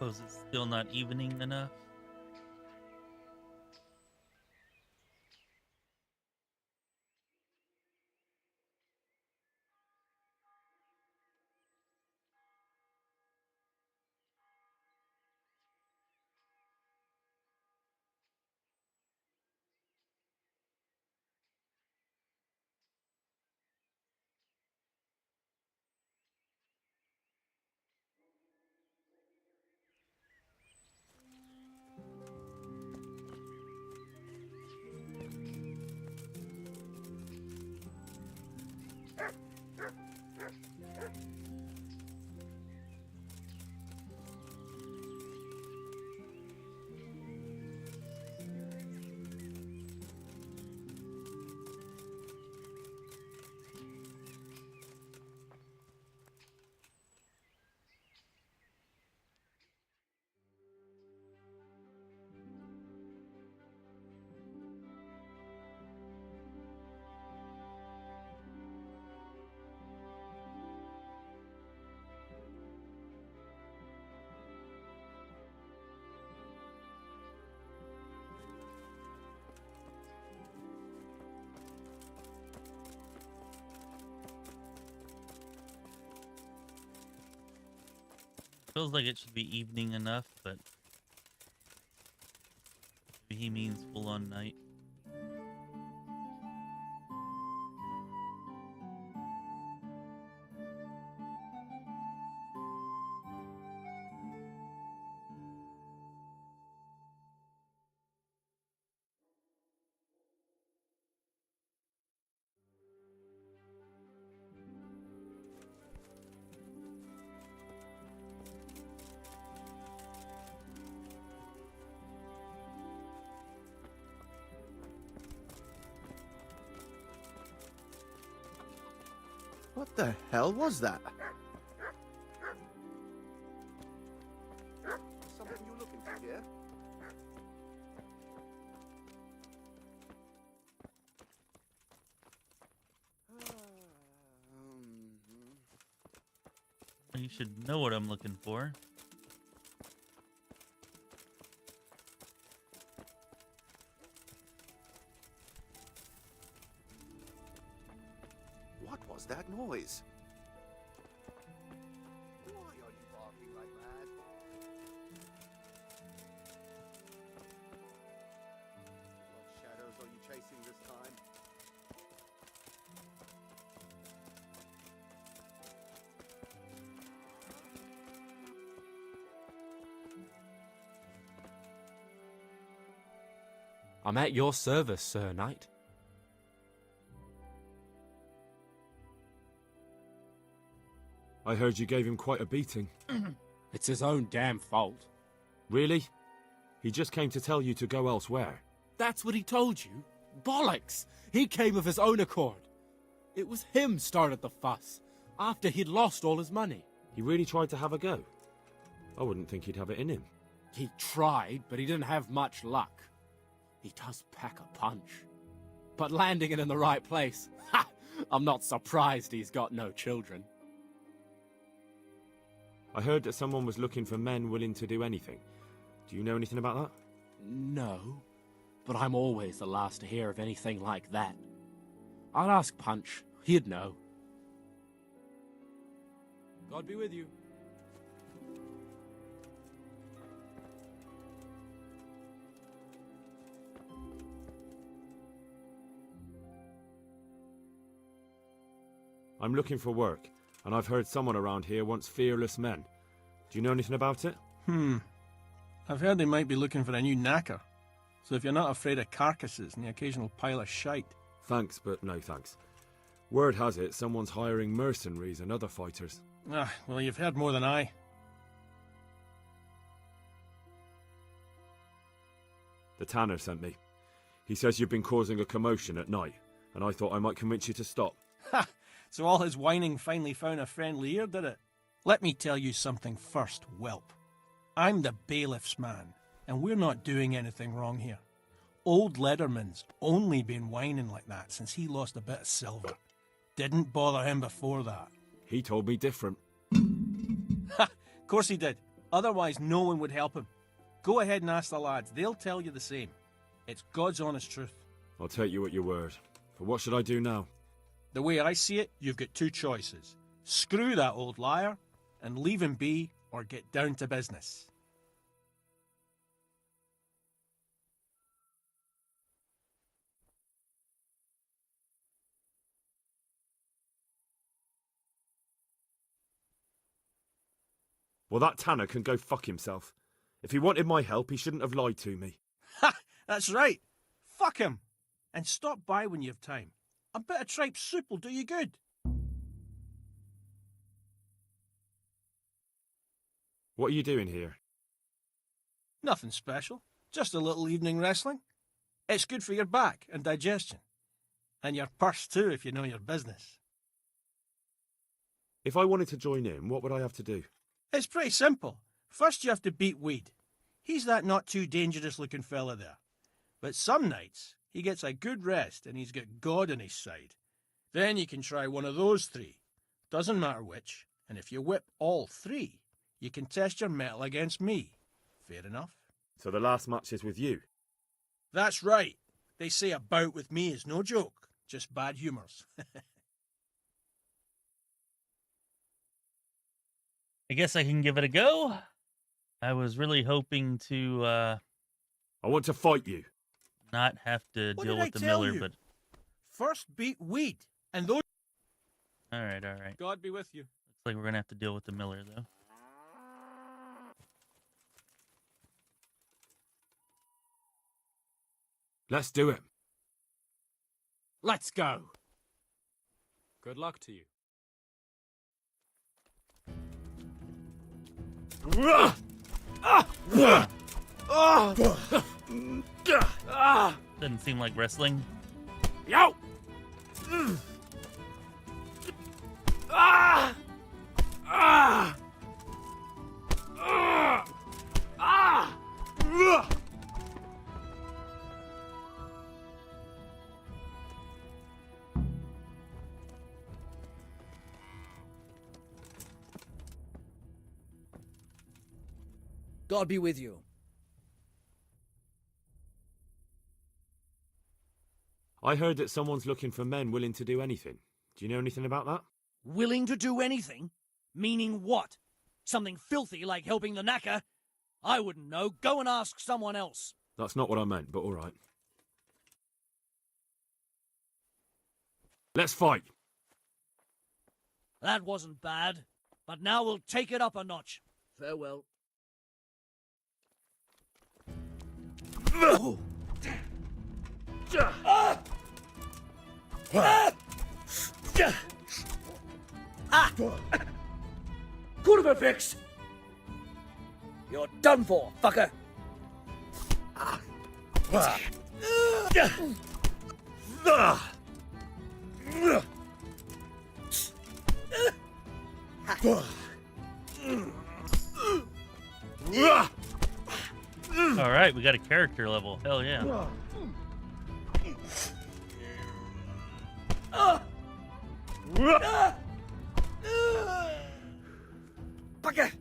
Suppose it's still not evening enough. Feels like it should be evening enough, but maybe he means full on night. What the hell was that? Something you're looking for here? You should know what I'm looking for. What was that noise? Why are you barking like that? What shadows are you chasing this time? I'm at your service, Sir Knight. I heard you gave him quite a beating. It's his own damn fault. Really? He just came to tell you to go elsewhere. That's what he told you? Bollocks! He came of his own accord. It was him started the fuss, after he'd lost all his money. He really tried to have a go. I wouldn't think he'd have it in him. He tried, but he didn't have much luck. He does pack a punch. But landing it in the right place, ha! I'm not surprised he's got no children. I heard that someone was looking for men willing to do anything. Do you know anything about that? No, but I'm always the last to hear of anything like that. I'll ask Punch. He'd know. God be with you. I'm looking for work, and I've heard someone around here wants fearless men. Do you know anything about it? I've heard they might be looking for a new knacker. So if you're not afraid of carcasses and the occasional pile of shite... Thanks, but no thanks. Word has it someone's hiring mercenaries and other fighters. Ah, well, you've heard more than I. The tanner sent me. He says you've been causing a commotion at night, and I thought I might convince you to stop. Ha! So all his whining finally found a friendly ear, did it? Let me tell you something first, whelp. I'm the bailiff's man, and we're not doing anything wrong here. Old Lederman's only been whining like that since he lost a bit of silver. Didn't bother him before that. He told me different. Ha! Of course he did. Otherwise no one would help him. Go ahead and ask the lads. They'll tell you the same. It's God's honest truth. I'll take you at your word. But what should I do now? The way I see it, you've got two choices. Screw that old liar and leave him be, or get down to business. Well, that tanner can go fuck himself. If he wanted my help, he shouldn't have lied to me. Ha! That's right. Fuck him. And stop by when you have time. A bit of tripe soup will do you good. What are you doing here? Nothing special. Just a little evening wrestling. It's good for your back and digestion. And your purse too, if you know your business. If I wanted to join in, what would I have to do? It's pretty simple. First you have to beat Weed. He's that not too dangerous looking fella there. But some nights he gets a good rest and he's got God on his side. Then you can try one of those three. Doesn't matter which. And if you whip all three, you can test your mettle against me. Fair enough? So the last match is with you? That's right. They say a bout with me is no joke. Just bad humours. I guess I can give it a go. I was really hoping to I want to fight you. not have to What deal did with I the tell miller, you? but First beat weed, and those. all right, all right. God be with you. Looks like we're gonna have to deal with the miller though. Let's do it. Let's go. Good luck to you. Doesn't seem like wrestling. Yo! Ah! Ah! Ah! Ah! God be with you. I heard that someone's looking for men willing to do anything. Do you know anything about that? Willing to do anything? Meaning what? Something filthy like helping the knacker? I wouldn't know. Go and ask someone else. That's not what I meant, but all right. Let's fight. That wasn't bad, but now we'll take it up a notch. Farewell. Oh. Counterfeiters! You're done for, fucker! All right, we got a character level. Hell yeah. Fucker!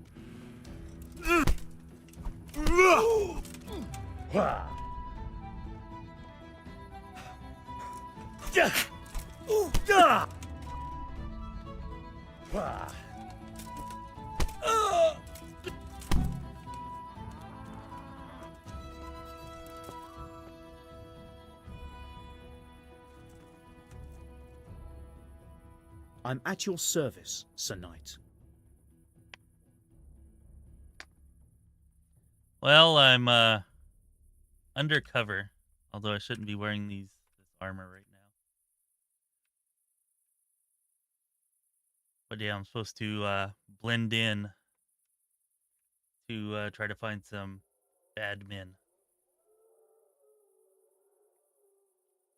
I'm at your service, Sir Knight. Well, I'm undercover, although I shouldn't be wearing this armor right now. But yeah, I'm supposed to blend in to try to find some bad men.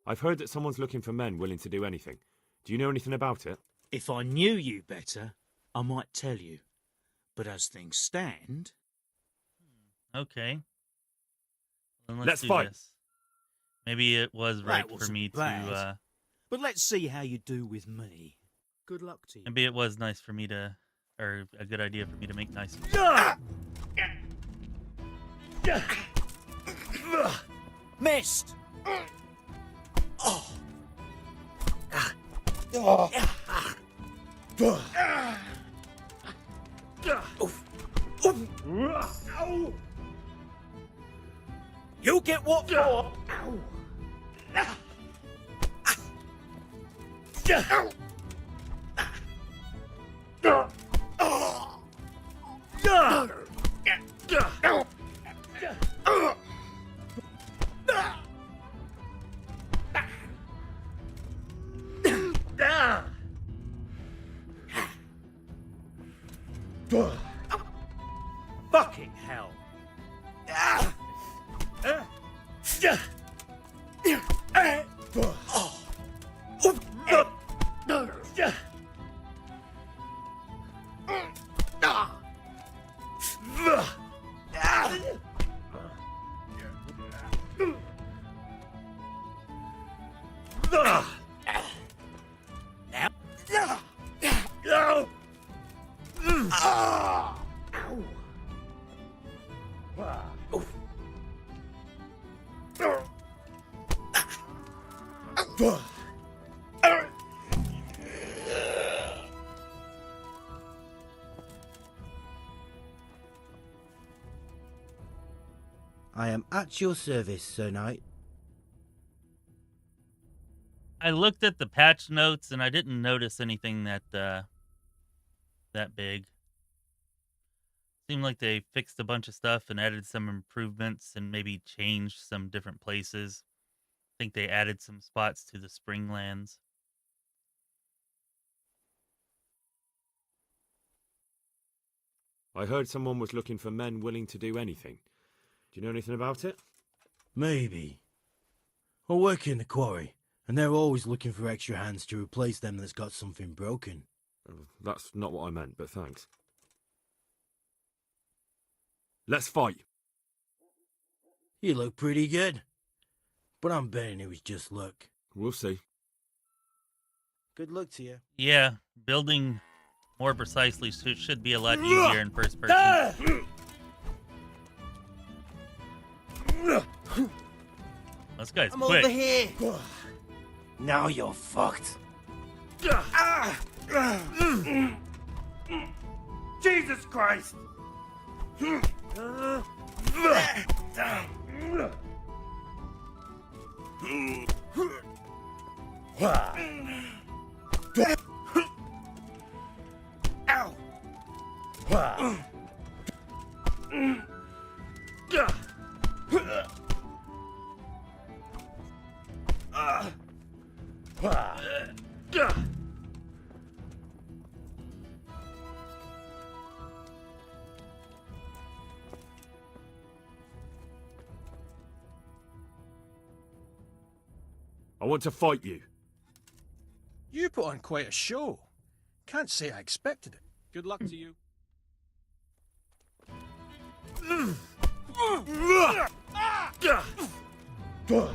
I've heard that someone's looking for men willing to do anything. Do you know anything about it? If I knew you better, I might tell you. But as things stand... Okay. Then Let's do fight. This. Maybe it was That right for wasn't me bad. to... But let's see how you do with me. Good luck to you. maybe it was nice for me to... Or a good idea for me to make nice... Missed! You get what for? Fucking hell. I am at your service, Sir Knight. I looked at the patch notes and I didn't notice anything that big. Seemed like they fixed a bunch of stuff and added some improvements and maybe changed some different places. I think they added some spots to the Springlands. I heard someone was looking for men willing to do anything. Do you know anything about it? Maybe. I work in the quarry, and they're always looking for extra hands to replace them that's got something broken. That's not what I meant, but thanks. Let's fight. You look pretty good. But I'm betting it was just luck. We'll see. Good luck to you. Yeah, building more precisely should be a lot easier in first person. This guy's I'm quick. over here. Now you're fucked. Jesus Christ! Ow! I want to fight you. You put on quite a show. Can't say I expected it. Good luck to you. God!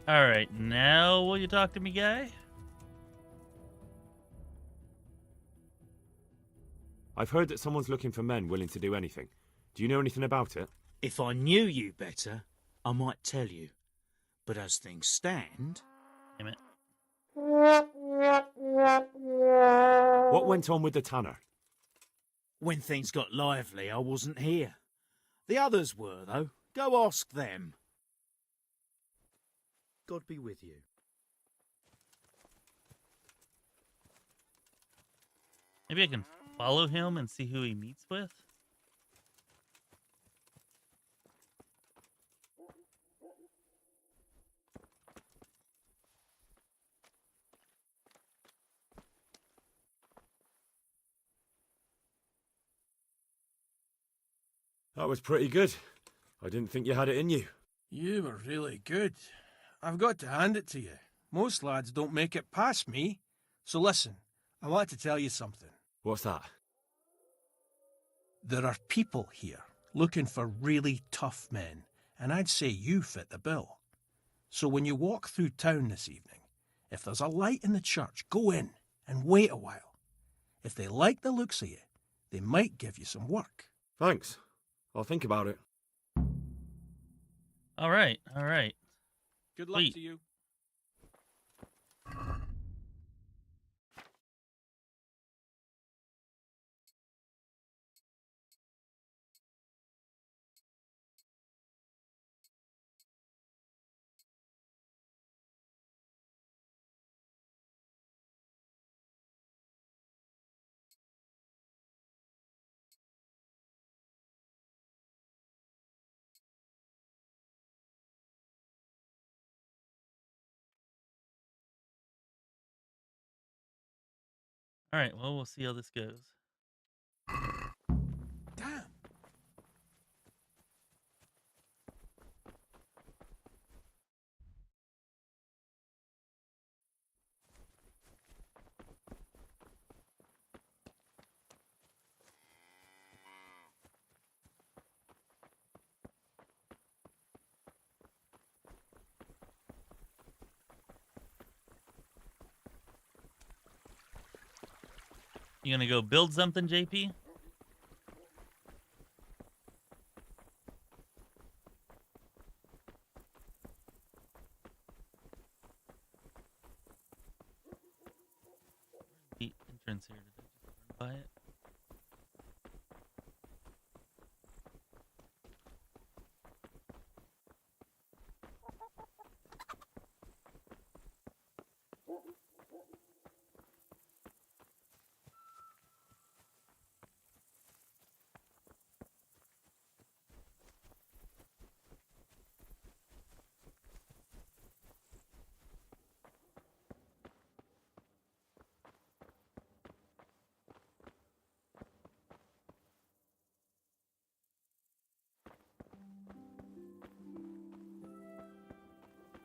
All right, now will you talk to me, guy? I've heard that someone's looking for men willing to do anything. Do you know anything about it? If I knew you better, I might tell you. But as things stand... Damn it. What went on with the tanner? When things got lively, I wasn't here. The others were, though. Go ask them. God be with you. Maybe I can follow him and see who he meets with. That was pretty good. I didn't think you had it in you. You were really good. I've got to hand it to you. Most lads don't make it past me. So listen, I want to tell you something. What's that? There are people here looking for really tough men, and I'd say you fit the bill. So when you walk through town this evening, if there's a light in the church, go in and wait a while. If they like the looks of you, they might give you some work. Thanks. I'll think about it. All right, all right. Good luck to you. All right, well, we'll see how this goes. Damn. You gonna go build something, JP? The entrance here. Did I just run by it?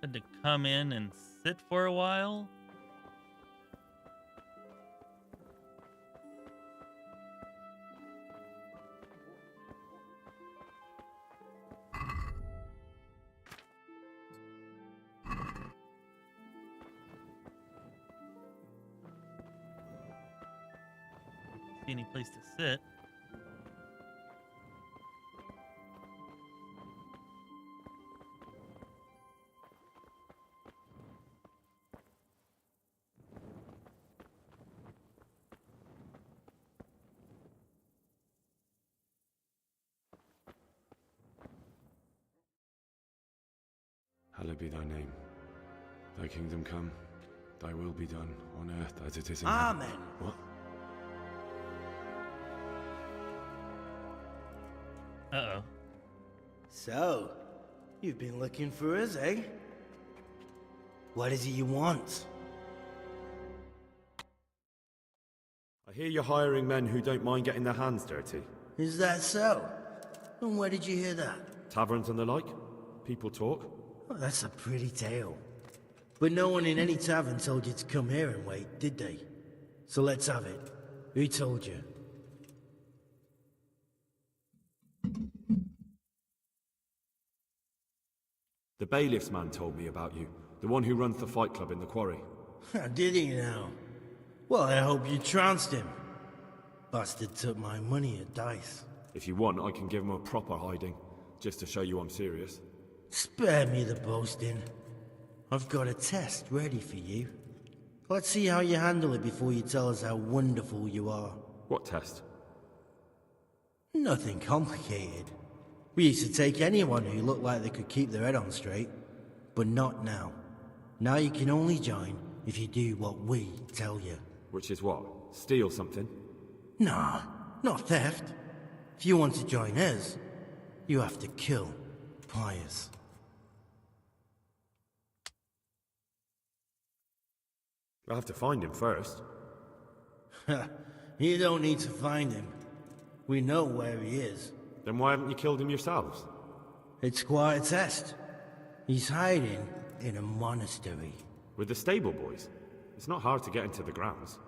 Had to come in and sit for a while. See any place to sit. Hallowed be thy name. Thy kingdom come. Thy will be done on earth as it is in Amen. heaven. What? Uh-oh. So, you've been looking for us, eh? What is it you want? I hear you're hiring men who don't mind getting their hands dirty. Is that so? And where did you hear that? Taverns and the like? People talk? Oh, that's a pretty tale. But no one in any tavern told you to come here and wait, did they? So let's have it. Who told you? The bailiff's man told me about you. The one who runs the fight club in the quarry. Did he now? Well, I hope you trounced him. Bastard took my money at dice. If you want, I can give him a proper hiding, just to show you I'm serious. Spare me the boasting. I've got a test ready for you. Let's see how you handle it before you tell us how wonderful you are. What test? Nothing complicated. We used to take anyone who looked like they could keep their head on straight. But not now. Now you can only join if you do what we tell you. Which is what? Steal something? Nah, not theft. If you want to join us, you have to kill Pius. I'll have to find him first. You don't need to find him. We know where he is. Then why haven't you killed him yourselves? It's quite a test. He's hiding in a monastery. With the stable boys? It's not hard to get into the grounds.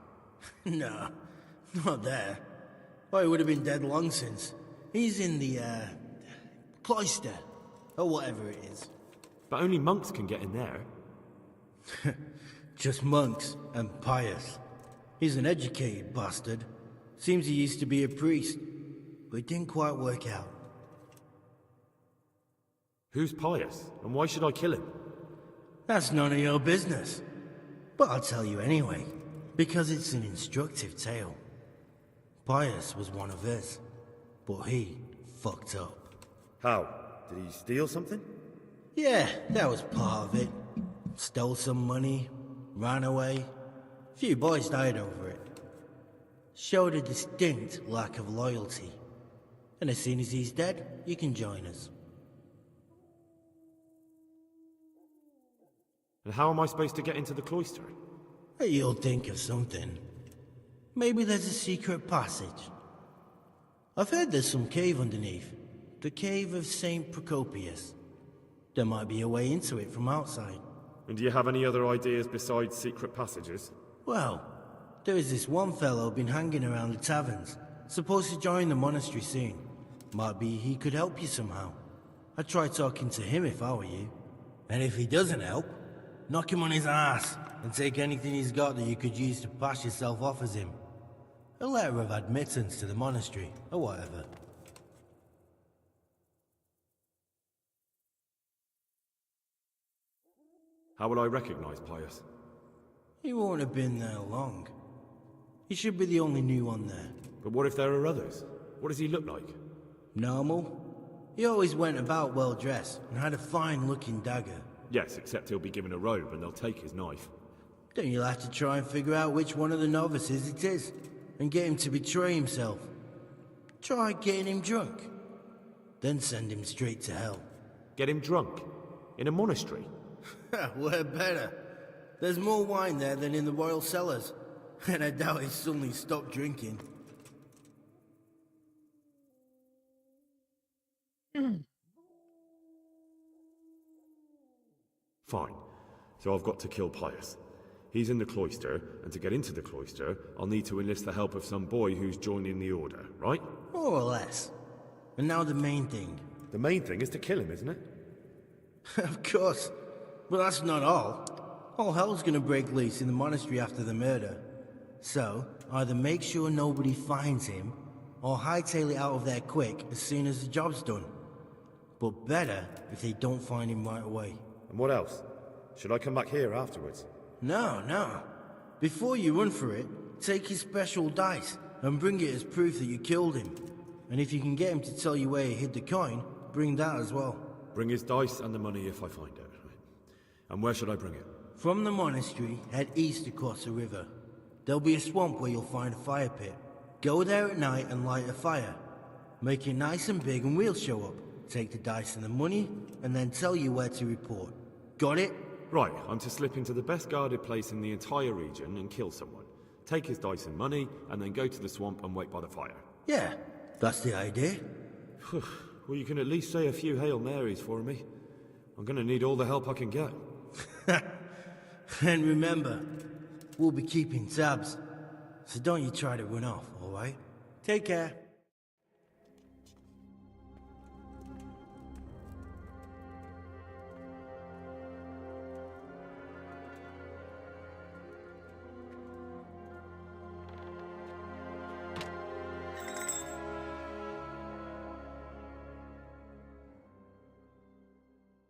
No, not there. Oh, he would have been dead long since. He's in the, cloister. Or whatever it is. But only monks can get in there. Just monks and Pius. He's an educated bastard. Seems he used to be a priest, but it didn't quite work out. Who's Pius, and why should I kill him? That's none of your business. But I'll tell you anyway, because it's an instructive tale. Pius was one of us, but he fucked up. How? Did he steal something? Yeah, that was part of it. Stole some money, ran away. A few boys died over it. Showed a distinct lack of loyalty. And as soon as he's dead, you can join us. And how am I supposed to get into the cloister? You'll think of something. Maybe there's a secret passage. I've heard there's some cave underneath. The cave of St. Procopius. There might be a way into it from outside. And do you have any other ideas besides secret passages? Well, there is this one fellow been hanging around the taverns. Supposed to join the monastery soon. Might be he could help you somehow. I'd try talking to him if I were you. And if he doesn't help, knock him on his ass and take anything he's got that you could use to pass yourself off as him. A letter of admittance to the monastery, or whatever. How will I recognize Pius? He won't have been there long. He should be the only new one there. But what if there are others? What does he look like? Normal. He always went about well dressed and had a fine looking dagger. Yes, except he'll be given a robe and they'll take his knife. Then you'll have to try and figure out which one of the novices it is, and get him to betray himself. Try getting him drunk. Then send him straight to hell. Get him drunk? In a monastery? We're better. There's more wine there than in the royal cellars. And I doubt he suddenly stopped drinking. Fine. So I've got to kill Pius. He's in the cloister, and to get into the cloister, I'll need to enlist the help of some boy who's joining the order, right? More or less. And now the main thing. The main thing is to kill him, isn't it? Of course. But that's not all. All hell's gonna break loose in the monastery after the murder. So, either make sure nobody finds him, or hightail it out of there quick as soon as the job's done. But better if they don't find him right away. And what else? Should I come back here afterwards? No. Before you run for it, take his special dice and bring it as proof that you killed him. And if you can get him to tell you where he hid the coin, bring that as well. Bring his dice and the money if I find it. And where should I bring it? From the monastery, head east across the river. There'll be a swamp where you'll find a fire pit. Go there at night and light a fire. Make it nice and big and we'll show up. Take the dice and the money, and then tell you where to report. Got it? Right, I'm to slip into the best guarded place in the entire region and kill someone. Take his dice and money, and then go to the swamp and wait by the fire. Yeah, that's the idea. Well, you can at least say a few Hail Marys for me. I'm gonna need all the help I can get. And remember, we'll be keeping tabs. So don't you try to run off, alright? Take care.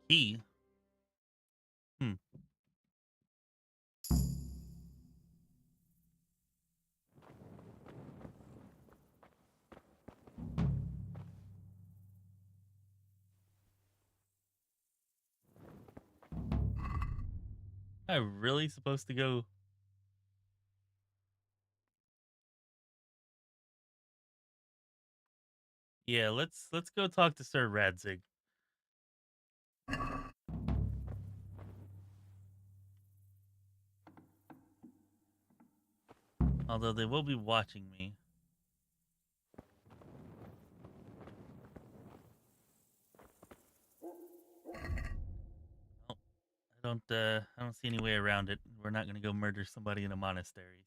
Key? Am I really supposed to go? Yeah, let's go talk to Sir Radzig. Although they will be watching me. I don't see any way around it. We're not going to go murder somebody in a monastery.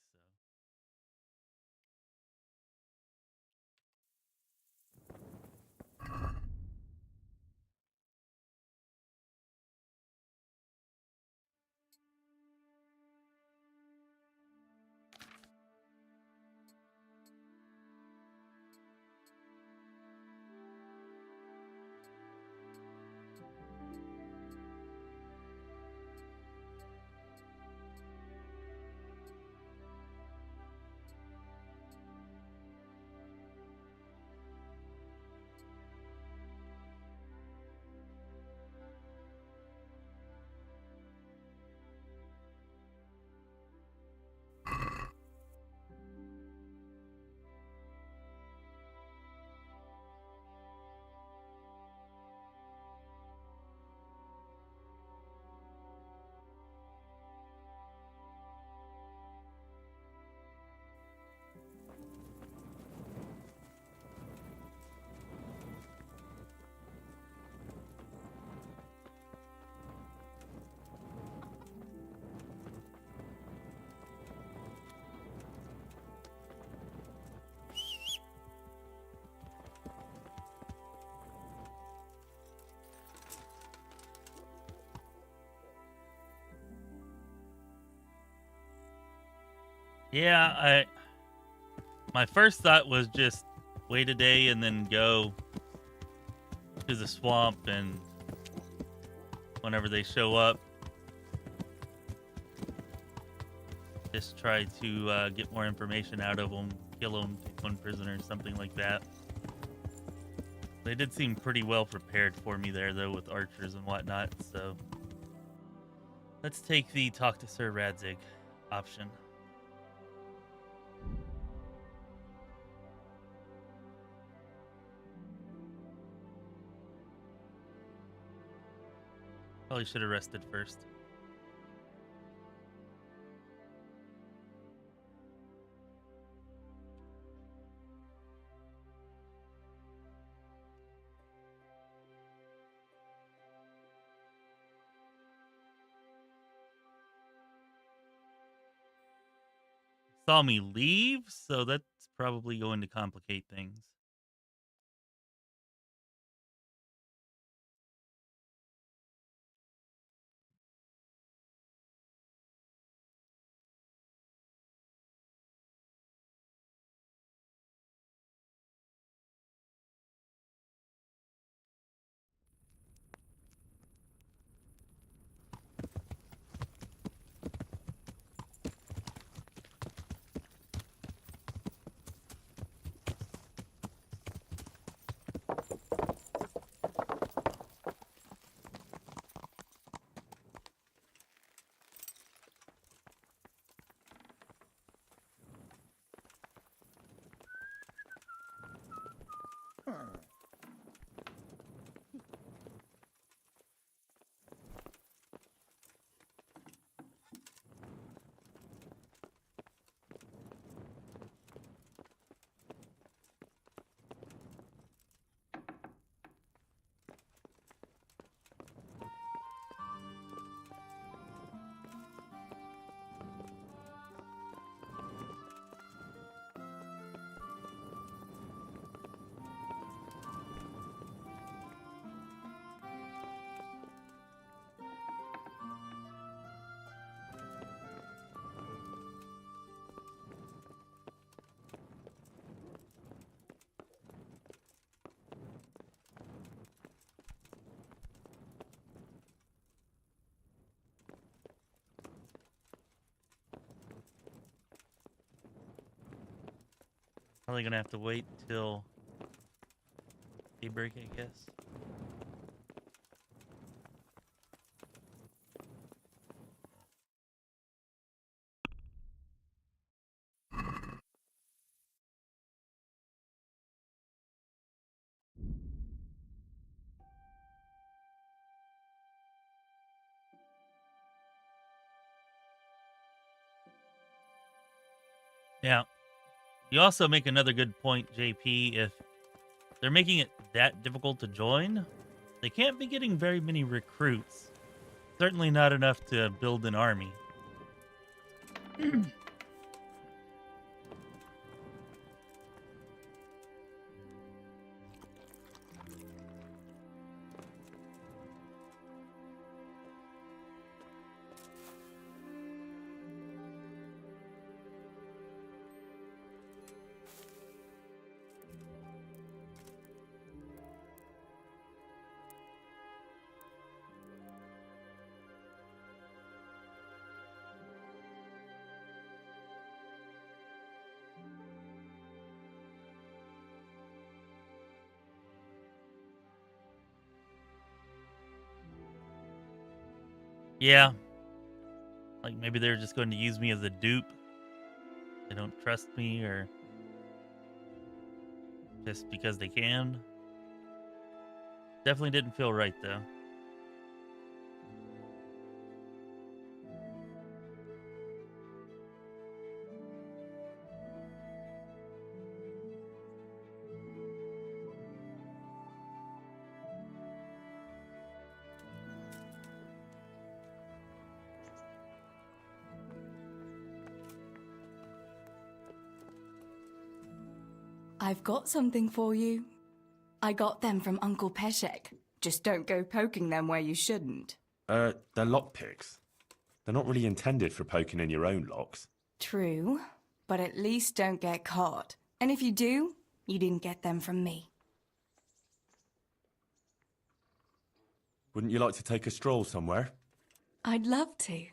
Yeah, my first thought was just wait a day and then go to the swamp, and whenever they show up, just try to get more information out of them, kill them, take one prisoner, something like that. They did seem pretty well prepared for me there, though, with archers and whatnot, so let's take the talk to Sir Radzig option. Probably should have rested first. Saw me leave, so that's probably going to complicate things. Probably gonna have to wait till daybreak, I guess. Yeah. You also make another good point, JP. If they're making it that difficult to join, they can't be getting very many recruits. Certainly not enough to build an army. Yeah. Like maybe they're just going to use me as a dupe. They don't trust me, or just because they can. Definitely didn't feel right, though. I've got something for you. I got them from Uncle Peshek. Just don't go poking them where you shouldn't. They're lockpicks. They're not really intended for poking in your own locks. True. But at least don't get caught. And if you do, you didn't get them from me. Wouldn't you like to take a stroll somewhere? I'd love to.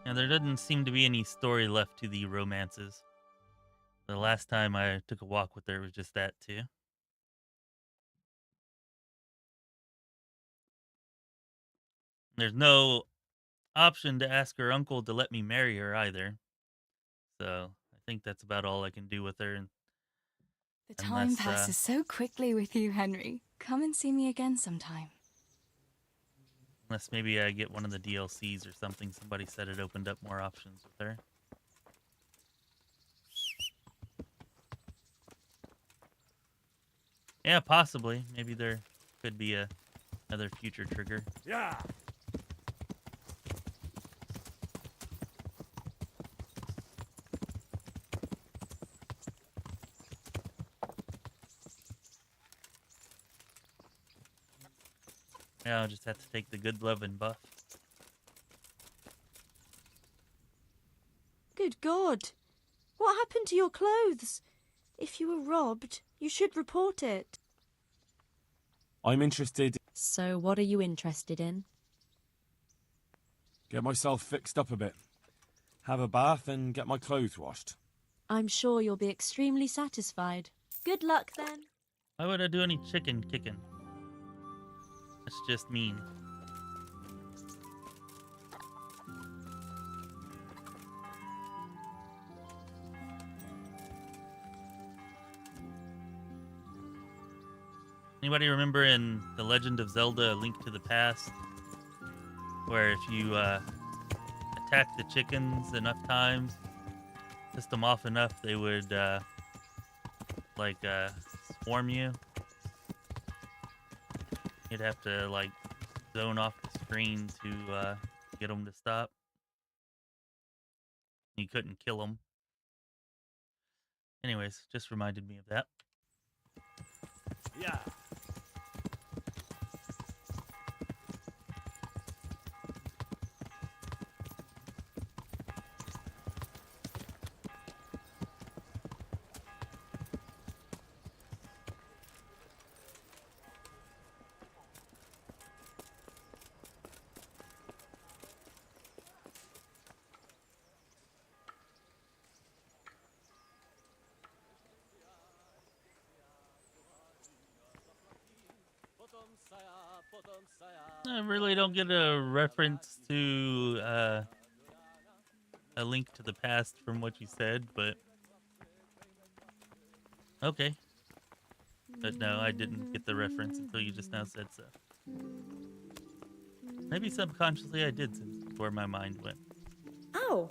Now, there doesn't seem to be any story left to the romances. The last time I took a walk with her was just that, too. There's no option to ask her uncle to let me marry her either. So, I think that's about all I can do with her. The time passes so quickly with you, Henry. Come and see me again sometime. Unless maybe I get one of the DLCs or something. Somebody said it opened up more options with her. Yeah, possibly. Maybe there could be another future trigger. Yeah. Yeah, I'll just have to take the good love and buff. Good God. What happened to your clothes? If you were robbed, you should report it. I'm interested. So what are you interested in? Get myself fixed up a bit. Have a bath and get my clothes washed. I'm sure you'll be extremely satisfied. Good luck, then. Why would I do any chicken kicking? That's just mean. Anybody remember in The Legend of Zelda: A Link to the Past, where if you attack the chickens enough times, pissed them off enough, they would swarm you? You'd have to like zone off the screen to get them to stop. You couldn't kill them. Anyways, just reminded me of that. Yeah. I really don't get a reference to A Link to the Past from what you said, but okay. But no, I didn't get the reference until you just now said so. Maybe subconsciously I did, since where my mind went. Oh.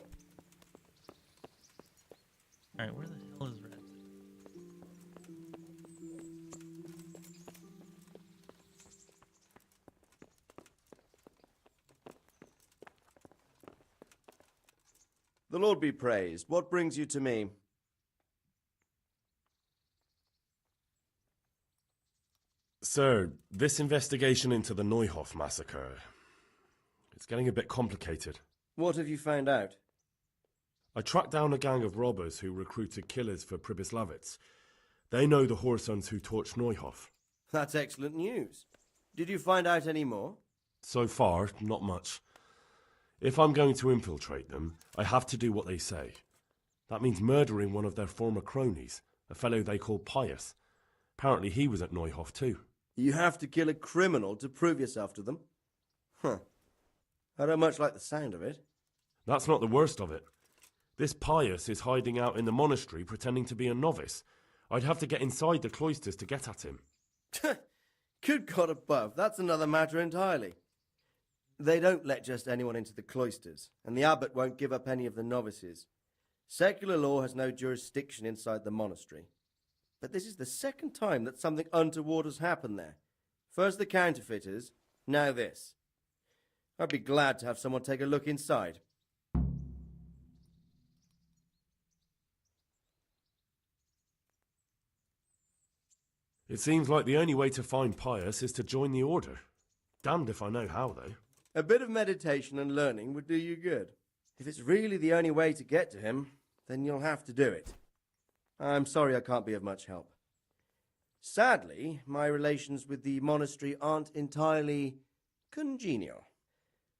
Alright, where the hell is Red? The Lord be praised. What brings you to me? Sir, this investigation into the Neuhof massacre, it's getting a bit complicated. What have you found out? I tracked down a gang of robbers who recruited killers for Pribyslavitz. They know the Horsons who torched Neuhof. That's excellent news. Did you find out any more? So far, not much. If I'm going to infiltrate them, I have to do what they say. That means murdering one of their former cronies, a fellow they call Pius. Apparently he was at Neuhof too. You have to kill a criminal to prove yourself to them? Huh. I don't much like the sound of it. That's not the worst of it. This Pius is hiding out in the monastery pretending to be a novice. I'd have to get inside the cloisters to get at him. Good God above, that's another matter entirely. They don't let just anyone into the cloisters, and the abbot won't give up any of the novices. Secular law has no jurisdiction inside the monastery. But this is the second time that something untoward has happened there. First the counterfeiters, now this. I'd be glad to have someone take a look inside. It seems like the only way to find Pius is to join the order. Damned if I know how, though. A bit of meditation and learning would do you good. If it's really the only way to get to him, then you'll have to do it. I'm sorry I can't be of much help. Sadly, my relations with the monastery aren't entirely congenial.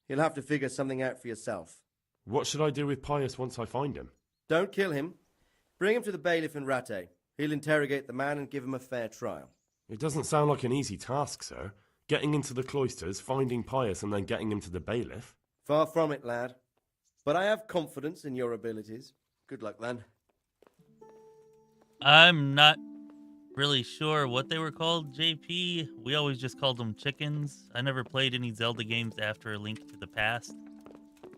You'll have to figure something out for yourself. What should I do with Pius once I find him? Don't kill him. Bring him to the bailiff in Rattay. He'll interrogate the man and give him a fair trial. It doesn't sound like an easy task, sir. Getting into the cloisters, finding Pius, and then getting him to the bailiff. Far from it, lad. But I have confidence in your abilities. Good luck, then. I'm not really sure what they were called, JP. We always just called them chickens. I never played any Zelda games after A Link to the Past.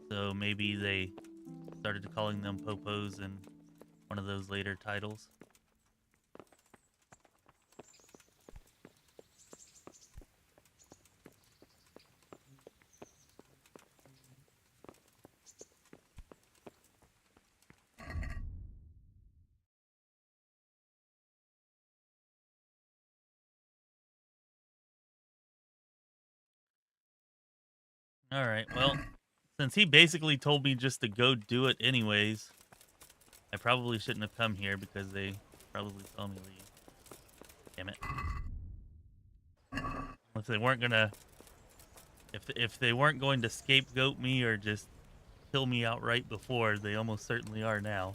So maybe they started calling them popos in one of those later titles. Alright, well, since he basically told me just to go do it anyways, I probably shouldn't have come here because they probably saw me leave. Damn it. If they weren't gonna... If they weren't going to scapegoat me or just kill me outright before, they almost certainly are now.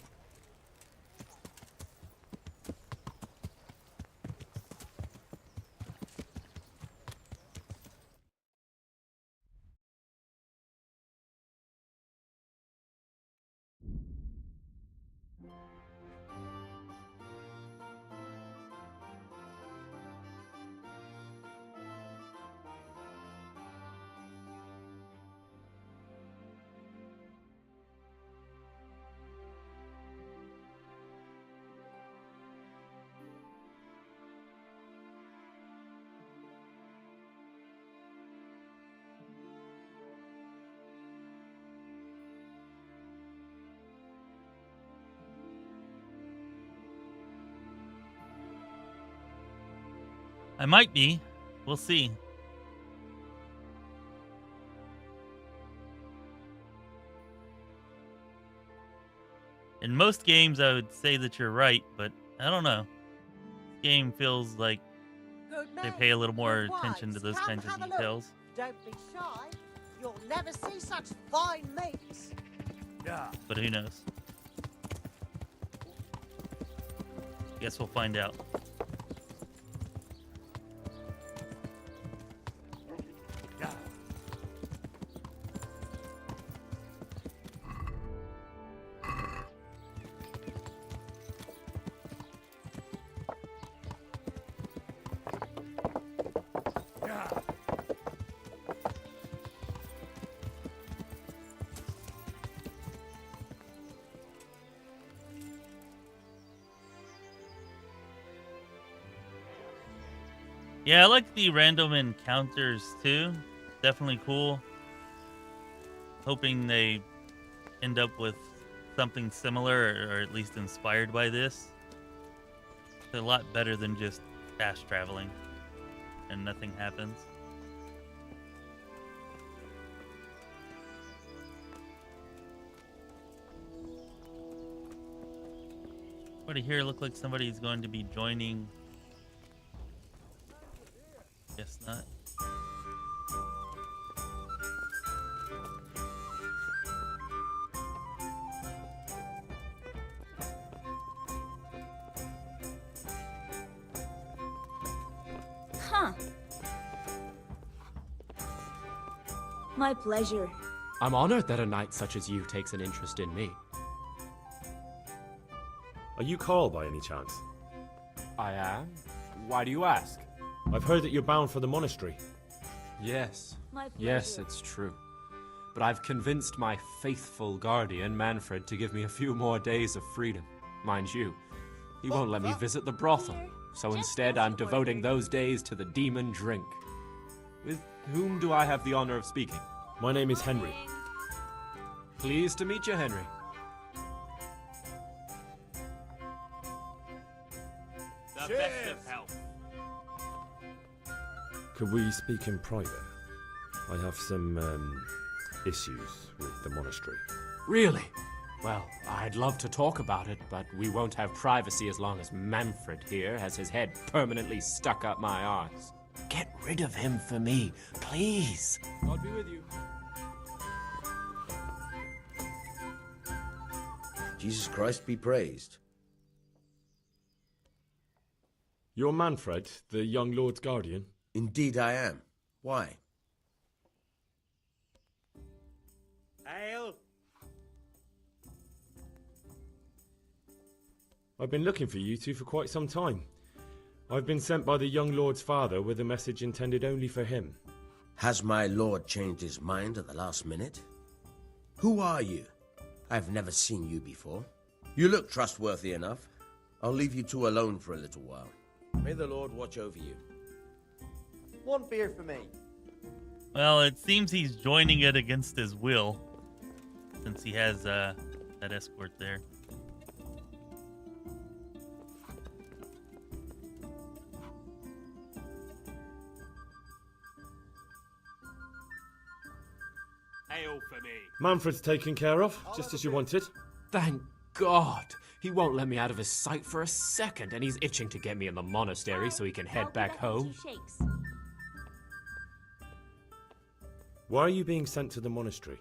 I might be. We'll see. In most games, I would say that you're right, but I don't know. This game feels like they pay a little more attention to those kinds of details. Don't be shy. You'll never see such fine mates. Yeah. But who knows? Guess we'll find out. Yeah, I like the random encounters too. Definitely cool. Hoping they end up with something similar or at least inspired by this. It's a lot better than just fast traveling and nothing happens. Everybody here look like somebody's going to be joining. Guess not. Huh. My pleasure. I'm honored that a knight such as you takes an interest in me. Are you Carl by any chance? I am. Why do you ask? I've heard that you're bound for the monastery. Yes. My Yes, pleasure. it's true. But I've convinced my faithful guardian, Manfred, to give me a few more days of freedom. Mind you, he won't let me visit the brothel, so instead I'm devoting those days to the demon drink. With whom do I have the honor of speaking? My name is Henry. Pleased to meet you, Henry. The best of health. Could we speak in private? I have some, issues with the monastery. Really? Well, I'd love to talk about it, but we won't have privacy as long as Manfred here has his head permanently stuck up my arse. Get rid of him for me, please. God be with you. Jesus Christ be praised. You're Manfred, the young lord's guardian? Indeed I am. Why? Ale! I've been looking for you two for quite some time. I've been sent by the young lord's father with a message intended only for him. Has my lord changed his mind at the last minute? Who are you? I've never seen you before. You look trustworthy enough. I'll leave you two alone for a little while. May the Lord watch over you. One beer for me. Well, it seems he's joining it against his will, since he has that escort there. Ale for me. Manfred's taken care of, just as you wanted. Thank God. He won't let me out of his sight for a second, and he's itching to get me in the monastery so he can head back home. Why are you being sent to the monastery?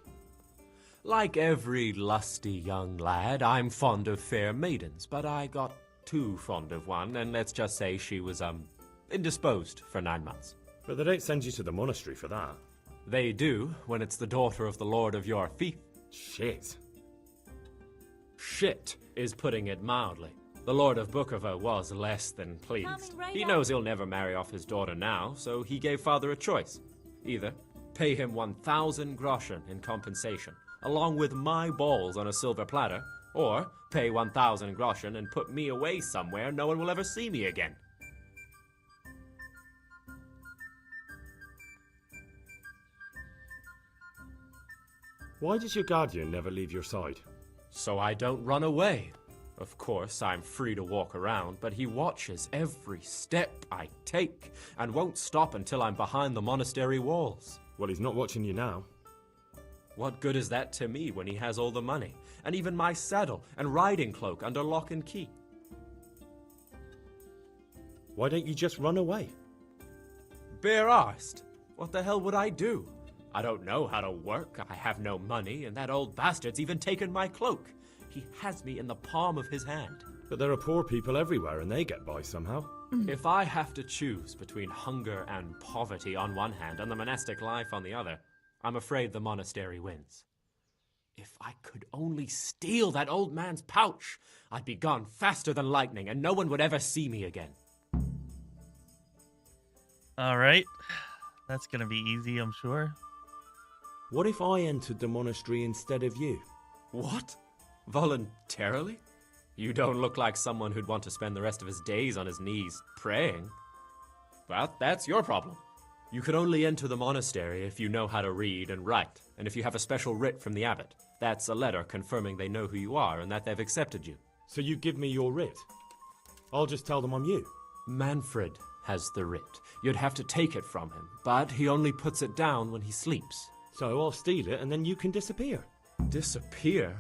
Like every lusty young lad, I'm fond of fair maidens, but I got too fond of one, and let's just say she was, indisposed for 9 months. But they don't send you to the monastery for that. They do, when it's the daughter of the lord of your fief. Shit. Shit is putting it mildly. The Lord of Bukovo was less than pleased. He knows he'll never marry off his daughter now, so he gave father a choice. Either pay him 1,000 groschen in compensation, along with my balls on a silver platter, or pay 1,000 groschen and put me away somewhere no one will ever see me again. Why does your guardian never leave your side? So I don't run away. Of course, I'm free to walk around, but he watches every step I take and won't stop until I'm behind the monastery walls. Well, he's not watching you now. What good is that to me when he has all the money, and even my saddle and riding cloak under lock and key? Why don't you just run away? Bare-arsed. What the hell would I do? I don't know how to work, I have no money, and that old bastard's even taken my cloak. He has me in the palm of his hand. But there are poor people everywhere and they get by somehow. If I have to choose between hunger and poverty on one hand and the monastic life on the other, I'm afraid the monastery wins. If I could only steal that old man's pouch, I'd be gone faster than lightning and no one would ever see me again. All right. That's going to be easy, I'm sure. What if I entered the monastery instead of you? What? Voluntarily? You don't look like someone who'd want to spend the rest of his days on his knees praying. Well, that's your problem. You can only enter the monastery if you know how to read and write, and if you have a special writ from the abbot. That's a letter confirming they know who you are and that they've accepted you. So you give me your writ? I'll just tell them I'm you. Manfred has the writ. You'd have to take it from him, but he only puts it down when he sleeps. So I'll steal it and then you can disappear. Disappear?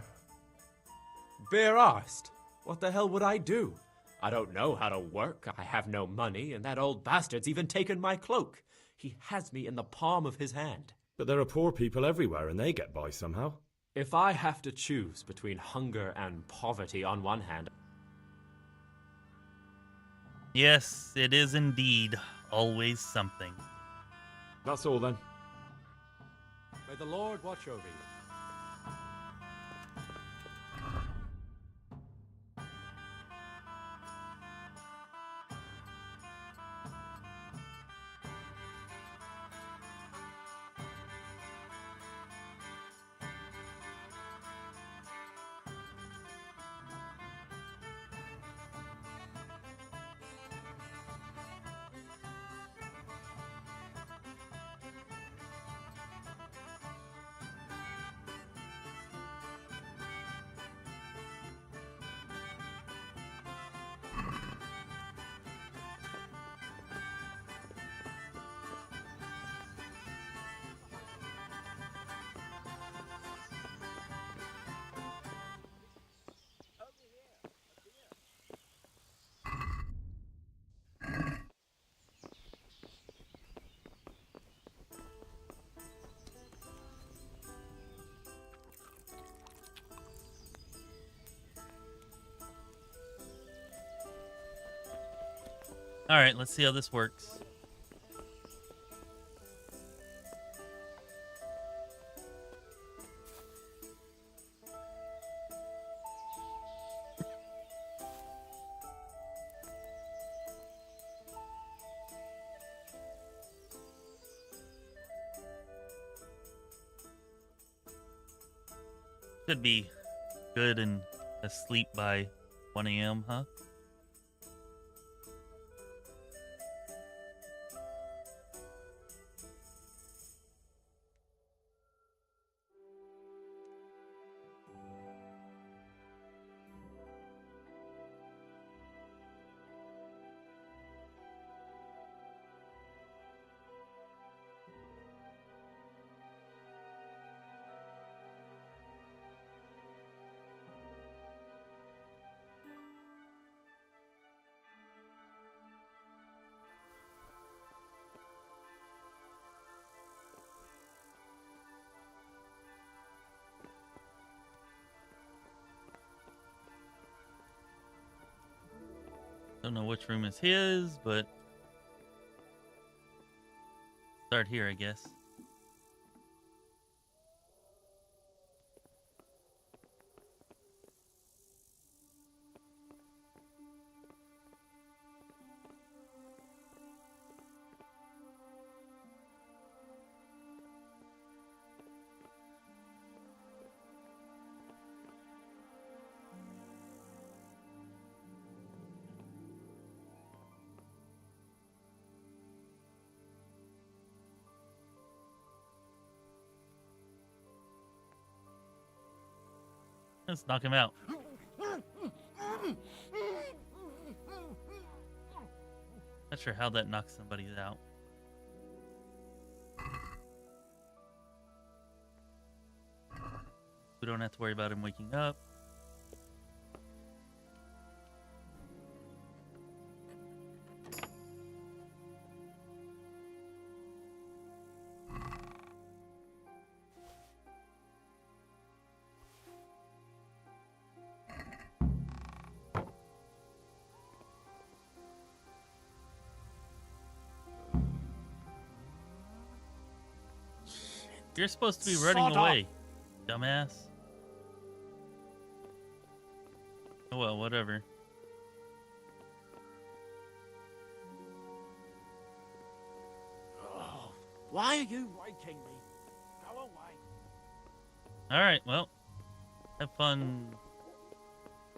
Bare-arsed. What the hell would I do? I don't know how to work, I have no money, and that old bastard's even taken my cloak. He has me in the palm of his hand. But there are poor people everywhere and they get by somehow. If I have to choose between hunger and poverty on one hand... Yes, it is indeed always something. That's all then. May the Lord watch over you. All right, let's see how this works. Should be good and asleep by 1 a.m., huh? Don't know which room is his, but start here, I guess. Let's knock him out. Not sure how that knocks somebody out. We don't have to worry about him waking up. You're supposed to be running away, dumbass. Oh well, whatever. Oh, why are you waking me? Go away. Alright, well. Have fun.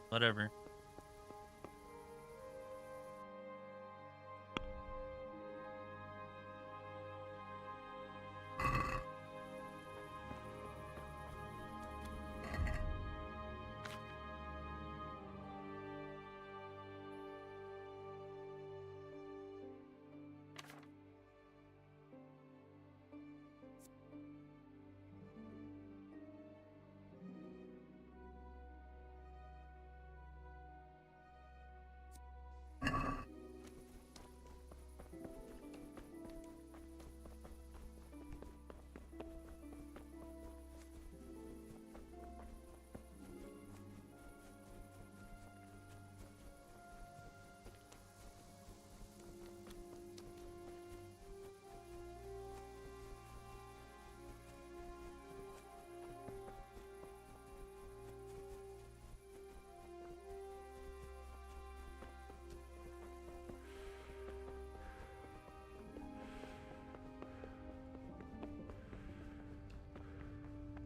Whatever.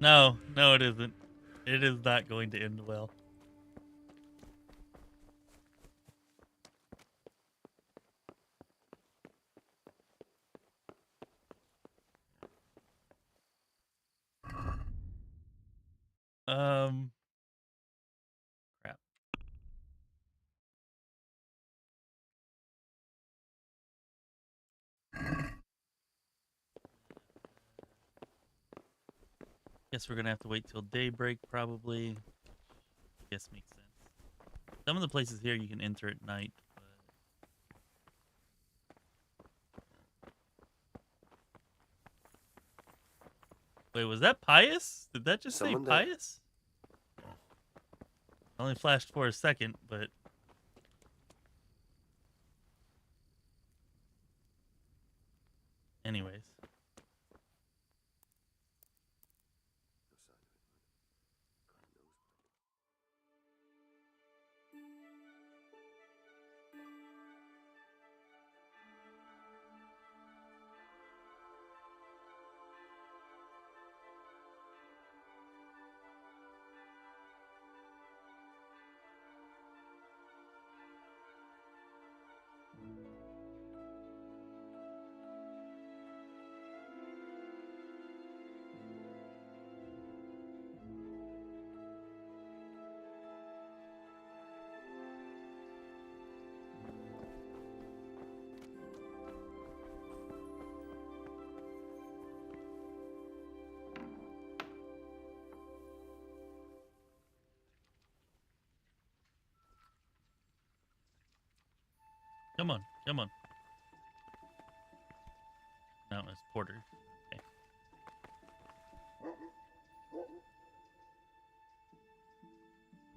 No, it isn't. It is not going to end well. Crap. Guess we're gonna have to wait till daybreak, probably. Guess makes sense. Some of the places here you can enter at night. Wait, was that Pious? Did that just say Pious? Only flashed for a second, but Anyways. Come on, come on. No, it's Porter. Okay.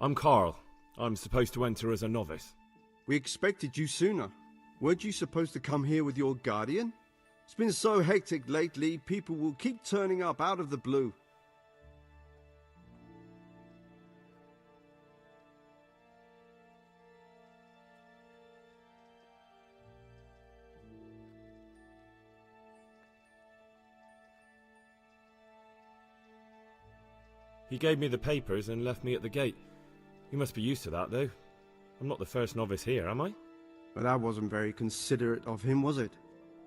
I'm Carl. I'm supposed to enter as a novice. We expected you sooner. Weren't you supposed to come here with your guardian? It's been so hectic lately, people will keep turning up out of the blue. He gave me the papers and left me at the gate. You must be used to that, though. I'm not the first novice here, am I? But that wasn't very considerate of him, was it?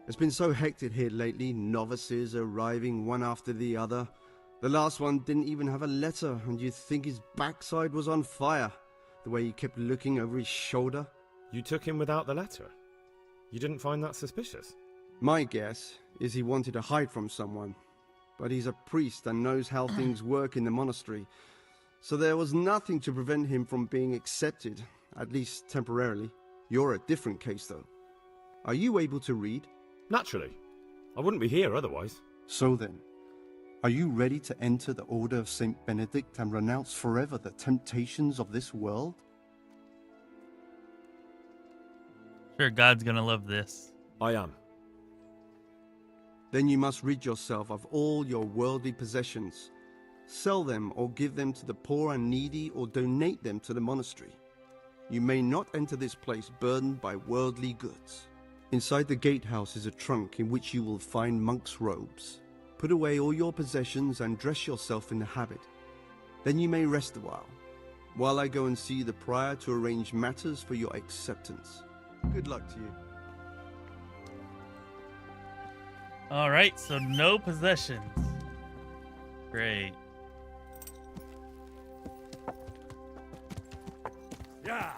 It's been so hectic here lately, novices arriving one after the other. The last one didn't even have a letter, and you'd think his backside was on fire, the way he kept looking over his shoulder. You took him without the letter? You didn't find that suspicious? My guess is he wanted to hide from someone. But he's a priest and knows how things work in the monastery, so there was nothing to prevent him from being accepted, at least temporarily. You're a different case, though. Are you able to read? Naturally. I wouldn't be here otherwise. So then, are you ready to enter the Order of St. Benedict and renounce forever the temptations of this world? Sure, God's gonna love this. I am. Then you must rid yourself of all your worldly possessions. Sell them or give them to the poor and needy or donate them to the monastery. You may not enter this place burdened by worldly goods. Inside the gatehouse is a trunk in which you will find monk's robes. Put away all your possessions and dress yourself in the habit. Then you may rest a while I go and see the prior to arrange matters for your acceptance. Good luck to you. All right, so no possessions. Great. Yeah.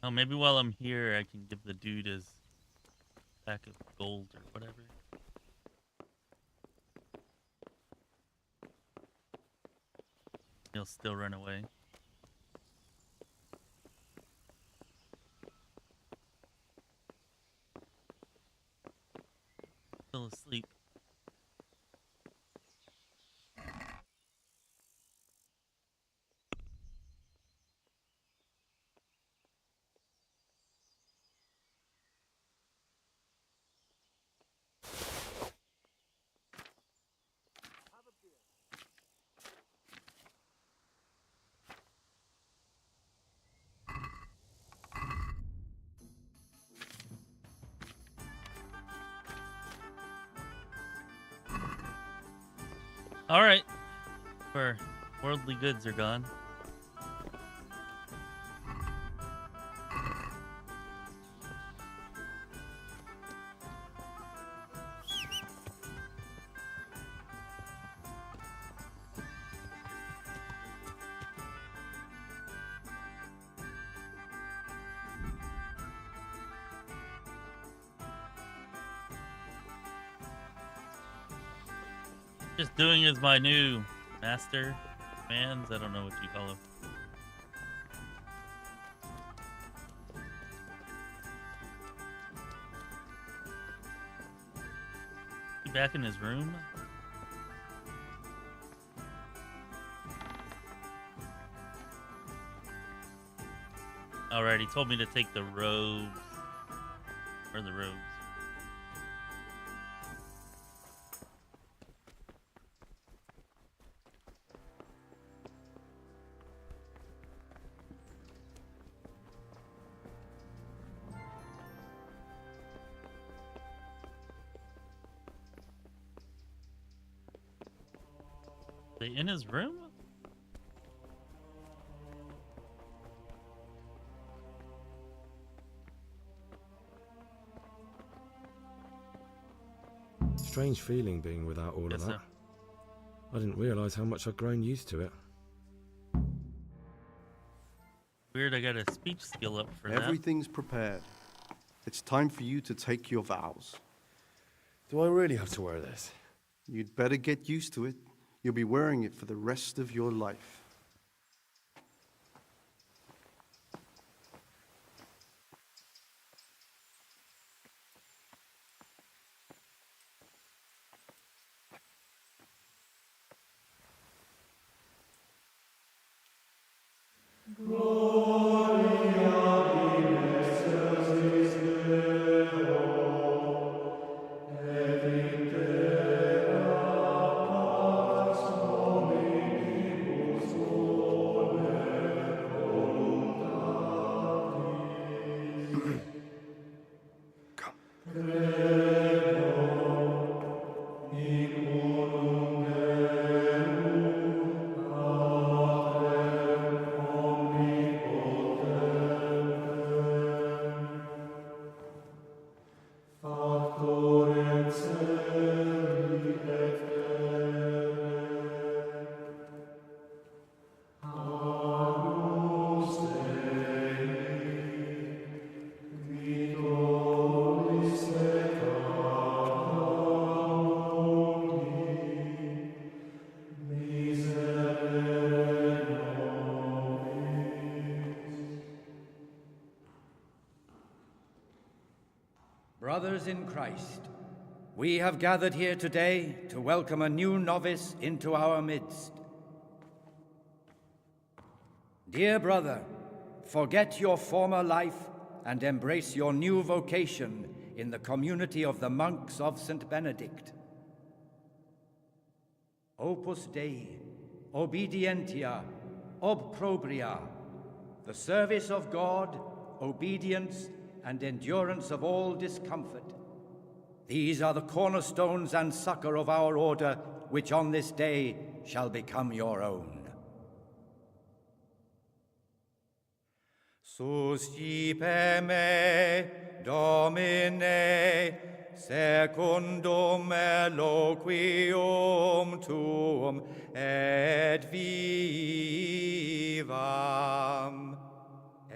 Oh, maybe while I'm here, I can give the dude his pack of gold or whatever. He'll still run away. Still asleep. All right, our worldly goods are gone. Just doing as my new master commands. I don't know what you call him. He back in his room? Alright, he told me to take the robes. Where are the robes? Are they in his room? Strange feeling being without all of that. I didn't realise how much I'd grown used to it. Weird, I got a speech skill up for that. Everything's prepared. It's time for you to take your vows. Do I really have to wear this? You'd better get used to it. You'll be wearing it for the rest of your life. Brothers in Christ, we have gathered here today to welcome a new novice into our midst. Dear brother, forget your former life and embrace your new vocation in the community of the monks of St. Benedict. Opus Dei, obedientia, obprobria, the service of God, obedience, and endurance of all discomfort. These are the cornerstones and succor of our order, which on this day shall become your own. Suscipe me, Domine, secundum eloquium tuum, et vivam.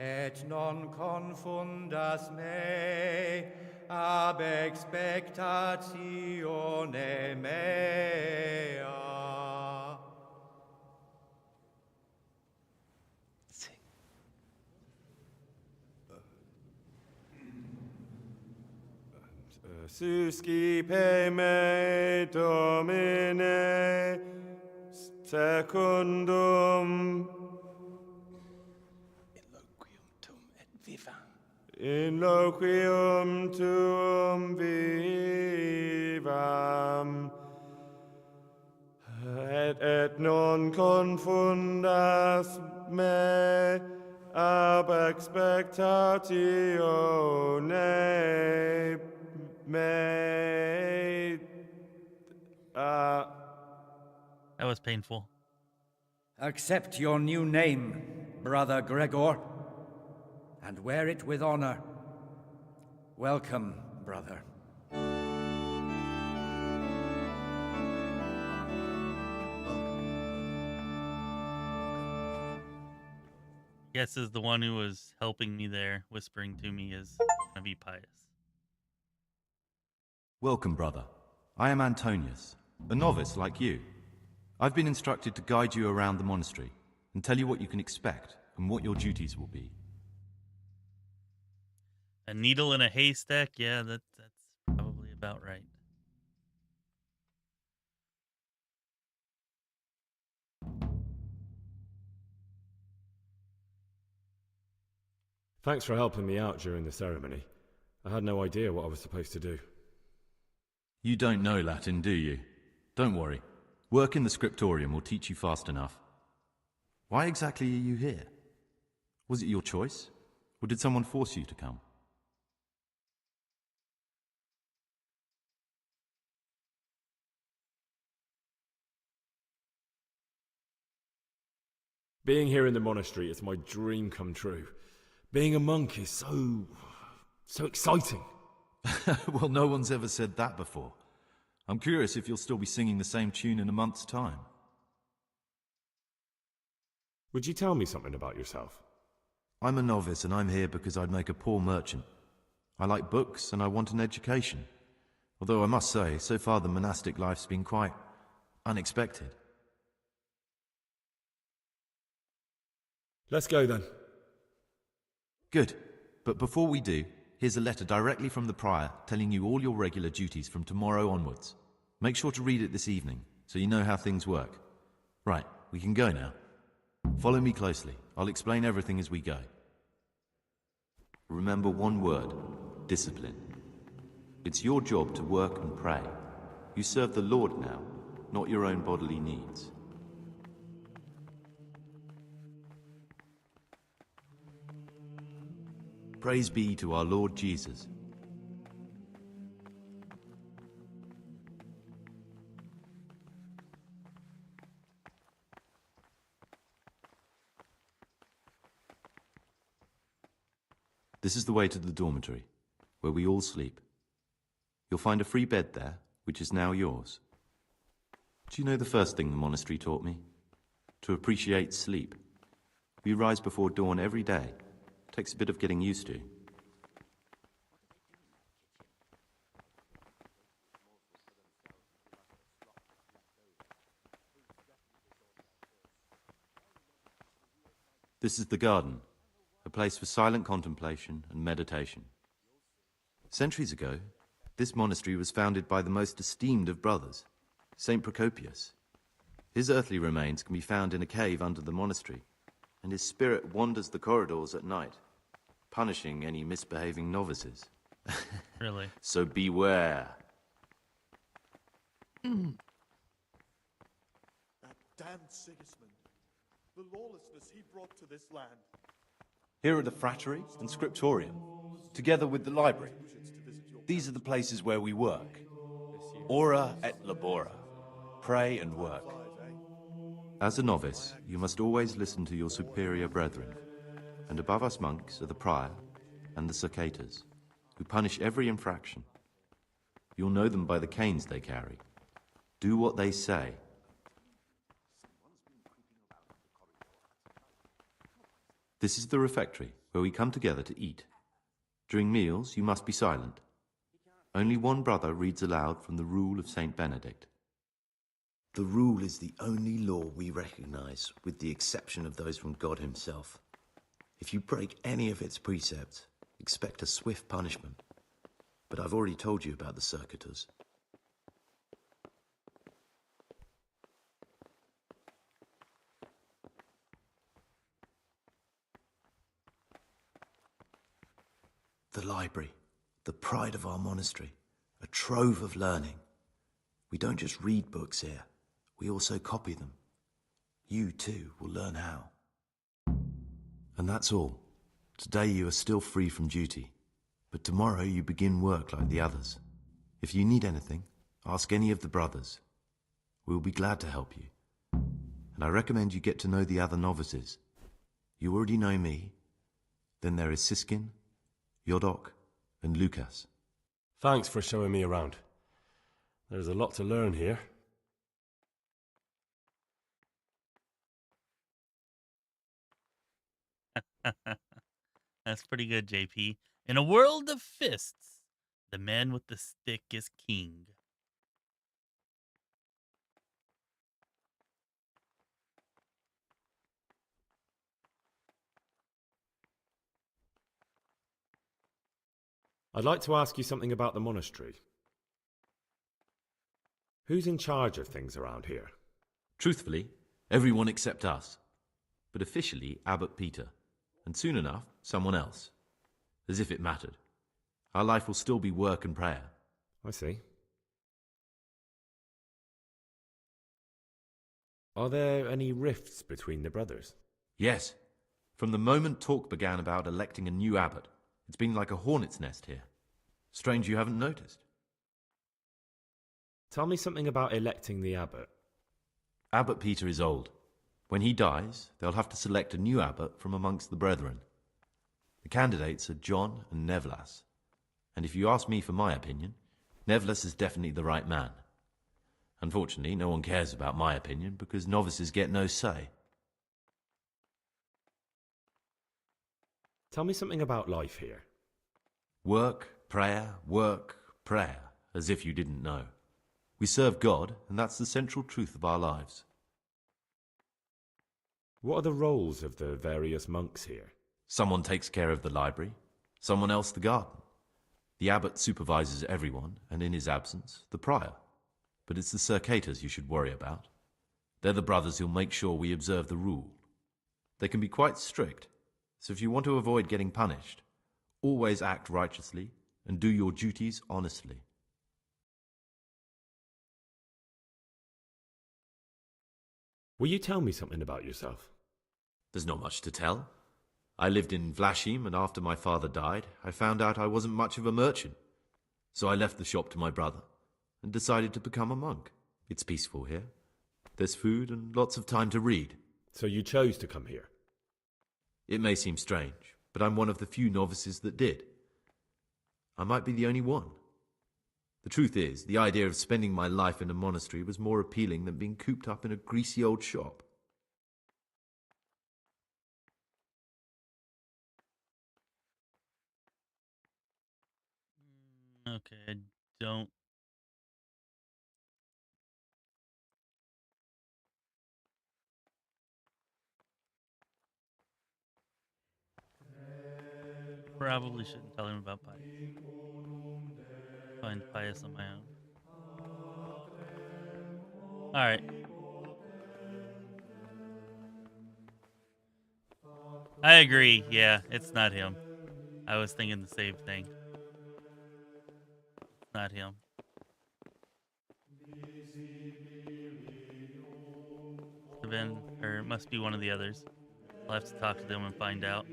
Et non confundas me ab expectatione mea. Suscipe me, Domine, secundum in loquium tuum vivam, et non confundas me ab expectatione me. That was painful. Accept your new name, Brother Gregor, and wear it with honor. Welcome, brother. Guesses the one who was helping me there, whispering to me, is gonna be Pius. Welcome, brother. I am Antonius, a novice like you. I've been instructed to guide you around the monastery and tell you what you can expect and what your duties will be. A needle in a haystack? Yeah, that's probably about right. Thanks for helping me out during the ceremony. I had no idea what I was supposed to do. You don't know Latin, do you? Don't worry. Work in the scriptorium will teach you fast enough. Why exactly are you here? Was it your choice? Or did someone force you to come? Being here in the monastery is my dream come true. Being a monk is so exciting. Well, no one's ever said that before. I'm curious if you'll still be singing the same tune in a month's time. Would you tell me something about yourself? I'm a novice and I'm here because I'd make a poor merchant. I like books and I want an education. Although I must say, so far the monastic life's been quite unexpected. Let's go then. Good. But before we do, here's a letter directly from the prior telling you all your regular duties from tomorrow onwards. Make sure to read it this evening, so you know how things work. Right, we can go now. Follow me closely. I'll explain everything as we go. Remember one word: discipline. It's your job to work and pray. You serve the Lord now, not your own bodily needs. Praise be to our Lord Jesus. This is the way to the dormitory, where we all sleep. You'll find a free bed there, which is now yours. Do you know the first thing the monastery taught me? To appreciate sleep. We rise before dawn every day. Takes a bit of getting used to. This is the garden, a place for silent contemplation and meditation. Centuries ago, this monastery was founded by the most esteemed of brothers, Saint Procopius. His earthly remains can be found in a cave under the monastery, and his spirit wanders the corridors at night, punishing any misbehaving novices. Really? So beware. That damned Sigismund. The lawlessness he brought to this land. Here are the frattery and scriptorium, together with the library. These are the places where we work. Ora et labora. Pray and work. As a novice, you must always listen to your superior brethren. And above us monks are the prior and the Succators, who punish every infraction. You'll know them by the canes they carry. Do what they say. This is the refectory, where we come together to eat. During meals, you must be silent. Only one brother reads aloud from the Rule of Saint Benedict. The Rule is the only law we recognize, with the exception of those from God himself. If you break any of its precepts, expect a swift punishment. But I've already told you about the Circuitors. The library, the pride of our monastery, a trove of learning. We don't just read books here, we also copy them. You too will learn how. And that's all. Today you are still free from duty, but tomorrow you begin work like the others. If you need anything, ask any of the brothers. We'll be glad to help you. And I recommend you get to know the other novices. You already know me. Then there is Siskin, Yodok, and Lucas. Thanks for showing me around. There's a lot to learn here. That's pretty good, JP. In a world of fists, the man with the stick is king. I'd like to ask you something about the monastery. Who's in charge of things around here? Truthfully, everyone except us. But officially, Abbot Peter. And soon enough, someone else. As if it mattered. Our life will still be work and prayer. I see. Are there any rifts between the brothers? Yes. From the moment talk began about electing a new abbot, it's been like a hornet's nest here. Strange you haven't noticed. Tell me something about electing the abbot. Abbot Peter is old. When he dies, they'll have to select a new abbot from amongst the brethren. The candidates are John and Nevlas. And if you ask me for my opinion, Nevlas is definitely the right man. Unfortunately, no one cares about my opinion because novices get no say. Tell me something about life here. Work, prayer, as if you didn't know. We serve God, and that's the central truth of our lives. What are the roles of the various monks here? Someone takes care of the library, someone else the garden. The abbot supervises everyone, and in his absence, the prior. But it's the Circators you should worry about. They're the brothers who'll make sure we observe the rule. They can be quite strict, so if you want to avoid getting punished, always act righteously and do your duties honestly. Will you tell me something about yourself? There's not much to tell. I lived in Vlashim, and after my father died, I found out I wasn't much of a merchant. So I left the shop to my brother and decided to become a monk. It's peaceful here. There's food and lots of time to read. So you chose to come here? It may seem strange, but I'm one of the few novices that did. I might be the only one. The truth is, the idea of spending my life in a monastery was more appealing than being cooped up in a greasy old shop. Okay, I don't... Probably shouldn't tell him about Pius. Find Pius on my own. Alright. I agree, yeah, it's not him. I was thinking the same thing. Not him. Or it must be one of the others. I'll have to talk to them and find out.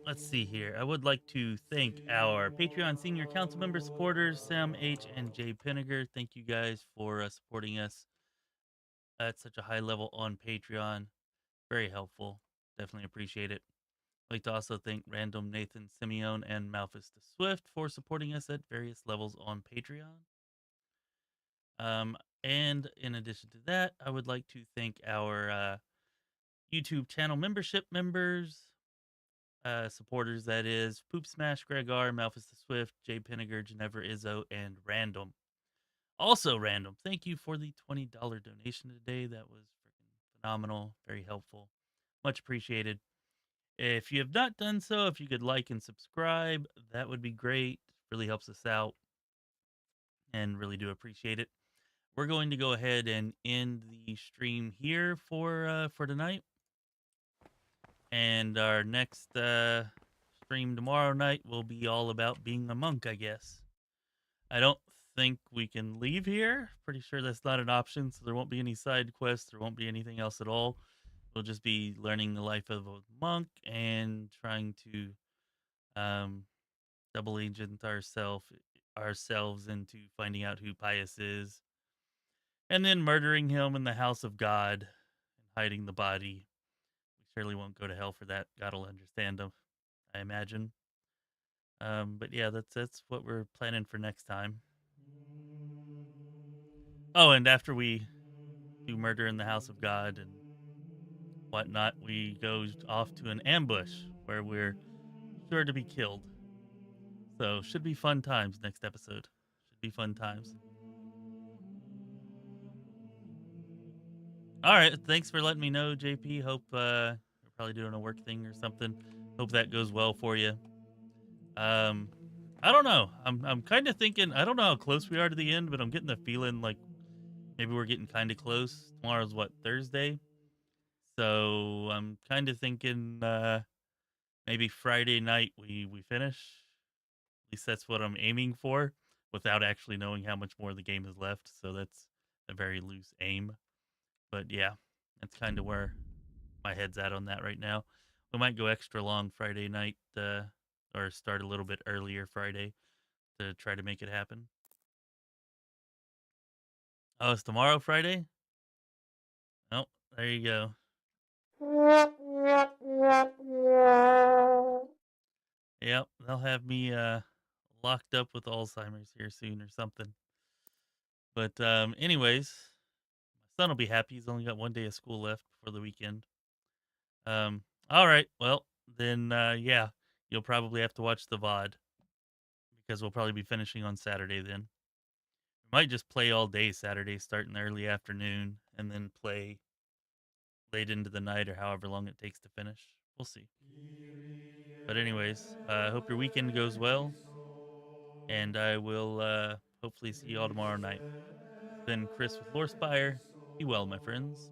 Let's see here. I would like to thank our Patreon Senior Council member supporters, Sam H. and jpinnegar. Thank you guys for supporting us at such a high level on Patreon. Very helpful. Definitely appreciate it. I'd like to also thank Random Nathan Simeone and Malfus the Swift for supporting us at various levels on Patreon. And in addition to that, I would like to thank our YouTube channel membership members, supporters, that is, poopSMASH, Gregor, Malfus the Swift, jpinnegar, Genevra Izzo, and Random. Also, Random, thank you for the $20 donation today. That was freaking phenomenal. Very helpful. Much appreciated. If you have not done so, if you could like and subscribe, that would be great. Really helps us out. And really do appreciate it. We're going to go ahead and end the stream here for tonight. And our next stream tomorrow night will be all about being a monk, I guess. I don't think we can leave here. Pretty sure that's not an option, so there won't be any side quests. There won't be anything else at all. We'll just be learning the life of a monk and trying to double agent ourselves into finding out who Pius is. And then murdering him in the house of God and hiding the body. We surely won't go to hell for that. God will understand him, I imagine. But yeah, that's what we're planning for next time. Oh, and after we do murder in the house of God and whatnot, we go off to an ambush where we're sure to be killed. So should be fun times next episode. Should be fun times. All right, thanks for letting me know, JP. Hope you're probably doing a work thing or something. Hope that goes well for you. I don't know. I'm kind of thinking, I don't know how close we are to the end, but I'm getting the feeling like maybe we're getting kind of close. Tomorrow's what, Thursday? So I'm kind of thinking maybe Friday night we finish. At least that's what I'm aiming for, without actually knowing how much more the game is left. So that's a very loose aim. But yeah, that's kind of where my head's at on that right now. We might go extra long Friday night, or start a little bit earlier Friday to try to make it happen. Oh, it's tomorrow Friday? Oh, there you go. Yep, they'll have me locked up with Alzheimer's here soon or something. But anyways, my son will be happy. He's only got 1 day of school left before the weekend. All right. Well, then yeah, you'll probably have to watch the VOD because we'll probably be finishing on Saturday then. We might just play all day Saturday, start in the early afternoon, and then play late into the night or however long it takes to finish. We'll see. But anyways, I hope your weekend goes well, and I will hopefully see you all tomorrow night. It's been Chris with Lorespire. Be well, my friends.